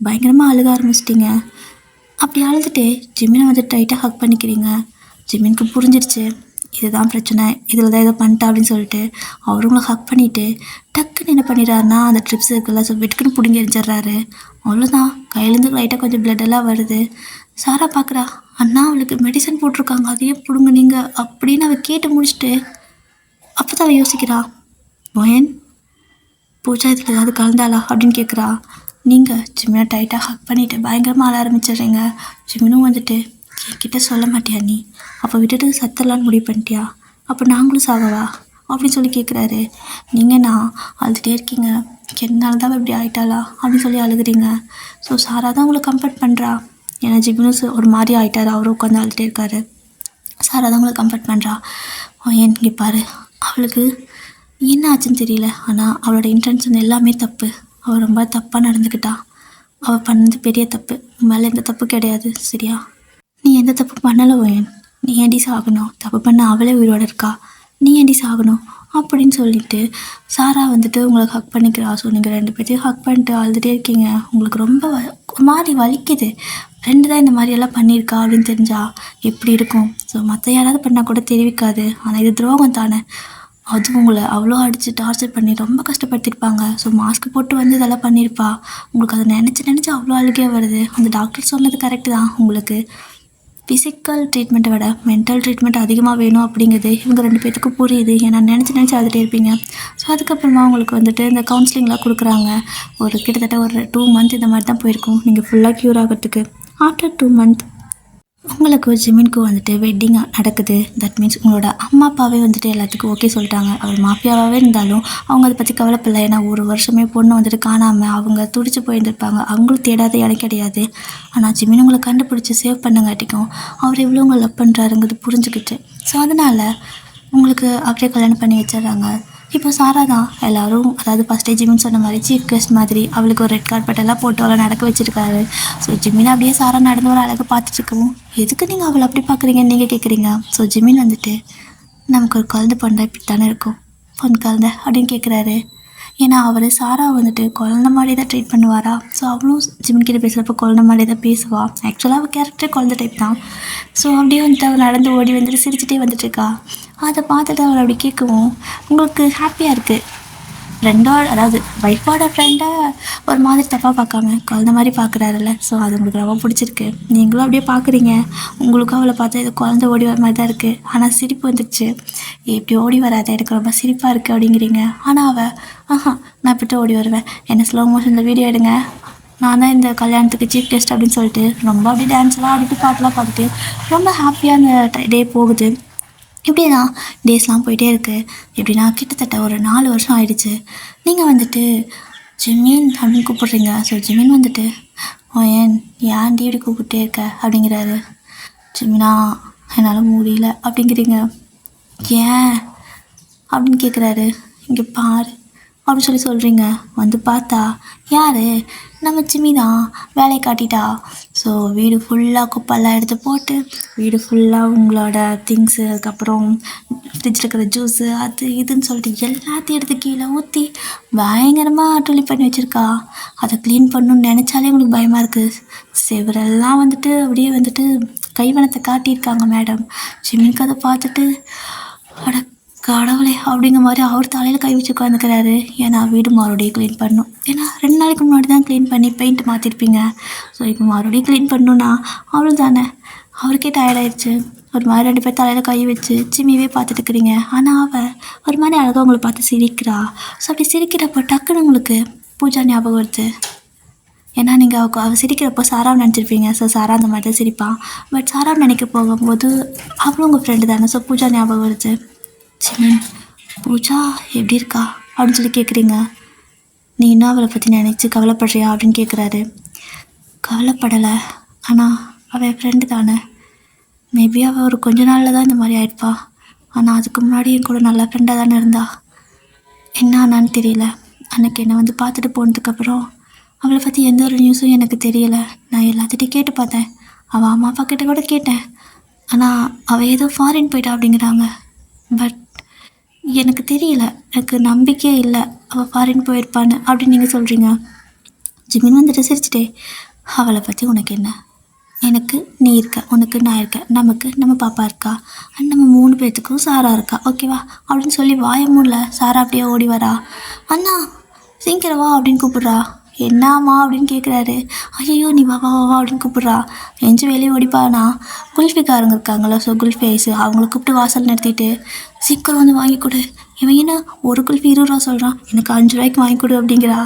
பயங்கரமாக அழுக ஆரம்பிச்சிட்டிங்க. அப்படி அழுதுட்டு ஜிமினை வந்து டைட்டாக ஹக் பண்ணிக்கிறீங்க. ஜிமினுக்கு புரிஞ்சிருச்சு, இதுதான் பிரச்சனை, இதில் தான் ஏதோ பண்ணிட்டா அப்படின்னு சொல்லிட்டு அவரும் உங்களை ஹக் பண்ணிவிட்டு டக்குன்னு என்ன பண்ணிடுறாருன்னா, அந்த ட்ரிப்ஸ் இருக்குல்ல, ஸோ வெட்டுக்குன்னு பிடுங்கி எரிஞ்சிட்றாரு. அவ்வளோதான், கையிலேருந்து லைட்டாக கொஞ்சம் பிளட்டெல்லாம் வருது. சாரா பார்க்குறா, அண்ணா அவளுக்கு மெடிசன் போட்டிருக்காங்க, அதையே பிடுங்க நீங்கள் அப்படின்னு அவள் கேட்டு முடிச்சுட்டு அப்போ தான் அவள் யோசிக்கிறா, மோயன் பூஜா இதில் ஏதாவது கலந்தாளா அப்படின்னு கேட்குறா. நீங்கள் ஜிமினை டைட்டாக ஹக் பண்ணிவிட்டு பயங்கரமாக ஆள ஆரம்பிச்சிடுறீங்க. ஜிமினும் வந்துட்டு, என்கிட்ட சொல்ல மாட்டியா நீ, அப்போ விட்டுட்டு சத்தலான்னு முடிவு பண்ணிட்டியா, அப்போ நாங்களும் சாகவா அப்படின்னு சொல்லி கேட்குறாரு. நீங்கள் நான் அழுதுகிட்டே இருக்கீங்க, என்னால் தான் இப்படி ஆகிட்டாளா அப்படின்னு சொல்லி அழுகுறீங்க. ஸோ சாரா தான் உங்களை கம்ஃபர்ட் பண்ணுறா. ஏன்னா ஜிமினும் ஒரு மாதிரி ஆகிட்டார், அவரும் உட்காந்து அழுதுகிட்டே இருக்காரு. சாரா தான் உங்களை கம்ஃபர்ட் பண்ணுறா. ஏன் இங்கே பாரு, அவளுக்கு என்ன ஆச்சுன்னு தெரியல, ஆனால் அவளோட இன்டென்ஷன் எல்லாமே தப்பு. அவள் ரொம்ப தப்பாக நடந்துக்கிட்டா. அவள் பண்ணது பெரிய தப்பு, மேலே எந்த தப்பு கிடையாது, சரியா? நீ எந்த தப்பு பண்ணலை ஓயன், நீ ஏண்டி சாகணும், தப்பு பண்ண அவளே உயிரோடு இருக்கா, நீ ஏண்டி சாகணும் அப்படின்னு சொல்லிட்டு சாரா வந்துட்டு உங்களை ஹக் பண்ணிக்கிறா. ஸோ நீங்கள் 2 பேர்த்தையும் ஹக் பண்ணிட்டு அழுதுகிட்டே இருக்கீங்க. உங்களுக்கு ரொம்ப ஒரு மாதிரி வலிக்குது. 2 தான் இந்த மாதிரியெல்லாம் பண்ணியிருக்கா அப்படின்னு தெரிஞ்சால் எப்படி இருக்கும்? ஸோ மற்ற யாராவது பண்ணால் கூட தெரிவிக்காது, ஆனால் இது துரோகம் தானே. அதுவும் உங்களை அவ்வளோ அடித்து டார்ச்சர் பண்ணி ரொம்ப கஷ்டப்படுத்தியிருப்பாங்க. ஸோ மாஸ்க் போட்டு வந்து இதெல்லாம் பண்ணியிருப்பா. உங்களுக்கு அதை நினச்சி அவ்வளோ அழுகையாக வருது. அந்த டாக்டர் சொன்னது கரெக்டு தான், உங்களுக்கு ஃபிசிக்கல் ட்ரீட்மெண்ட்டை விட மென்டல் ட்ரீட்மெண்ட் அதிகமாக வேணும் அப்படிங்கிறது இவங்க 2 பேர்த்துக்கும் புரியுது. ஏன்னா நினச்சி அழுதுகிட்டே இருப்பீங்க. ஸோ அதுக்கப்புறமா உங்களுக்கு வந்துட்டு இந்த கவுன்சிலிங்லாம் கொடுக்குறாங்க. கிட்டத்தட்ட ஒரு 2 மந்த் இந்த மாதிரி தான் போயிருக்கும் நீங்கள் ஃபுல்லாக க்யூர் ஆகிறதுக்கு. ஆஃப்டர் 2 மந்த் உங்களுக்கு ஜிமினுக்கும் வந்துட்டு வெட்டிங் நடக்குது. தட் மீன்ஸ் உங்களோட அம்மா அப்பாவே வந்துட்டு எல்லாத்துக்கும் ஓகே சொல்லிட்டாங்க. அவர் மாஃபியாவாகவே இருந்தாலும் அவங்க அதை பற்றி கவலைப்படல. ஏன்னா ஒரு வருஷமே பொண்ணு வந்துட்டு காணாமல் அவங்க துடிச்சு போயிருந்திருப்பாங்க. அவங்களும் தேடாத இடம் கிடையாது. ஆனால் ஜிமின் உங்களை கண்டுபிடிச்சி சேவ் பண்ணங்காட்டிக்கும் அவர் எவ்வளோ உங்களை லவ் பண்ணுறாருங்கிறது புரிஞ்சுக்கிட்டு, ஸோ அதனால் உங்களுக்கு அப்படியே கல்யாணம் பண்ணி வச்சிடுறாங்க. இப்போ சாரா தான் எல்லோரும், அதாவது ஃபஸ்ட்டே ஜிமின் சொன்ன மாதிரி சீஃப் கெஸ்ட் மாதிரி அவளுக்கு ஒரு ரெட் கார்பெட்டெல்லாம் போட்டு அவளை நடக்க வச்சுருக்காரு. ஸோ ஜிமின் அப்படியே சாரா நடந்து ஒரு அழகாக பார்த்துட்ருக்கவும், எதுக்கு நீங்கள் அவளை அப்படி பார்க்குறீங்கன்னு நீங்கள் கேட்குறீங்க. ஸோ ஜிமின் வந்துட்டு, நமக்கு ஒரு குழந்தை பிறந்தா இப்படி தானே இருக்கும், பொன் குழந்தை அப்படின்னு கேட்குறாரு. ஏன்னா அவர் சாரா வந்துட்டு குழந்த மாதிரி தான் ட்ரீட் பண்ணுவாரா. ஸோ அவளும் ஜிமின் கிட்ட பேசுகிறப்ப குழந்த மாதிரி தான் பேசுவாள். ஆக்சுவலாக அவள் கேரக்டரே குழந்த டைப் தான். ஸோ அப்படியே வந்துட்டு அவள் நடந்து ஓடி வந்துட்டு சிரிச்சிட்டே வந்துட்டுருக்கா. அதை பார்த்துட்டு அவள் அப்படி கேட்கவும் உங்களுக்கு ஹாப்பியாக இருக்குது. ஃப்ரெண்டோட, அதாவது ஒய்ஃபோட ஃப்ரெண்டை ஒரு மாதிரி தப்பாக பார்க்காம குழந்த மாதிரி பார்க்குறாருல்ல. ஸோ அது உங்களுக்கு ரொம்ப பிடிச்சிருக்கு. நீங்களும் அப்படியே பார்க்குறீங்க. உங்களுக்கும் அவளை பார்த்தா இது குழந்தை ஓடி வர மாதிரி தான் இருக்குது. ஆனால் சிரிப்பு வந்துடுச்சு. எப்படி ஓடி வராத, எனக்கு ரொம்ப சிரிப்பாக இருக்குது அப்படிங்கிறீங்க. ஆனால் அவள், நான் இப்படி ஓடி வருவேன், என்ன ஸ்லோ மோஷனில் வீடியோ எடுங்க, நான் தான் இந்த கல்யாணத்துக்கு சீஃப் கெஸ்ட் அப்படின்னு சொல்லிட்டு ரொம்ப அப்படியே டான்ஸ்லாம் ஆடிட்டு பாட்டெலாம் பார்த்துட்டு ரொம்ப ஹாப்பியாக அந்த டே போகுது. இப்படியே தான் டேஸ்லாம் போயிட்டே இருக்குது. எப்படின்னா கிட்டத்தட்ட ஒரு 4 வருஷம் ஆயிடுச்சு. நீங்கள் வந்துட்டு ஜிமின் அப்படின்னு கூப்பிட்றீங்க. ஸோ ஜிமின் வந்துட்டு, ஏன் ஏன்டி இப்படி கூப்பிட்டே இருக்க அப்படிங்கிறாரு. ஜிமினா என்னால் முடியல அப்படிங்கிறீங்க. ஏன் அப்படின்னு கேட்குறாரு. இங்கே பாரு அப்படின்னு சொல்லி சொல்கிறீங்க. வந்து பார்த்தா யார், நம்ம ஜிம்மி தான் வேலையை காட்டிட்டா. ஸோ வீடு ஃபுல்லாக குப்பெல்லாம் எடுத்து போட்டு, வீடு ஃபுல்லாக உங்களோட திங்ஸு, அதுக்கப்புறம் ஃப்ரிட்ஜில் இருக்கிற ஜூஸு அது இதுன்னு சொல்லிட்டு எல்லாத்தையும் எடுத்து கீழே ஊற்றி பயங்கரமாக டொலி பண்ணி வச்சுருக்கா. அதை க்ளீன் பண்ணணுன்னு நினச்சாலே உங்களுக்கு பயமாக இருக்குது. செவரெல்லாம் வந்துட்டு அப்படியே வந்துட்டு கைவனத்தை காட்டியிருக்காங்க மேடம். ஜிமினுக்கு அதை பார்த்துட்டு அட கடவுளே அப்படிங்கிற மாதிரி அவர் தலையில் கை வச்சு உட்காந்துக்கிறாரு. ஏன்னா வீடு மறுபடியும் க்ளீன் பண்ணணும். ஏன்னா 2 நாளைக்கு முன்னாடி தான் க்ளீன் பண்ணி பெயிண்ட் மாற்றிருப்பீங்க. ஸோ இப்போ மறுபடியும் க்ளீன் பண்ணணுன்னா அவள் தானே. அவருக்கே டயர்டாயிடுச்சு. ஒரு மாதிரி 2 பேர் தலையில் கை வச்சு ஜிம்மியே பார்த்துட்டு இருக்கிறீங்க. ஆனால் அவள் ஒரு மாதிரி அழகாக உங்களை பார்த்து சிரிக்கிறா. ஸோ அப்படி சிரிக்கிறப்போ டக்குன்னு உங்களுக்கு பூஜா ஞாபகம் வருது. ஏன்னா நீங்கள் அவள் சிரிக்கிறப்போ சாராவை நினச்சிருப்பீங்க. ஸோ சாரா அந்த மாதிரி தான் சிரிப்பான். பட் சாராவை நினைக்க போகும்போது அவளும் உங்கள் ஃப்ரெண்டு தானே. ஸோ பூஜா ஞாபகம் வருது. ஜிமின், பூஜா எப்படி இருக்கா அப்படின்னு சொல்லி கேட்குறீங்க. நீ இன்னும் அவளை பற்றி நினச்சி கவலைப்படுறியா அப்படின்னு கேட்குறாரு. கவலைப்படலை, ஆனால் அவள் என் ஃப்ரெண்டு தானே. மேபி அவள் ஒரு கொஞ்ச நாளில் தான் இந்த மாதிரி ஆயிடுப்பா. ஆனால் அதுக்கு முன்னாடி என் கூட நல்ல ஃப்ரெண்டாக தானே இருந்தா. என்ன ஆனான்னு தெரியல. அன்றைக்கி என்னை வந்து பார்த்துட்டு போனதுக்கப்புறம் அவளை பற்றி எந்த ஒரு நியூஸும் எனக்கு தெரியலை. நான் எல்லாத்திட்டையும் கேட்டு பார்த்தேன். அவள் அம்மா அப்பா கிட்ட கூட கேட்டேன். ஆனால் அவள் ஏதோ ஃபாரின் போயிட்டா அப்படிங்கிறாங்க. பட் எனக்கு தெரியல, எனக்கு நம்பிக்கையே இல்லை அவள் ஃபாரின் போயிருப்பான்னு அப்படின்னு நீங்கள் சொல்கிறீங்க. ஜிமின் வந்துட்டு சிரிச்சிட்டே, அவளை பற்றி உனக்கு என்ன? எனக்கு நீ இருக்க, உனக்கு நான் இருக்கேன், நமக்கு நம்ம பாப்பா இருக்கா, நம்ம 3 பேர்த்துக்கும் சாரா இருக்கா, ஓகேவா அப்படின்னு சொல்லி வாய மூடல. சாரா அப்படியே ஓடி வரா. அண்ணா சீக்கிரம் வா அப்படின்னு கூப்பிட்றா. என்னம்மா அப்படின்னு கேட்குறாரு. ஐயோ நீ வா வா வா அப்படின்னு கூப்பிட்றா. எஞ்சி வெளியே ஓடிப்பானா. குல்ஃபிக்காரங்க இருக்காங்களோ, ஸோ குல்ஃபி ஐஸு அவங்கள கூப்பிட்டு வாசல் நிறுத்திட்டு சீக்கிரம் வந்து வாங்கி கொடு. இவன் என்ன ஒரு குல்ஃபி 20 ரூபா சொல்கிறான், எனக்கு 5 ரூபாய்க்கு வாங்கி கொடு அப்படிங்கிறா.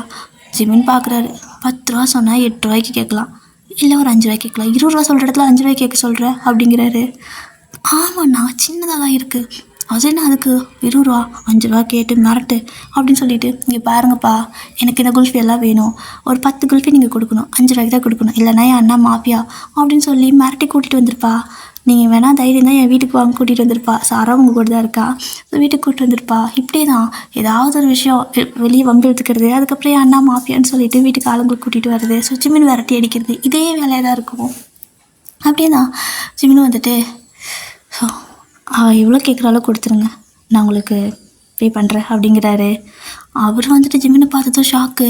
ஜிமின் பார்க்குறாரு. 10 ரூபா சொன்னால் 8 ரூபாய்க்கு கேட்கலாம், இல்லை ஒரு 5 ரூபாய்க்கு கேட்கலாம். 20 ரூபா சொல்கிற இடத்துல 5 ரூபாய்க்கு கேட்க சொல்கிற அப்படிங்கிறாரு. ஆமாண்ணா சின்னதாக தான் இருக்குது, அது என்ன அதுக்கு 20 ரூபா 5 ரூபா கேட்டு மிரட்டு அப்படின்னு சொல்லிட்டு, இங்கே பாருங்கப்பா எனக்கு இந்த குல்ஃபி எல்லாம் வேணும், ஒரு 10 குல்ஃபி நீங்கள் கொடுக்கணும், 5 ரூபாய்க்கு தான் கொடுக்கணும், இல்லைனா என் அண்ணா மாஃபியா அப்படின்னு சொல்லி மிரட்டி கூட்டிகிட்டு வந்திருப்பா. நீங்கள் வேணால் தைரியம் தான் என் வீட்டுக்கு வாங்க கூட்டிகிட்டு வந்திருப்பா. சாரா உங்கள் கூட தான் இருக்கா, ஸோ வீட்டுக்கு கூப்பிட்டு வந்திருப்பா. இப்படியே தான் ஏதாவது ஒரு விஷயம் வெளியே வம்பு எடுத்துக்கிறது, அதுக்கப்புறம் என் அண்ணா மாஃபியான்னு சொல்லிட்டு வீட்டுக்கு ஆளுங்களை கூட்டிகிட்டு வருது, ஸோ ஜிமின் விரட்டி அடிக்கிறது, இதே வேலையாக தான் இருக்கும். அப்படியே தான் ஜிமின் வந்துட்டு, ஸோ அவள் எவ்வளோ கேட்குறாலோ கொடுத்துருங்க, நான் உங்களுக்கு பே பண்ணுறேன் அப்படிங்கிறாரு. அவர் வந்துட்டு ஜிமினை பார்த்ததும் ஷாக்கு.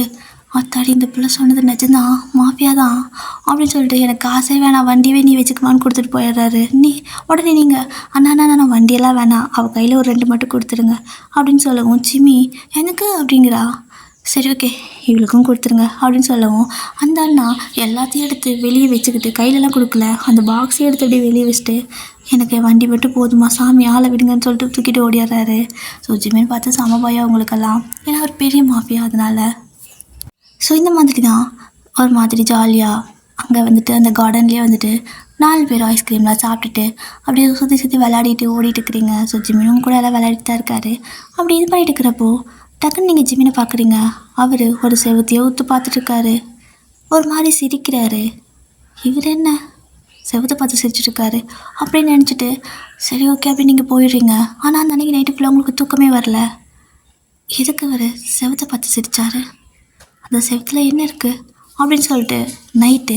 அத்தாடி இந்த பிள்ளை சொன்னது நிஜம்தான், மாஃபியா தான் அப்படின்னு சொல்லிட்டு, எனக்கு காசே வேணாம், வண்டியவே நீ வச்சுக்குமான்னு கொடுத்துட்டு போயிடுறாரு. உடனே நீங்கள் அண்ணா நான் வண்டியெல்லாம் வேணாம், அவள் கையில் ஒரு 2 மட்டும் கொடுத்துருங்க அப்படின்னு சொல்லவும், ஜிம்மி எனக்கு அப்படிங்கிறா. சரி ஓகே இவளுக்கும் கொடுத்துருங்க அப்படின்னு சொல்லவும், அந்த ஆள்னா எல்லாத்தையும் எடுத்து வெளியே வச்சுக்கிட்டு, கையிலலாம் கொடுக்கல, அந்த பாக்ஸையும் எடுத்து அப்படியே வெளியே வச்சுட்டு, எனக்கு வண்டி மட்டும் போதுமா சாமி ஆளை விடுங்கன்னு சொல்லிட்டு தூக்கிட்டு ஓடிடுறாரு. ஸோ ஜிமின் பார்த்து சமபாயா அவங்களுக்கெல்லாம், ஏன்னா ஒரு பெரிய மாஃபியா அதனால். ஸோ இந்த மாதிரி தான் ஒரு மாதிரி ஜாலியாக அங்கே வந்துட்டு அந்த கார்டன்லேயே வந்துட்டு 4 பேர் ஐஸ்கிரீம்லாம் சாப்பிட்டுட்டு அப்படியே சுற்றி விளையாடிட்டு ஓடிட்டு இருக்கிறீங்க. ஸோ ஜிமினும் கூட எல்லாம் விளையாடிட்டு தான் இருக்காரு. அப்படி இது பண்ணிட்டு இருக்கிறப்போ டக்குன்னு நீங்கள் ஜிமினை பார்க்குறீங்க. அவர் ஒரு செவத்தையே ஊற்று பார்த்துட்ருக்காரு, ஒரு மாதிரி சிரிக்கிறாரு. இவர் என்ன செவத்தை பார்த்து சிரிச்சிட்ருக்காரு அப்படின்னு நினச்சிட்டு, சரி ஓகே அப்படின்னு நீங்கள் போயிடுறீங்க. ஆனால் அந்த அன்றைக்கி நைட்டு ஃபுல்லாக உங்களுக்கு தூக்கமே வரல. எதுக்கு அவர் செவத்தை பார்த்து சிரித்தார், அந்த செவத்தில் என்ன இருக்குது அப்படின்னு சொல்லிட்டு நைட்டு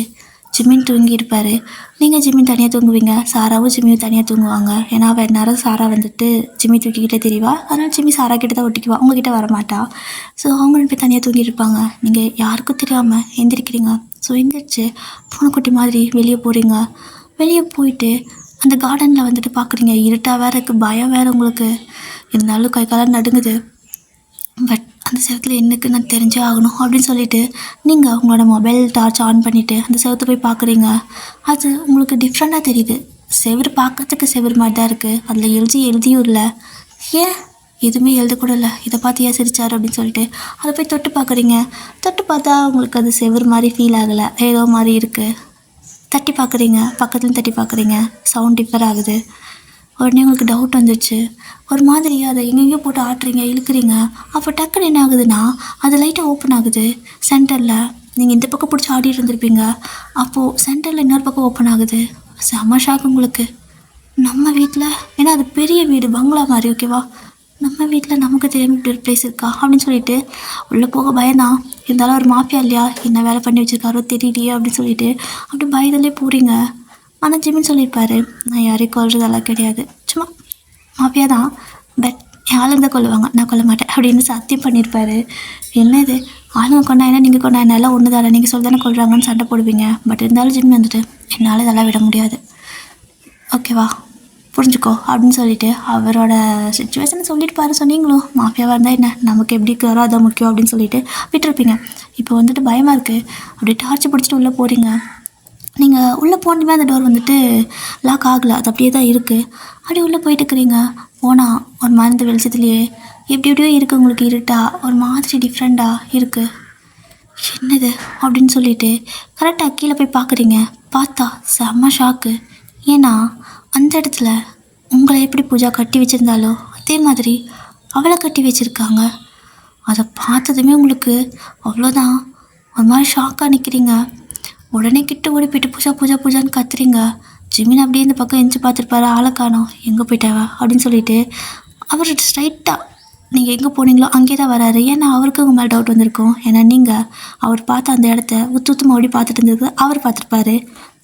ஜிமின் தூங்கியிருப்பார். நீங்கள் ஜிமின் தனியாக தூங்குவீங்க, சாராவும் ஜிம்மியும் தனியாக தூங்குவாங்க. ஏன்னா வேறு நேரம் சாரா வந்துட்டு ஜிம்மி தூக்கிக்கிட்டே தெரியவா, அதனால் ஜிம்மி சாரா கிட்ட தான் ஒட்டிக்குவா, உங்ககிட்ட வரமாட்டா. ஸோ அவங்க 2 பேர் தனியாக தூங்கியிருப்பாங்க. நீங்கள் யாருக்கும் தெரியாமல் எந்திரிக்கிறீங்க. ஸோ எந்திரிச்சு பூனைக்குட்டி மாதிரி வெளியே போகிறீங்க. வெளியே போயிட்டு அந்த கார்டனில் வந்துட்டு பார்க்குறீங்க. இருட்டாக வேறு இருக்குது, பயம் வேறு உங்களுக்கு. இருந்தாலும் கை காலம் நடுங்குது. பட் அந்த செவத்தில் என்னக்கு நான் தெரிஞ்சே ஆகணும் அப்படின்னு சொல்லிட்டு நீங்கள் உங்களோட மொபைல் டார்ச் ஆன் பண்ணிவிட்டு அந்த செவத்தை போய் பார்க்குறீங்க. அது உங்களுக்கு டிஃப்ரெண்ட்டாக தெரியுது. செவரு பார்க்கறதுக்கு செவரு மாதிரி தான் இருக்குது, அதில் எழுதியும் இல்லை. ஏன் எதுவுமே எழுதக்கூட இல்லை, இதை பார்த்து ஏன் சிரிச்சார் அப்படின்னு சொல்லிட்டு அதை போய் தொட்டு பார்க்குறீங்க. தொட்டு பார்த்தா உங்களுக்கு அது செவரு மாதிரி ஃபீல் ஆகலை, ஏதோ மாதிரி இருக்குது. தட்டி பார்க்குறீங்க, பக்கத்துலேயும் தட்டி பார்க்குறீங்க, சவுண்ட் டிஃபர் ஆகுது. உடனே உங்களுக்கு டவுட் வந்துடுச்சு. ஒரு மாதிரி அதை எங்கெங்கேயோ போட்டு ஆட்டுறீங்க, இழுக்கிறீங்க. அப்போ டக்குன்னு என்ன ஆகுதுன்னா அது லைட்டாக ஓப்பன் ஆகுது சென்டரில். நீங்கள் இந்த பக்கம் பிடிச்சி ஆடிட்டு இருந்திருப்பீங்க, அப்போது சென்டரில் இன்னொரு பக்கம் ஓப்பன் ஆகுது. செம்ம ஷாக் உங்களுக்கு. நம்ம வீட்டில், ஏன்னா அது பெரிய வீடு, பங்களா மாதிரி, ஓகேவா, நம்ம வீட்டில் நமக்கு தெரியாமல் இப்படி ஒரு ப்ளேஸ் இருக்கா அப்படின்னு சொல்லிட்டு உள்ளே போக பயந்தான். இருந்தாலும் ஒரு மாஃபியா இல்லையா, என்ன வேலை பண்ணி வச்சுருக்காரோ தெரியலையே அப்படின்னு சொல்லிட்டு அப்படி பயத்திலே போகிறீங்க. ஆனால் ஜிமின் சொல்லியிருப்பாரு, நான் யாரையும் கொல்றதெல்லாம் கிடையாது, சும்மா மாஃபியா தான், பட் ஆளுங்க தான் கொல்லுவாங்க, நான் கொல்ல மாட்டேன் அப்படின்னு சத்தியம் பண்ணியிருப்பாரு. என்ன இது, ஆளுங்க கொண்டா என்ன நீங்கள் கொண்டா என்னால் ஒன்று தானே, நீங்கள் சொல்லி தானே கொல்றாங்கன்னு சண்டை போடுவீங்க. பட் இருந்தாலும் ஜிமின் வந்துட்டு, என்னால் இதெல்லாம் விட முடியாது, ஓகேவா, புரிஞ்சுக்கோ அப்படின்னு சொல்லிட்டு அவரோட சுச்சுவேஷனை சொல்லிட்டு பாரு. சொன்னீங்களோ மாஃபியாவாக இருந்தால் என்ன, நமக்கு எப்படி இருக்கிறோ அதான் முக்கியம் அப்படின்னு சொல்லிட்டு விட்டுருப்பீங்க. இப்போ வந்துட்டு பயமாக இருக்குது, அப்படியே டார்ச்சு பிடிச்சிட்டு உள்ளே போகிறீங்க. நீங்கள் உள்ளே போனதுமே அந்த டோர் வந்துட்டு லாக் ஆகலை, அது அப்படியே தான் இருக்குது. அப்படியே உள்ளே போயிட்டு இருக்கிறீங்க. போனால் ஒரு மருந்து வெளிச்சத்துலேயே எப்படி எப்படியோ இருக்குது, உங்களுக்கு இருட்டா ஒரு மாதிரி டிஃப்ரெண்ட்டாக இருக்குது. என்னது அப்படின்னு சொல்லிட்டு கரெக்டாக கீழே போய் பார்க்குறீங்க. பார்த்தா செம்ம ஷாக்கு. ஏன்னா அந்த இடத்துல உங்களை எப்படி பூஜா கட்டி வச்சுருந்தாலோ அதே மாதிரி அவளை கட்டி வச்சுருக்காங்க. அதை பார்த்ததுமே உங்களுக்கு அவ்வளோதான், ஒரு மாதிரி ஷாக்காக நிற்கிறீங்க. உடனே கிட்ட ஓடி போயிட்டு பூஜா பூஜா பூஜான்னு கத்துறீங்க. ஜிமின் அப்படியே இந்த பக்கம் எஞ்சி பார்த்துருப்பாரு, ஆளை காணோம், எங்கே போயிட்டாவா அப்படின்னு சொல்லிட்டு அவர் ஸ்ட்ரைட்டாக நீங்கள் எங்கே போனீங்களோ அங்கே தான் வராரு. ஏன்னா அவருக்கு உங்கள் மேலே டவுட் வந்திருக்கும். ஏன்னா நீங்கள் அவர் பார்த்த அந்த இடத்த உத்து ஓடி பார்த்துட்டு இருந்தது அவர் பார்த்துருப்பாரு.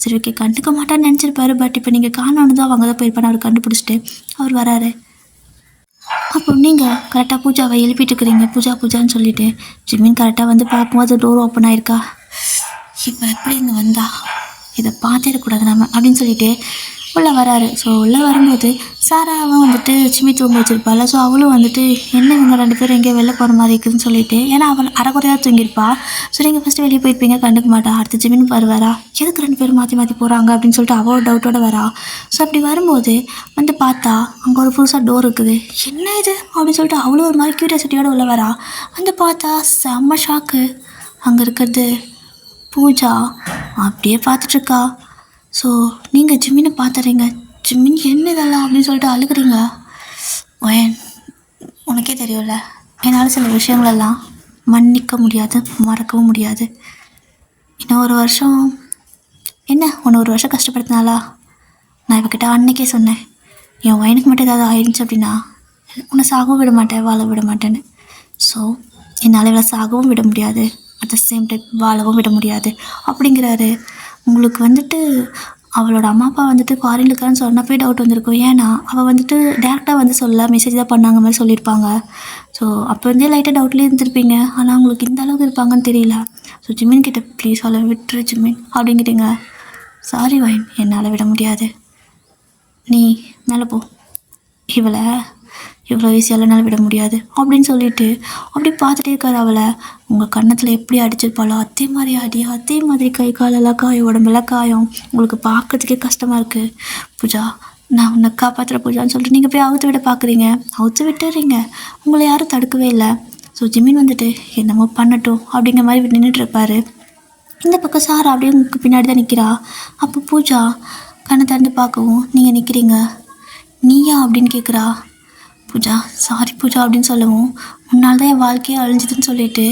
சரி ஓகே, கண்டுக்க மாட்டான்னு நினச்சிருப்பாரு. பட் இப்போ நீங்கள் காணோன்னு தான் அவங்க தான் போயிருப்பாரு. அவர் கண்டுபிடிச்சிட்டு அவர் வராரு. அப்போ நீங்கள் கரெக்டாக பூஜாவை எழுப்பிட்டு இருக்கிறீங்க. பூஜா பூஜான்னு சொல்லிட்டு ஜிமின் கரெக்டாக வந்து பார்க்கும்போது டோர் ஓப்பன் ஆயிருக்கா. இப்போ எப்படி இங்கே வந்தா, இதை பார்த்துடக்கூடாது நம்ம அப்படின்னு சொல்லிட்டு உள்ளே வராரு. ஸோ உள்ளே வரும்போது சாராவும் வந்துட்டு சிமி தூங்க வச்சுருப்பாள். ஸோ அவளும் வந்துட்டு என்ன இவங்க 2 பேரும் எங்கேயோ வெளில போகிற மாதிரி இருக்குதுன்னு சொல்லிட்டு, ஏன்னா அவள் அரைக்குறையாக தூங்கியிருப்பா. ஸோ நீங்கள் ஃபஸ்ட்டு வெளியே போயிருப்பீங்க, கண்டுக்க மாட்டா. அடுத்து ஜிமின் வருவாரா, எதுக்கு 2 பேரும் மாற்றி மாற்றி போகிறாங்க அப்படின்னு சொல்லிட்டு அவள் டவுட்டோட வரா. ஸோ அப்படி வரும்போது வந்து பார்த்தா அங்கே ஒரு புதுசாக டோர் இருக்குது. என்ன இது அப்படின்னு சொல்லிட்டு அவ்வளோ ஒரு மாதிரி க்யூரியாசிட்டியோடு உள்ளே வரா. வந்து பார்த்தா செம்ம ஷாக்கு. அங்கே இருக்கிறது பூஜா அப்படியே பார்த்துட்ருக்கா. ஸோ நீங்கள் ஜிம்மினை பார்த்துறீங்க. ஜிம்மின் என்ன இதெல்லாம் அப்படின்னு சொல்லிட்டு அழுகுறீங்க. ஒயன், உனக்கே தெரியும்ல, என்னால் சில விஷயங்களெல்லாம் மன்னிக்க முடியாது, மறக்கவும் முடியாது. இன்னும் ஒரு வருஷம் என்ன, ஒன்று ஒரு வருஷம் கஷ்டப்படுத்தினாலா, நான் இவகிட்ட அன்னைக்கே சொன்னேன், என் ஒயனுக்கு மட்டும் ஏதாவது ஆயிடுச்சு அப்படின்னா உன்னை சாகவும் விட மாட்டேன், வாழ விட மாட்டேன்னு. ஸோ என்னால் இவளை சாகவும் விட முடியாது, அட் த சேம் டைம் வாழவும் விட முடியாது அப்படிங்கிறாரு. உங்களுக்கு வந்துட்டு அவளோட அம்மா அப்பா வந்துட்டு ஃபாரின்ல இருக்கான்னு சொன்னப்போ டவுட் வந்திருக்கும். ஏன்னா அவள் வந்துட்டு டேரெக்டாக வந்து சொல்ல மெசேஜ் தான் பண்ணாங்க மாதிரி சொல்லியிருப்பாங்க. ஸோ அப்போ வந்து லைட்டாக டவுட்லேயே இருந்திருப்பீங்க. ஆனால் உங்களுக்கு இந்த அளவுக்கு இருப்பாங்கன்னு தெரியல. ஸோ ஜிமின் கிட்ட ப்ளீஸ் அவளை விட்டுரு ஜிமின் அப்படிங்கிட்டீங்க. சாரி வைன், என்னால் விட முடியாது, நீ மேலே போ, இவளை இவ்வளோ ஈஸியால் விட முடியாது அப்படின்னு சொல்லிட்டு அப்படி பார்த்துட்டே இருக்காரு. அவளை உங்கள் கன்னத்தில் எப்படி அடிச்சிருப்பாளோ அதே மாதிரி அடி, அதே மாதிரி கை காலெல்லாம் காயம், உடம்பெல்லாம் காயம். உங்களுக்கு பார்க்கறதுக்கே கஷ்டமாக இருக்குது. பூஜா, நான் உன்னை காப்பாற்றுற பூஜான்னு சொல்லிட்டு நீங்கள் போய் அவுத்து விட பார்க்குறீங்க. அவுத்து விட்டுறீங்க, உங்களை யாரும் தடுக்கவே இல்லை. ஸோ ஜிமின் வந்துட்டு என்னமோ பண்ணட்டும் அப்படிங்கிற மாதிரி நின்றுட்டுருப்பாரு. இந்த பக்கம் சாரா அப்படியே உங்களுக்கு பின்னாடி தான் நிற்கிறா. அப்போ பூஜா கண்ணை திறந்து பார்க்கவும் நீங்கள் நிற்கிறீங்க. நீயா அப்படின்னு கேட்குறா. பூஜா, சாரி பூஜா அப்படின்னு சொல்லவும், முன்னால் தான் என் வாழ்க்கையே அழிஞ்சிதுன்னு சொல்லிட்டு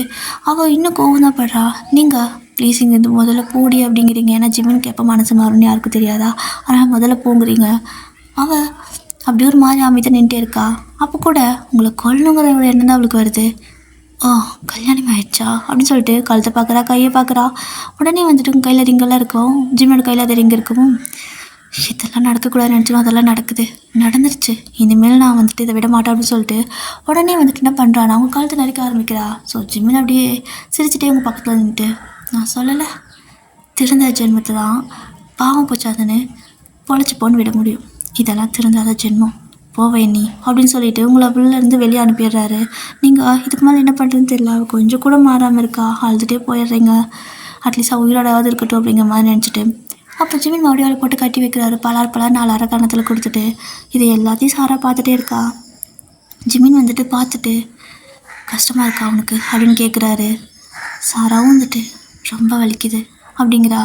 அவள் இன்னும் கோவம் தான் படுறா. நீங்கள் ப்ளீஸ் இங்கே முதல்ல போடி அப்படிங்கிறீங்க. ஏன்னா ஜிமினுக்கு எப்போ மனசு மாறும்னு யாருக்கும் தெரியாதா, ஆனால் முதல்ல போங்கிறீங்க. அவள் அப்படி ஒரு மாதிரி அமைதியாக நின்றுட்டே இருக்கா. அப்போ கூட உங்களை கொல்லணுங்கிற ஒரு எண்ணம் தான் அவளுக்கு வருது. கல்யாணம் ஆயிடுச்சா அப்படின்னு சொல்லிட்டு கழுத்தை பார்க்குறா, கையை பார்க்குறா. உடனே வந்துட்டு உங்கள் கையில் ரிங்கெல்லாம் இருக்கும், ஜிம்மோட கையில் அது ரிங் இருக்கவும், இதெல்லாம் நடக்கக்கூடாதுன்னு நினச்சோம், அதெல்லாம் நடந்துருச்சு, இனிமேல் நான் வந்துட்டு இதை விட மாட்டேன் அப்படின்னு சொல்லிட்டு உடனே வந்துட்டு என்ன பண்ணுறான்னா அவங்க கழுத்தை நடிக்க ஆரம்பிக்கிறா. ஸோ ஜிம்மின் அப்படியே சிரிச்சிட்டே உங்கள் பக்கத்தில் நின்றுட்டு, நான் சொல்லலை, திருந்த ஜென்மத்தை தான் பாவம் போச்சாதுன்னு பொழைச்சிப்போன்னு விட முடியும், இதெல்லாம் திருந்தாத ஜென்மம், போவே நீ அப்படின்னு சொல்லிட்டு உங்களை உள்ளேருந்து வெளியே அனுப்பிடுறாரு. நீங்கள் இதுக்கு மேலே என்ன பண்ணுறதுன்னு தெரியல. கொஞ்சம் கூட மாறாமல் இருக்கா, அழுதுகிட்டே போயிடுறீங்க. அட்லீஸ்ட் உயிரோடாவது இருக்கட்டும் அப்படிங்கிற மாதிரி நினச்சிட்டு அப்போ ஜிமின் மறுபடியும் போட்டு கட்டி வைக்கிறாரு. பலார் 4 அரை கணத்தில் கொடுத்துட்டு இது எல்லாத்தையும் சாரா பார்த்துட்டே இருக்கா. ஜிமின் வந்துட்டு பார்த்துட்டு கஷ்டமாக இருக்கா அவனுக்கு அப்படின்னு கேட்குறாரு. சாராவும் வந்துட்டு ரொம்ப வலிக்குது அப்படிங்கிறா.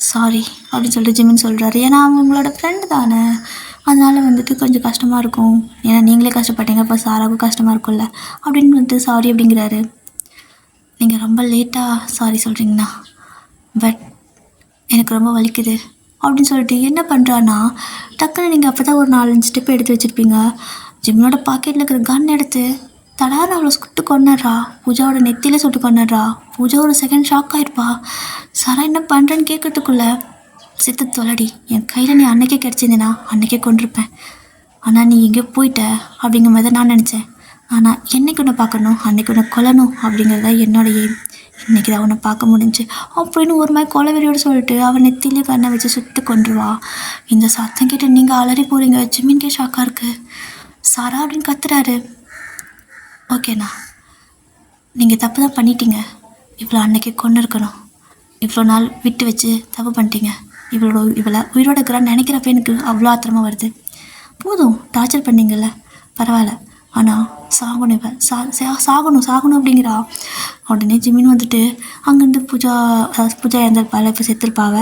சாரி அப்படின்னு சொல்லிட்டு ஜிமின் சொல்கிறாரு. ஏன்னா அவங்க உங்களோட ஃப்ரெண்டு தானே, அதனால் வந்துட்டு கொஞ்சம் கஷ்டமாக இருக்கும், ஏன்னா நீங்களே கஷ்டப்பட்டீங்க, இப்போ சாராவுக்கும் கஷ்டமாக இருக்கும்ல அப்படின்னு வந்துட்டு சாரி அப்படிங்கிறாரு. நீங்கள் ரொம்ப லேட்டாக சாரி சொல்கிறீங்கண்ணா, பட் எனக்கு ரொம்ப வலிக்குது அப்படின்னு சொல்லிட்டு என்ன பண்ணுறான்னா, டக்குன்னு நீங்கள் அப்போ தான் ஒரு 4-5 ஸ்டெப் எடுத்து வச்சுருப்பீங்க. ஜிம்னோட பாக்கெட்டில் இருக்கிற கன் எடுத்து தடான்னு அவளை சுட்டு கொண்டுடுறா. பூஜாவோட நெத்தியில் சுட்டு கொண்டுடுறா. பூஜா ஒரு செகண்ட் ஷாக் ஆகிருப்பா. சாரா என்ன பண்ணுறேன்னு கேட்கறதுக்குள்ளே, சித்து தொலடி, என் கையில் நீ அன்னைக்கே கிடச்சிருந்தேனா அன்றைக்கே கொண்டிருப்பேன், ஆனால் நீ எங்கேயோ போயிட்ட அப்படிங்கிற மாதிரி தான் நான் நினச்சேன். ஆனால் என்றைக்கு ஒன்று பார்க்கணும், அன்றைக்கி ஒன்று கொல்லணும் அப்படிங்கிறத என்னோட எய்ம். இன்றைக்கி தான் அவனை பார்க்க முடிஞ்சு அப்படின்னு ஒரு மாதிரி கொலவெறியோடு சொல்லிட்டு அவன் நெத்திலே கண்ணை வச்சு சுட்டு கொண்டுருவா. இந்த சத்தம் கேட்டு நீங்கள் அலறி போகிறீங்க. ஜிமின்கே ஷாக்காக இருக்குது. சாரா அப்படின்னு கத்துறாரு. ஓகேண்ணா, நீங்கள் தப்பு தான் பண்ணிட்டீங்க. இவ்வளோ அன்னைக்கு கொண்டு இருக்கணும். இவ்வளோ நாள் விட்டு வச்சு தப்பு பண்ணிட்டீங்க. இவளை உயிரோட இருக்கிறான்னு நினைக்கிறப்ப எனக்கு அவ்வளோ ஆத்திரமாக வருது. போதும், டார்ச்சர் பண்ணிங்கல்ல, பரவாயில்ல, ஆனால் சாகணும், இவன் சாகணும் அப்படிங்கிறா. உடனே ஜிமின் வந்துட்டு அங்கேருந்து பூஜா இறந்திருப்பாள், இப்போ செத்துருப்பாவ.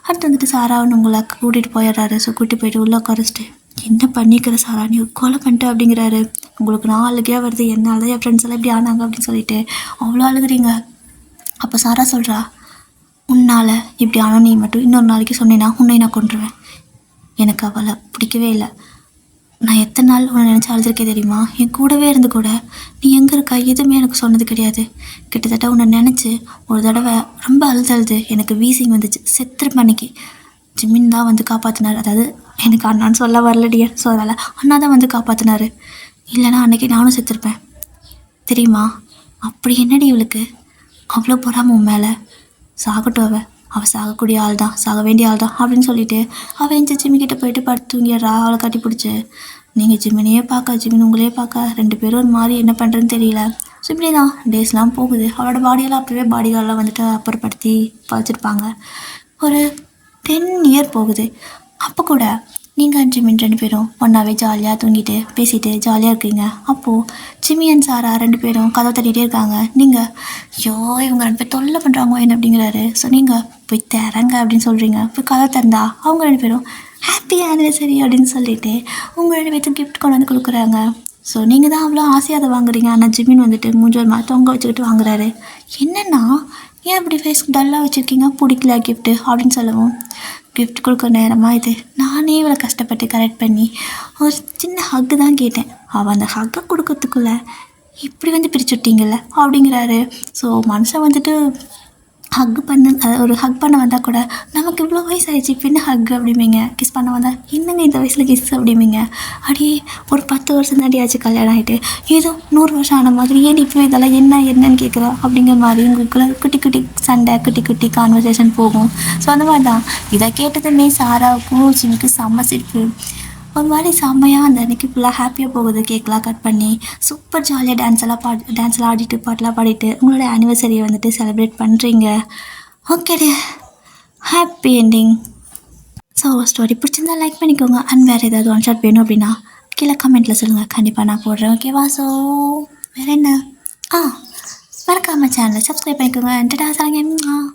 அடுத்து வந்துட்டு சாரான்னு உங்களை கூட்டிகிட்டு போயிடுறாரு. ஸோ கூட்டிகிட்டு போயிட்டு உள்ளே உட்காரிச்சிட்டு, என்ன பண்ணிக்கிற சாரா, நீ கொலை பண்ணிட்டு அப்படிங்கிறாரு. உங்களுக்கு 4 அழுகையாக வருது, என்னால் தான் என் ஃப்ரெண்ட்ஸ் எல்லாம் இப்படி ஆனாங்க அப்படின்னு சொல்லிட்டு அவ்வளோ அழுகுறீங்க. அப்போ சாரா சொல்கிறா, உன்னால் இப்படி ஆனோ நீ மட்டும் இன்னொரு நாளைக்கு சொன்னேன்னா உன்னை நான் கொன்றுவேன். எனக்கு அவளை பிடிக்கவே இல்லை. நான் எத்தனை நாள் உன்னை நினச்சி அழுதுருக்கே தெரியுமா? என் கூடவே இருந்து கூட நீ எங்கே இருக்கா எதுவுமே எனக்கு சொன்னது கிடையாது. கிட்டத்தட்ட உன்னை நினச்சி ஒரு தடவை ரொம்ப அழுது எனக்கு வீசிங் வந்துச்சு, செத்துருப்பேன். அன்னைக்கு ஜிமின் தான் வந்து காப்பாற்றினார். அதாவது எனக்கு அண்ணான்னு சொல்ல வரலடியா, ஸோ அதனால் அண்ணா தான் வந்து காப்பாற்றினார். இல்லைனா அன்றைக்கி நானும் செத்துருப்பேன் தெரியுமா? அப்படி என்னடி இவளுக்கு அவ்வளோ பொறாம உன் மேலே? சாகட்டும், அவள் சாகக்கூடிய ஆள் தான், சாக வேண்டிய ஆள் தான் அப்படின்னு சொல்லிட்டு அவள் எந்த ஜிம்மிக்கிட்ட போயிட்டு படுத்து தூங்கிடுறா. அவளை கட்டி பிடிச்சி, நீங்கள் ஜிமினையே பார்க்க ஜிமின் உங்களையே பார்க்க 2 பேரும் ஒரு மாதிரி என்ன பண்ணுறதுன்னு தெரியல. ஸோ இப்படி தான் டேஸ்லாம் போகுது. அவளோட பாடியெல்லாம் அப்போவே பாடிகார்டெலாம் வந்துட்டு அப்புறப்படுத்தி வச்சுருப்பாங்க. ஒரு 10 இயர் போகுது. அப்போ கூட நீங்கள் ஜிமின் 2 பேரும் ஒன்றாவே ஜாலியாக தூங்கிட்டு பேசிட்டு ஜாலியாக இருக்கீங்க. அப்போது ஜிம்மி அண்ட் சாரா 2 பேரும் கதவை தட்டிகிட்டே இருக்காங்க. நீங்கள் ஐயோ இவங்க 2 பேர் தொல்லை பண்ணுறாங்க என்ன அப்படிங்கிறாரு. ஸோ நீங்கள் போய் தரங்க அப்படின்னு சொல்கிறீங்க. போய் கதவை திறந்தா அவங்க 2 பேரும் ஹாப்பி ஆனிவர்சரி அப்படின்னு சொல்லிட்டு உங்கள் 2 பேர்த்துக்கு கிஃப்ட் கொண்டு வந்து கொடுக்குறாங்க. ஸோ நீங்கள் தான் அவ்வளோ ஆசையாக அதை வாங்குறீங்க. ஆனால் ஜிமின் வந்துட்டு மூஞ்சல் மாதிரி தொங்க வச்சுக்கிட்டு வாங்குறாரு. என்னென்னா ஏன் அப்படி ஃபேஸ் டல்லாக வச்சுருக்கீங்க, பிடிக்கல கிஃப்ட்டு அப்படின்னு சொல்லவும், கிஃப்ட் கொடுக்குற நேரமாக இது, நானே இவ்வளோ கஷ்டப்பட்டு கரெக்ட் பண்ணி ஒரு சின்ன ஹக்கு தான் கேட்டேன். அவள் அந்த ஹக்கை கொடுக்கறதுக்குள்ளே இப்படி வந்து பிரிச்சு விட்டீங்கல்ல அப்படிங்கிறாரு. ஸோ மனுஷன் வந்துட்டு ஒரு ஹக் பண்ண வந்தால் கூட நமக்கு இவ்வளோ வயசாகிடுச்சு இப்போ என்ன ஹக் அப்படிம்பிங்க. கிஸ் பண்ண வந்தால் என்னங்க இந்த வயசில் கிஸ் அப்படிம்பிங்க. அப்படியே ஒரு 10 வருஷம் தாண்டி ஆச்சு கல்யாணம் ஆகிட்டு, ஏதோ 100 வருஷம் ஆன மாதிரி ஏன் இப்போ இதெல்லாம் என்னன்னு கேட்குறா அப்படிங்கிற மாதிரி உங்களுக்குள்ள குட்டி குட்டி சண்டை, குட்டி குட்டி கான்வர்சேஷன் போகும். ஸோ அந்த மாதிரி தான் இதை கேட்டதுமே சாராவுக்கும் சிமிக்கு செம்ம சிரிப்பு. ஒரு மாதிரி செம்மையாக அந்த அன்றைக்கி ஃபுல்லாக ஹாப்பியாக போகுது. கேக்கெலாம் கட் பண்ணி சூப்பர் ஜாலியாக டான்ஸ்லாம் ஆடிட்டு பாட்டெலாம் பாடிட்டு உங்களோட ஆனிவர்சரியை வந்துட்டு செலிப்ரேட் பண்ணுறீங்க. Okay, happy ending. So story பிடிச்சிருந்தா லைக் பண்ணிக்கோங்க. அண்ட் வேறு ஏதாவது ஒன் ஷாட் வேணும் அப்படின்னா கீழே கமெண்ட்டில் சொல்லுங்கள், கண்டிப்பாக நான் போடுறேன். ஓகேவா? ஸோ வேறு என்ன, மறக்காமல் சேனலை சப்ஸ்கிரைப் பண்ணிக்கோங்க.